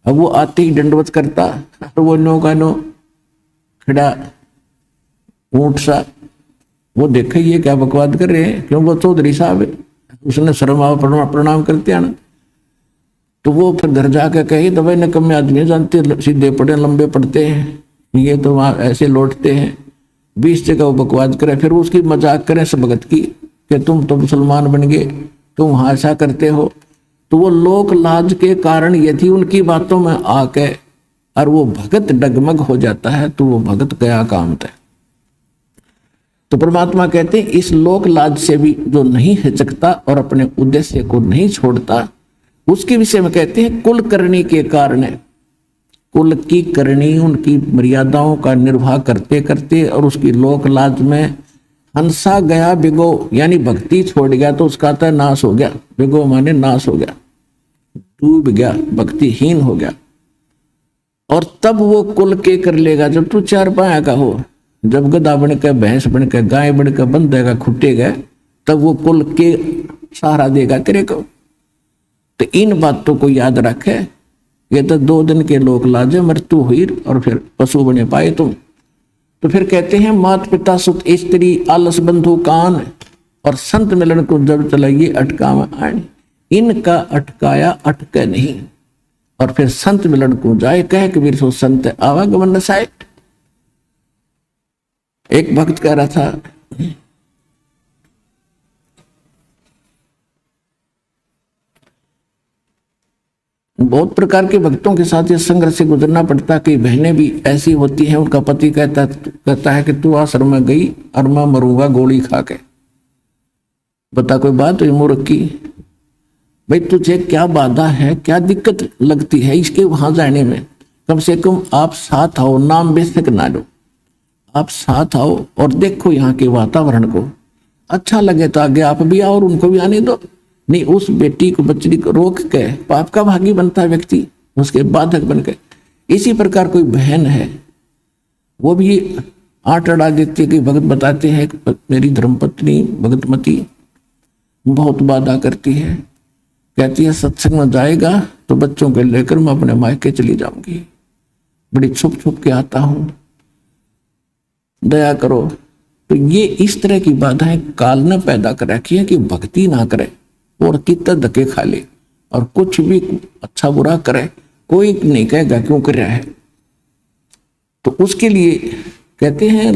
अब वो आते ही दंडवत करता और वो नो का नो खड़ा ऊंट सा, वो देखे ये क्या बकवाद कर रहे हैं, क्यों वो चौधरी साहब है, उसने शर्मा प्रणाम करते हैं ना, तो वो फिर घर जाकर कहे तो भाई निकम्मे आदमी जानते, सीधे पड़े लंबे पड़ते हैं, ये तो वहां ऐसे लौटते हैं, 20 जगह वो बकवाद करे, फिर उसकी मजाक करें सब भगत की कि तुम तो मुसलमान बन गए, तुम वहां ऐसा करते हो। तो वो लोक लाज के कारण यदि उनकी बातों में आके और वो भगत डगमग हो जाता है तो वो भगत गया काम है। तो परमात्मा कहते हैं इस लोक लाज से भी जो नहीं हिचकता और अपने उद्देश्य को नहीं छोड़ता, उसके विषय में कहते हैं कुल करनी के कारण, कुल की करनी उनकी मर्यादाओं का निर्वाह करते करते और उसकी लोक लाज में हंसा गया बिगो, यानी भक्ति छोड़ गया तो उसका तो नाश हो गया, बिगो माने नाश हो गया, डूब गया, भक्तिहीन हो गया। और तब वो कुल के कर लेगा जब तू 4 पाया का हो, जब गधा बन के, भैंस बन के, गाय बन के बंधेगा, खुटेगा, तब वो कुल के सहारा देगा तेरे को। तो इन बातों को याद रखे, ये तो 2 दिन के लोक लाजे, मृत्यु हुई और फिर पशु बने पाए तुम। तो फिर कहते हैं माता पिता सुत स्त्री आलस बंधु कान और संत मिलन को जब चलाइए अटका में आए, इनका अटकाया अटके नहीं, और फिर संत मिलन को जाए कह कबीर सो संत आवागमन नसाए। एक भक्त कह रहा था बहुत प्रकार के भक्तों के साथ इस संघर्ष से गुजरना पड़ता। कई बहनें भी ऐसी होती हैं, उनका पति कहता है कि तू आश्रम में गई और मैं मरूंगा गोली खा के। बता कोई बात हुई मूर्ख की? भाई तुझे क्या बाधा है, क्या दिक्कत लगती है इसके वहां जाने में? कम से कम आप साथ आओ, नाम बेशक ना लो, आप साथ आओ और देखो यहाँ के वातावरण को। अच्छा लगे तो आगे आप भी आओ और उनको भी आने दो। नहीं, उस बेटी को बच्ची को रोक के पाप का भागी बनता है व्यक्ति, उसके बाधक बन के। इसी प्रकार कोई बहन है, वो भी आट अड़ा देती है कि भगत बताते हैं मेरी धर्मपत्नी भगतमती बहुत बाधा करती है, कहती है सत्संग में जाएगा तो बच्चों को लेकर मैं अपने मायके चली जाऊंगी, बड़ी छुप छुप के आता हूं, दया करो। तो ये इस तरह की बाधाएं काल ने पैदा कर रखी है कि भक्ति ना करे और कितना धक्के खा ले और कुछ भी अच्छा बुरा करे, कोई नहीं कहेगा क्यों कर रहा है। तो उसके लिए कहते हैं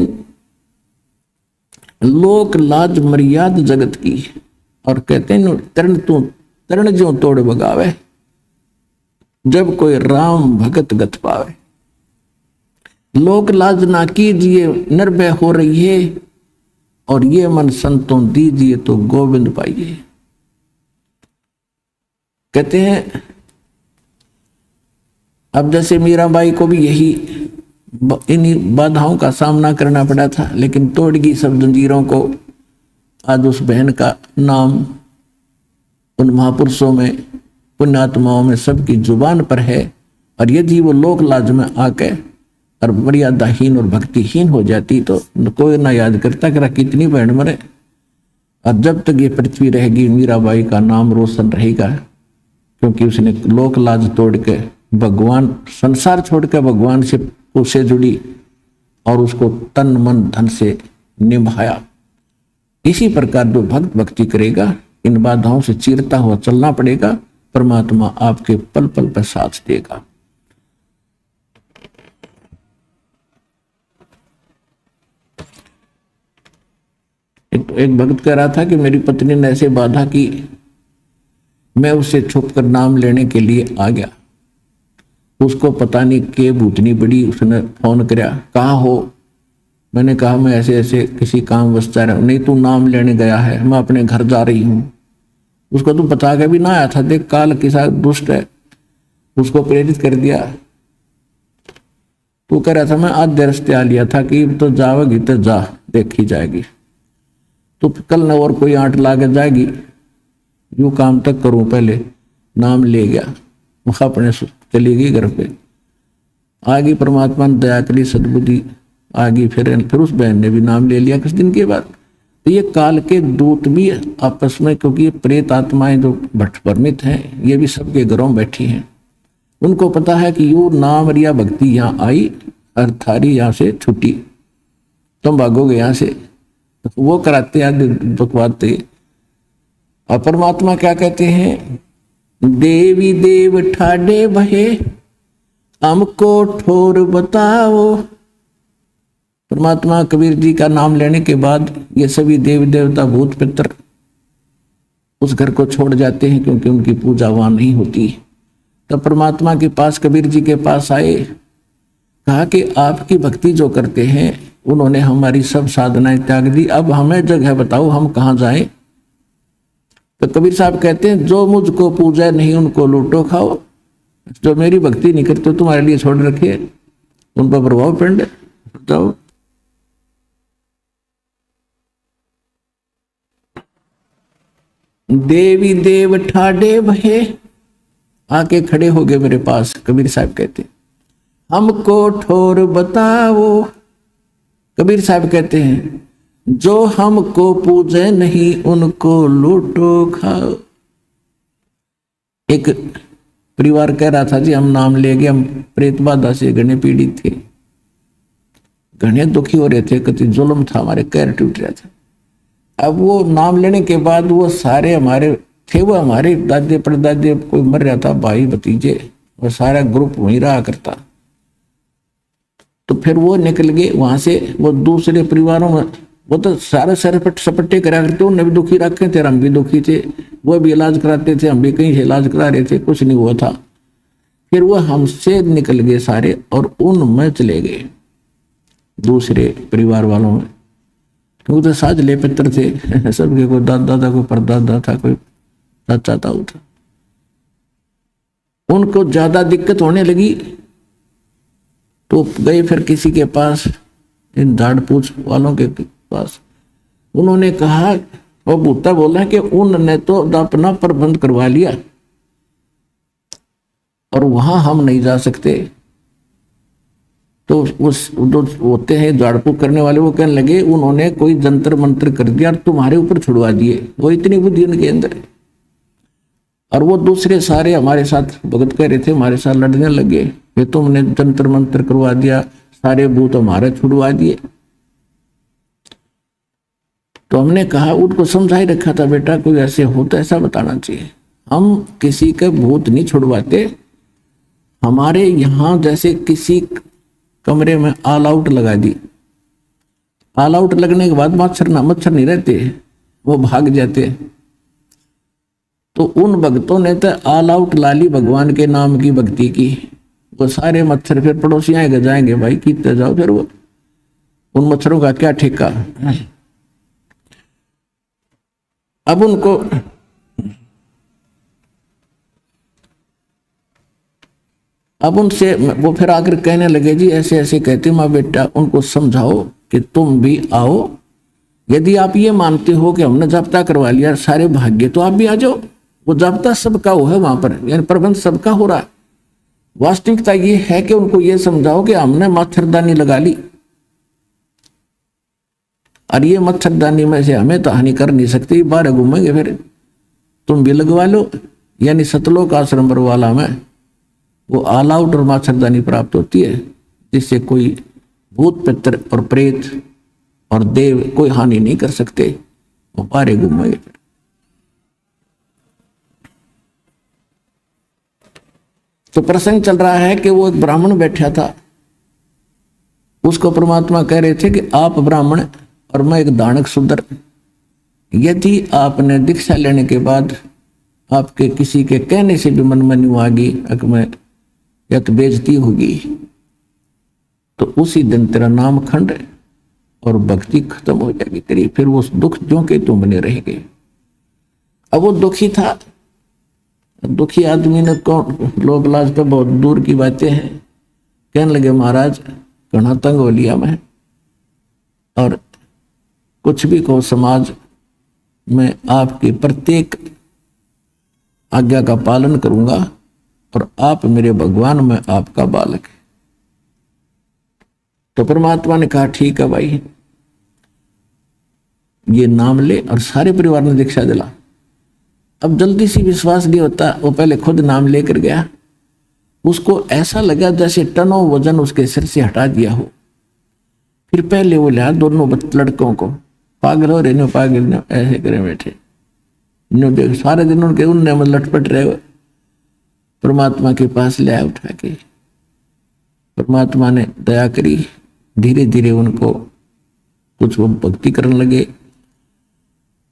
लोक लाज मर्याद जगत की, और कहते हैं तरण जो तोड़ बगावे जब कोई राम भगत गत पावे। लोक लाज ना कीजिए निर्भय हो रही है, और ये मन संतों दीजिए तो गोविंद पाइए। कहते हैं अब जैसे मीराबाई को भी यही इन्हीं बाधाओं का सामना करना पड़ा था, लेकिन तोड़गी सब जंजीरों को। आज उस बहन का नाम उन महापुरुषों में, पुण्यात्माओं में सबकी जुबान पर है। और यदि वो लोक लाज में आके और मर्यादाहीन और भक्तिहीन हो जाती तो कोई ना याद करता कि कितनी बहन मरे। और जब तक ये पृथ्वी रहेगी मीराबाई का नाम रोशन रहेगा, क्योंकि उसने लोक लाज तोड़ के भगवान, संसार छोड़ के भगवान से उससे जुड़ी और उसको तन मन धन से निभाया। इसी प्रकार जो भक्त भक्ति करेगा इन बाधाओं से चीरता हुआ चलना पड़ेगा, परमात्मा आपके पल पल पर साथ देगा। एक भक्त कह रहा था कि मेरी पत्नी ने ऐसे बाधा की, मैं उससे छुप कर नाम लेने के लिए आ गया। उसको पता नहीं के भूतनी बड़ी, उसने फोन कराया, कहाँ हो? मैंने कहा मैं ऐसे ऐसे किसी काम वश जा रहा हूँ। नहीं तू नाम लेने गया है, मैं अपने घर जा रही हूँ। उसको तू बता के भी ना आया था, देख काल के साथ दुष्ट है, उसको प्रेरित कर दिया। तू कह रहा था मैं आधे रास्ते आ लिया था कि तो जाओगी तो जा, देखी जाएगी। तो कल न और कोई आंट लागे जाएगी, यूं काम तक करूं, पहले नाम ले गया, वो अपने चली गई घर पे। आगे परमात्मा ने दया करी, सद्बुद्धि आगे, फिर उस बहन ने भी नाम ले लिया कुछ दिन के बाद। तो ये काल के दूत भी आपस में, क्योंकि ये प्रेत आत्माएं जो भटभ्रमित हैं, ये भी सबके घरों में बैठी हैं। उनको पता है कि यो नाम रिया भक्ति यहाँ आई और थारी यहाँ से छुट्टी, तुम भागोगे यहाँ से। तो वो कराते हैं बकवाते। और परमात्मा क्या कहते हैं, देवी देव ठाडे बहे हमको ठोर बताओ। परमात्मा कबीर जी का नाम लेने के बाद ये सभी देवी देवता भूत पितर उस घर को छोड़ जाते हैं, क्योंकि उनकी पूजा वहां नहीं होती। तब परमात्मा के पास, कबीर जी के पास आए, कहा कि आपकी भक्ति जो करते हैं उन्होंने हमारी सब साधनाएं त्याग दी, अब हमें जगह बताओ हम कहाँ जाएं। तो कबीर साहब कहते हैं जो मुझको पूजा नहीं उनको लूटो खाओ, जो मेरी भक्ति नहीं करते तुम्हारे लिए छोड़ रखे, उन पर प्रभाव पिंड जाओ। देवी देव ठाडे भये आके खड़े हो गए मेरे पास। कबीर साहब कहते हमको ठोर बताओ। कबीर साहब कहते हैं जो हमको पूजे नहीं उनको लूटो खाओ। एक परिवार कह रहा था जी हम नाम ले गए, हम प्रेत बाधा से घने पीड़ित थे, घने दुखी हो रहे थे, कति जुल्म था, हमारे कैर टूट रहा था। अब वो नाम लेने के बाद वो सारे हमारे थे, वो हमारे दादे परदादे कोई मर रहा था, भाई भतीजे, और सारा ग्रुप वहीं रहा करता। तो फिर वो निकल गए वहां से, वो दूसरे परिवारों में, वो तो सारे सरपट सपट्टे करा करते, उन्हें भी दुखी रखे थे, हम भी दुखी थे, वो भी इलाज कराते थे, हम भी कहीं से इलाज करा रहे थे, कुछ नहीं हुआ था। फिर वह हमसे निकल गए सारे और उनमें चले गए, दूसरे परिवार वालों में, क्योंकि तो साझले पित्र थे सबके, कोई दादा था, कोई परदादा था, कोई चाचा था। उनको ज्यादा दिक्कत होने लगी तो गए फिर किसी के पास, इन झाड़ पूछ वालों के पास। उन्होंने कहा, वो भूता बोला कि उनने तो अपना प्रबंध करवा लिया और वहां हम नहीं जा सकते। तो उस जो होते हैं झाड़ फूक करने वाले, वो कहने लगे उन्होंने कोई जंतर मंत्र कर दिया और तुम्हारे ऊपर छुड़वा दिए, वो इतनी बुद्धि उनके अंदर है। और वो दूसरे सारे हमारे साथ भगत कह रहे थे, हमारे साथ लड़ने लगे कि तुमने जंतर मंत्र करवा दिया, सारे भूत हमारे छुड़वा दिए। तो हमने कहा, उनको समझा ही रखा था, बेटा कोई ऐसे होता ऐसा बताना चाहिए, हम किसी के भूत नहीं छुड़वाते। हमारे यहाँ जैसे किसी कमरे में ऑल आउट लगा दी, ऑल आउट लगने के बाद मच्छर नहीं रहते, वो भाग जाते। तो उन भक्तों ने तो ऑल आउट लाली भगवान के नाम की भक्ति की, वो सारे मच्छर फिर पड़ोसी आएंगे जाएंगे, भाई कीते जाओ, फिर वो उन मच्छरों का क्या ठेका। अब उनको उनसे वो फिर आकर कहने लगे, जी ऐसे ऐसे कहते माँ बेटा, उनको समझाओ कि तुम भी आओ, यदि आप ये मानते हो कि हमने जाब्ता करवा लिया सारे भाग्य, तो आप भी आ जाओ। वो जाब्ता सबका हो है वहां पर, यानी प्रबंध सबका हो रहा है। वास्तविकता ये है कि उनको ये समझाओ कि हमने मच्छरदानी लगा ली और ये मच्छरदानी में से हमें तो हानि कर नहीं सकती, बाहर घूमेंगे, फिर तुम भी लगवा लो। यानी सतलोक आश्रम पर वाला में वो ऑल आउट और मच्छरदानी प्राप्त होती है, जिससे कोई भूत पितर और प्रेत और देव कोई हानि नहीं कर सकते, वो बाहर घूमेंगे। तो प्रसंग चल रहा है कि वो एक ब्राह्मण बैठा था, उसको परमात्मा कह रहे थे कि आप ब्राह्मण और मैं एक दानक शूद्र, यदि आपने दीक्षा लेने के बाद आपके किसी के कहने से भी मन में नहीं आगी में या तो बेइज्जती होगी, तो उसी दिन तेरा नाम खंड और भक्ति खत्म हो जाएगी तेरी, फिर वो दुख जो के तुम बने रहेंगे। अब वो दुखी था, दुखी आदमी ने कौन, लोग लाज तो बहुत दूर की बातें हैं, कहने लगे महाराज घना तंग हो लिया मैं, और कुछ भी को समाज में आपकी प्रत्येक आज्ञा का पालन करूंगा और आप मेरे भगवान, में आपका बालक है। तो परमात्मा ने कहा ठीक है भाई, ये नाम ले, और सारे परिवार ने दीक्षा दिला। अब जल्दी से विश्वास नहीं होता, वो पहले खुद नाम लेकर गया, उसको ऐसा लगा जैसे टनों वजन उसके सिर से हटा दिया हो। फिर पहले वो लिया दोनों लड़कों को, पागल हो रहे, पागल ने ऐसे करे बैठे, देख सारे दिन उनके उनने लटपट रहे, परमात्मा के पास ले आया उठा के। परमात्मा ने दया करी, धीरे धीरे उनको कुछ वो भक्ति करने लगे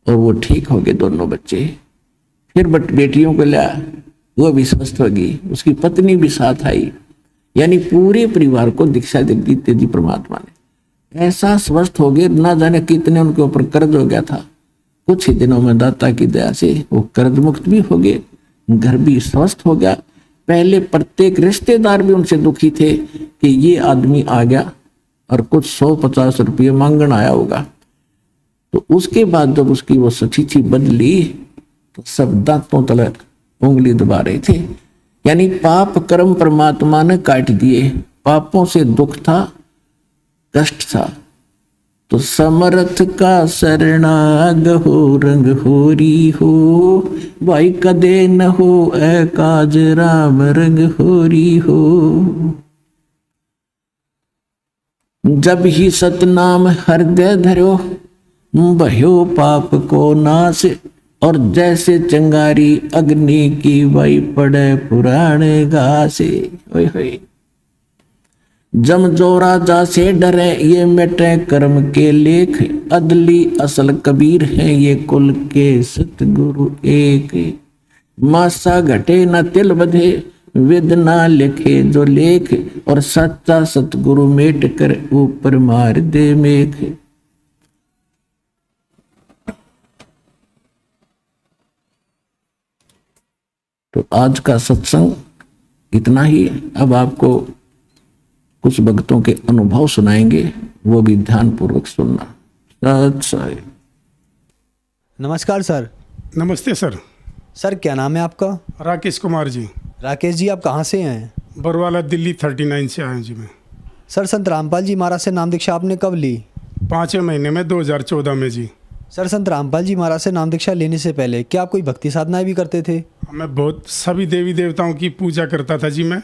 और वो ठीक हो गए दोनों बच्चे। फिर बेटियों को लाया, वो भी स्वस्थ हो गई, उसकी पत्नी भी साथ आई, यानी पूरे परिवार को दीक्षा दे दी परमात्मा ने। ऐसा स्वस्थ हो गए, ना जाने कितने उनके ऊपर कर्ज हो गया था, कुछ ही दिनों में दाता की दया से वो कर्ज मुक्त भी हो गए, घर भी स्वस्थ हो गया। पहले प्रत्येक रिश्तेदार भी उनसे दुखी थे कि ये आदमी आ गया और कुछ 150 रुपये मांगन आया होगा। तो उसके बाद जब उसकी वो सचीची बदली तो सब दांतों तले उंगली दबा रहे थे, यानी पाप कर्म परमात्मा ने काट दिए। पापों से दुख था, कष्ट था, तो समर्थ का शरणाग हो, रंग होरी हो, भाई कदे न हो ए काज राम रंग होरी हो। जब ही सतनाम हृदय धरो, भयो पाप को नाश, और जैसे चंगारी अग्नि की वही पड़े पुराने घासे। ओए होए, जम जो राजा से डरे ये मिटे कर्म के लेख, अदली असल कबीर है ये कुल के सतगुरु एक। मासा घटे न तिल बधे, वेद ना लिखे जो लेख, और सच्चा सतगुरु मेट कर ऊपर मार दे मेघ। तो आज का सत्संग इतना ही। अब आपको कुछ भक्तों के अनुभव सुनाएंगे, वो भी ध्यान पूर्वक सुनना। सत साई। नमस्कार सर। नमस्ते सर। सर क्या नाम है आपका? राकेश कुमार जी। राकेश जी, आप कहाँ से हैं? बरवाला दिल्ली 39 से आया हूँ जी मैं। सर संत रामपाल जी महाराज से नाम दीक्षा आपने कब ली? 5वें महीने में 2014 में जी। सर संत रामपाल जी महाराज से नाम दीक्षा लेने से पहले क्या आप कोई भक्ति साधनाएं भी करते थे? मैं बहुत सभी देवी देवताओं की पूजा करता था जी मैं,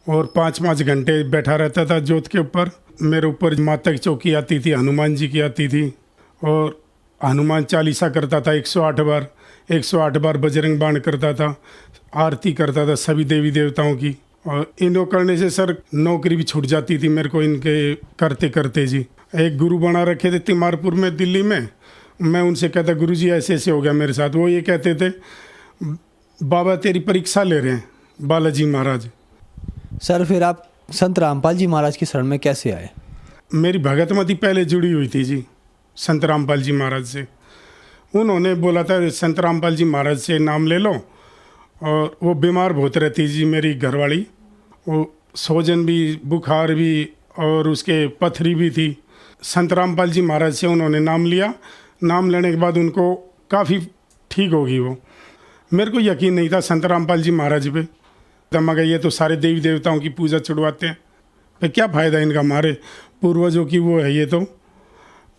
और 5-5 घंटे बैठा रहता था जोत के ऊपर। मेरे ऊपर माता की चौकी आती थी, हनुमान जी की आती थी, और हनुमान चालीसा करता था 108 बार। 108 बार बजरंग बाण करता था, आरती करता था सभी देवी देवताओं की। और इनको करने से सर नौकरी भी छूट जाती थी मेरे को इनके करते करते जी। एक गुरु बना रखे थे तिमारपुर में दिल्ली में। मैं उनसे कहता गुरु जी ऐसे ऐसे हो गया मेरे साथ। वो ये कहते थे बाबा तेरी परीक्षा ले रहे हैं बालाजी महाराज। सर फिर आप संत रामपाल जी महाराज की शरण में कैसे आए? मेरी भगतमती पहले जुड़ी हुई थी जी संत रामपाल जी महाराज से। उन्होंने बोला था संत रामपाल जी महाराज से नाम ले लो। और वो बीमार बहुत रहती जी मेरी घरवाली, वो सोजन भी, बुखार भी, और उसके पथरी भी थी। संत रामपाल जी महाराज से उन्होंने नाम लिया। नाम लेने के बाद उनको काफ़ी ठीक होगी वो। मेरे को यकीन नहीं था संत रामपाल जी महाराज पे। तब मगर ये तो सारे देवी देवताओं की पूजा छुड़वाते हैं, फिर क्या फ़ायदा इनका, हमारे पूर्वजों की वो है ये तो।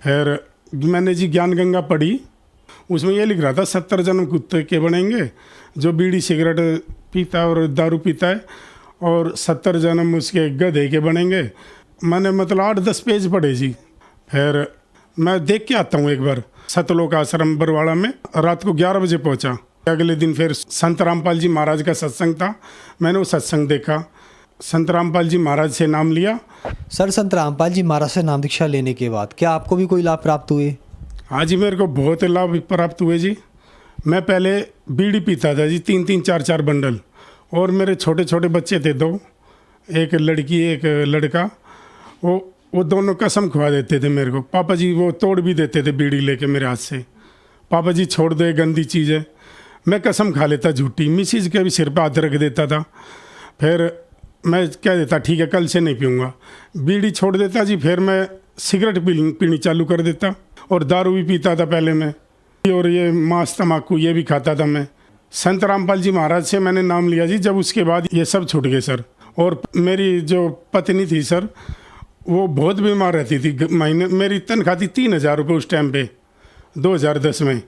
फिर मैंने जी ज्ञान गंगा पढ़ी, उसमें ये लिख रहा था 70 जन्म कुत्ते के बनेंगे जो बीड़ी सिगरेट पीता है और दारू पीता है, और 70 जन्म उसके गधे के बनेंगे। मैंने मतलब 8-10 पेज पढ़े जी। फिर मैं देख के आता हूँ एक बार सतलोक आश्रम बरवाड़ा में। रात को 11 बजे पहुँचा। अगले दिन फिर संत रामपाल जी महाराज का सत्संग था, मैंने वो सत्संग देखा। संत रामपाल जी महाराज से नाम लिया। सर संत रामपाल जी महाराज से नाम दीक्षा लेने के बाद क्या आपको भी कोई लाभ प्राप्त हुए? हाँ जी, मेरे को बहुत लाभ प्राप्त हुए जी। मैं पहले बीड़ी पीता था जी 3-3, 4-4 बंडल, और मेरे छोटे छोटे बच्चे थे 2, एक लड़की एक लड़का। वो दोनों कसम खुआ देते थे मेरे को। पापा जी वो तोड़ भी देते थे बीड़ी लेके मेरे हाथ से। पापा जी छोड़ दो, गंदी चीज़ है। मैं कसम खा लेता झूठी। मिसिज के भी सिर पे हाथ रख देता था। फिर मैं कह देता ठीक है कल से नहीं पीऊँगा। बीड़ी छोड़ देता जी। फिर मैं सिगरेट पीनी चालू कर देता, और दारू भी पीता था पहले मैं, और ये मांस तम्बाकू ये भी खाता था मैं। संत रामपाल जी महाराज से मैंने नाम लिया जी, जब उसके बाद ये सब छूट गए सर। और मेरी जो पत्नी थी सर, वो बहुत बीमार रहती थी। महीने मेरी तनख्वाह थी 3,000 रुपये उस टाइम पे, 2010 में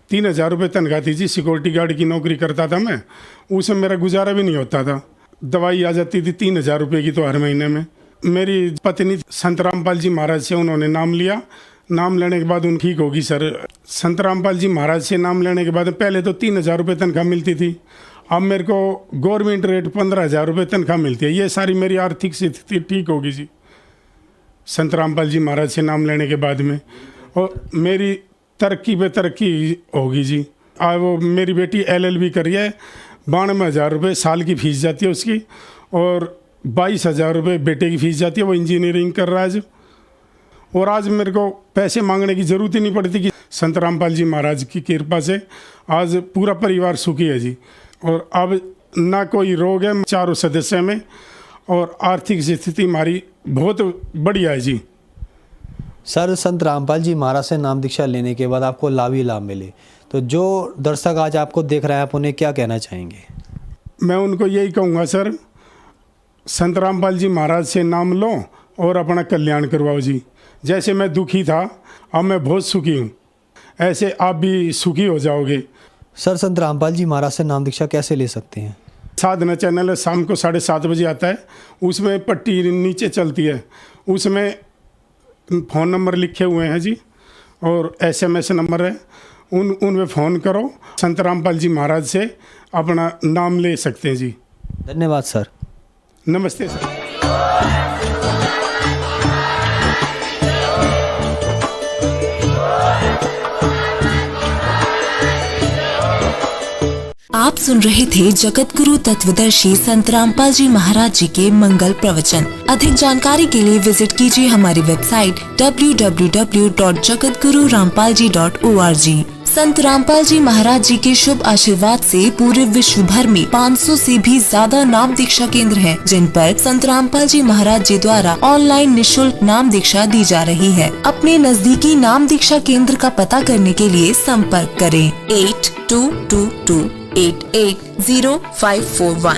3,000 रुपये तनख्वाह थी जी। सिक्योरिटी गार्ड की नौकरी करता था मैं, उसमें मेरा गुजारा भी नहीं होता था। दवाई आ जाती थी 3,000 रुपये की तो हर महीने में। मेरी पत्नी संत रामपाल जी महाराज से उन्होंने नाम लिया। नाम लेने के बाद उन ठीक होगी सर। संत रामपाल जी महाराज से नाम लेने के बाद पहले तो 3,000 रुपये तनख्वाह मिलती थी, अब मेरे को गवर्नमेंट रेट 15,000 रुपये तनख्वाह मिलती है। ये सारी मेरी आर्थिक स्थिति ठीक होगी जी संत रामपाल जी महाराज से नाम लेने के बाद में। और मेरी तरक्की पे तरक्की होगी जी। आज वो मेरी बेटी LLB कर रही है, 92,000 रुपये साल की फ़ीस जाती है उसकी, और 22,000 रुपये बेटे की फ़ीस जाती है। वो इंजीनियरिंग कर रहा है आज। और आज मेरे को पैसे मांगने की ज़रूरत ही नहीं पड़ती कि संत रामपाल जी महाराज की कृपा से आज पूरा परिवार सुखी है जी। और अब ना कोई रोग है चारों सदस्य में, और आर्थिक स्थिति हमारी बहुत बढ़िया है जी। सर संत रामपाल जी महाराज से नाम दीक्षा लेने के बाद आपको लाभ ही लाभ मिले, तो जो दर्शक आज आपको देख रहे हैं आप उन्हें क्या कहना चाहेंगे? मैं उनको यही कहूँगा सर, संत रामपाल जी महाराज से नाम लो और अपना कल्याण करवाओ जी। जैसे मैं दुखी था, अब मैं बहुत सुखी हूँ, ऐसे आप भी सुखी हो जाओगे। सर संत रामपाल जी महाराज से नाम दीक्षा कैसे ले सकते हैं? साधना चैनल है, शाम को 7:30 बजे आता है, उसमें पट्टी नीचे चलती है, उसमें फ़ोन नंबर लिखे हुए हैं जी, और SMS नंबर है, उनमें फ़ोन करो। संत रामपाल जी महाराज से अपना नाम ले सकते हैं जी। धन्यवाद सर। नमस्ते सर। आप सुन रहे थे जगत गुरु तत्वदर्शी संत रामपाल जी महाराज जी के मंगल प्रवचन। अधिक जानकारी के लिए विजिट कीजिए हमारी वेबसाइट www.jagatgururampalji.org। संत रामपाल जी महाराज जी के शुभ आशीर्वाद से पूरे विश्व भर में 500 से भी ज्यादा नाम दीक्षा केंद्र हैं, जिन पर संत रामपाल जी महाराज जी द्वारा ऑनलाइन निशुल्क नाम दीक्षा दी जा रही है। अपने नजदीकी नाम दीक्षा केंद्र का पता करने के लिए संपर्क करें 8222880541।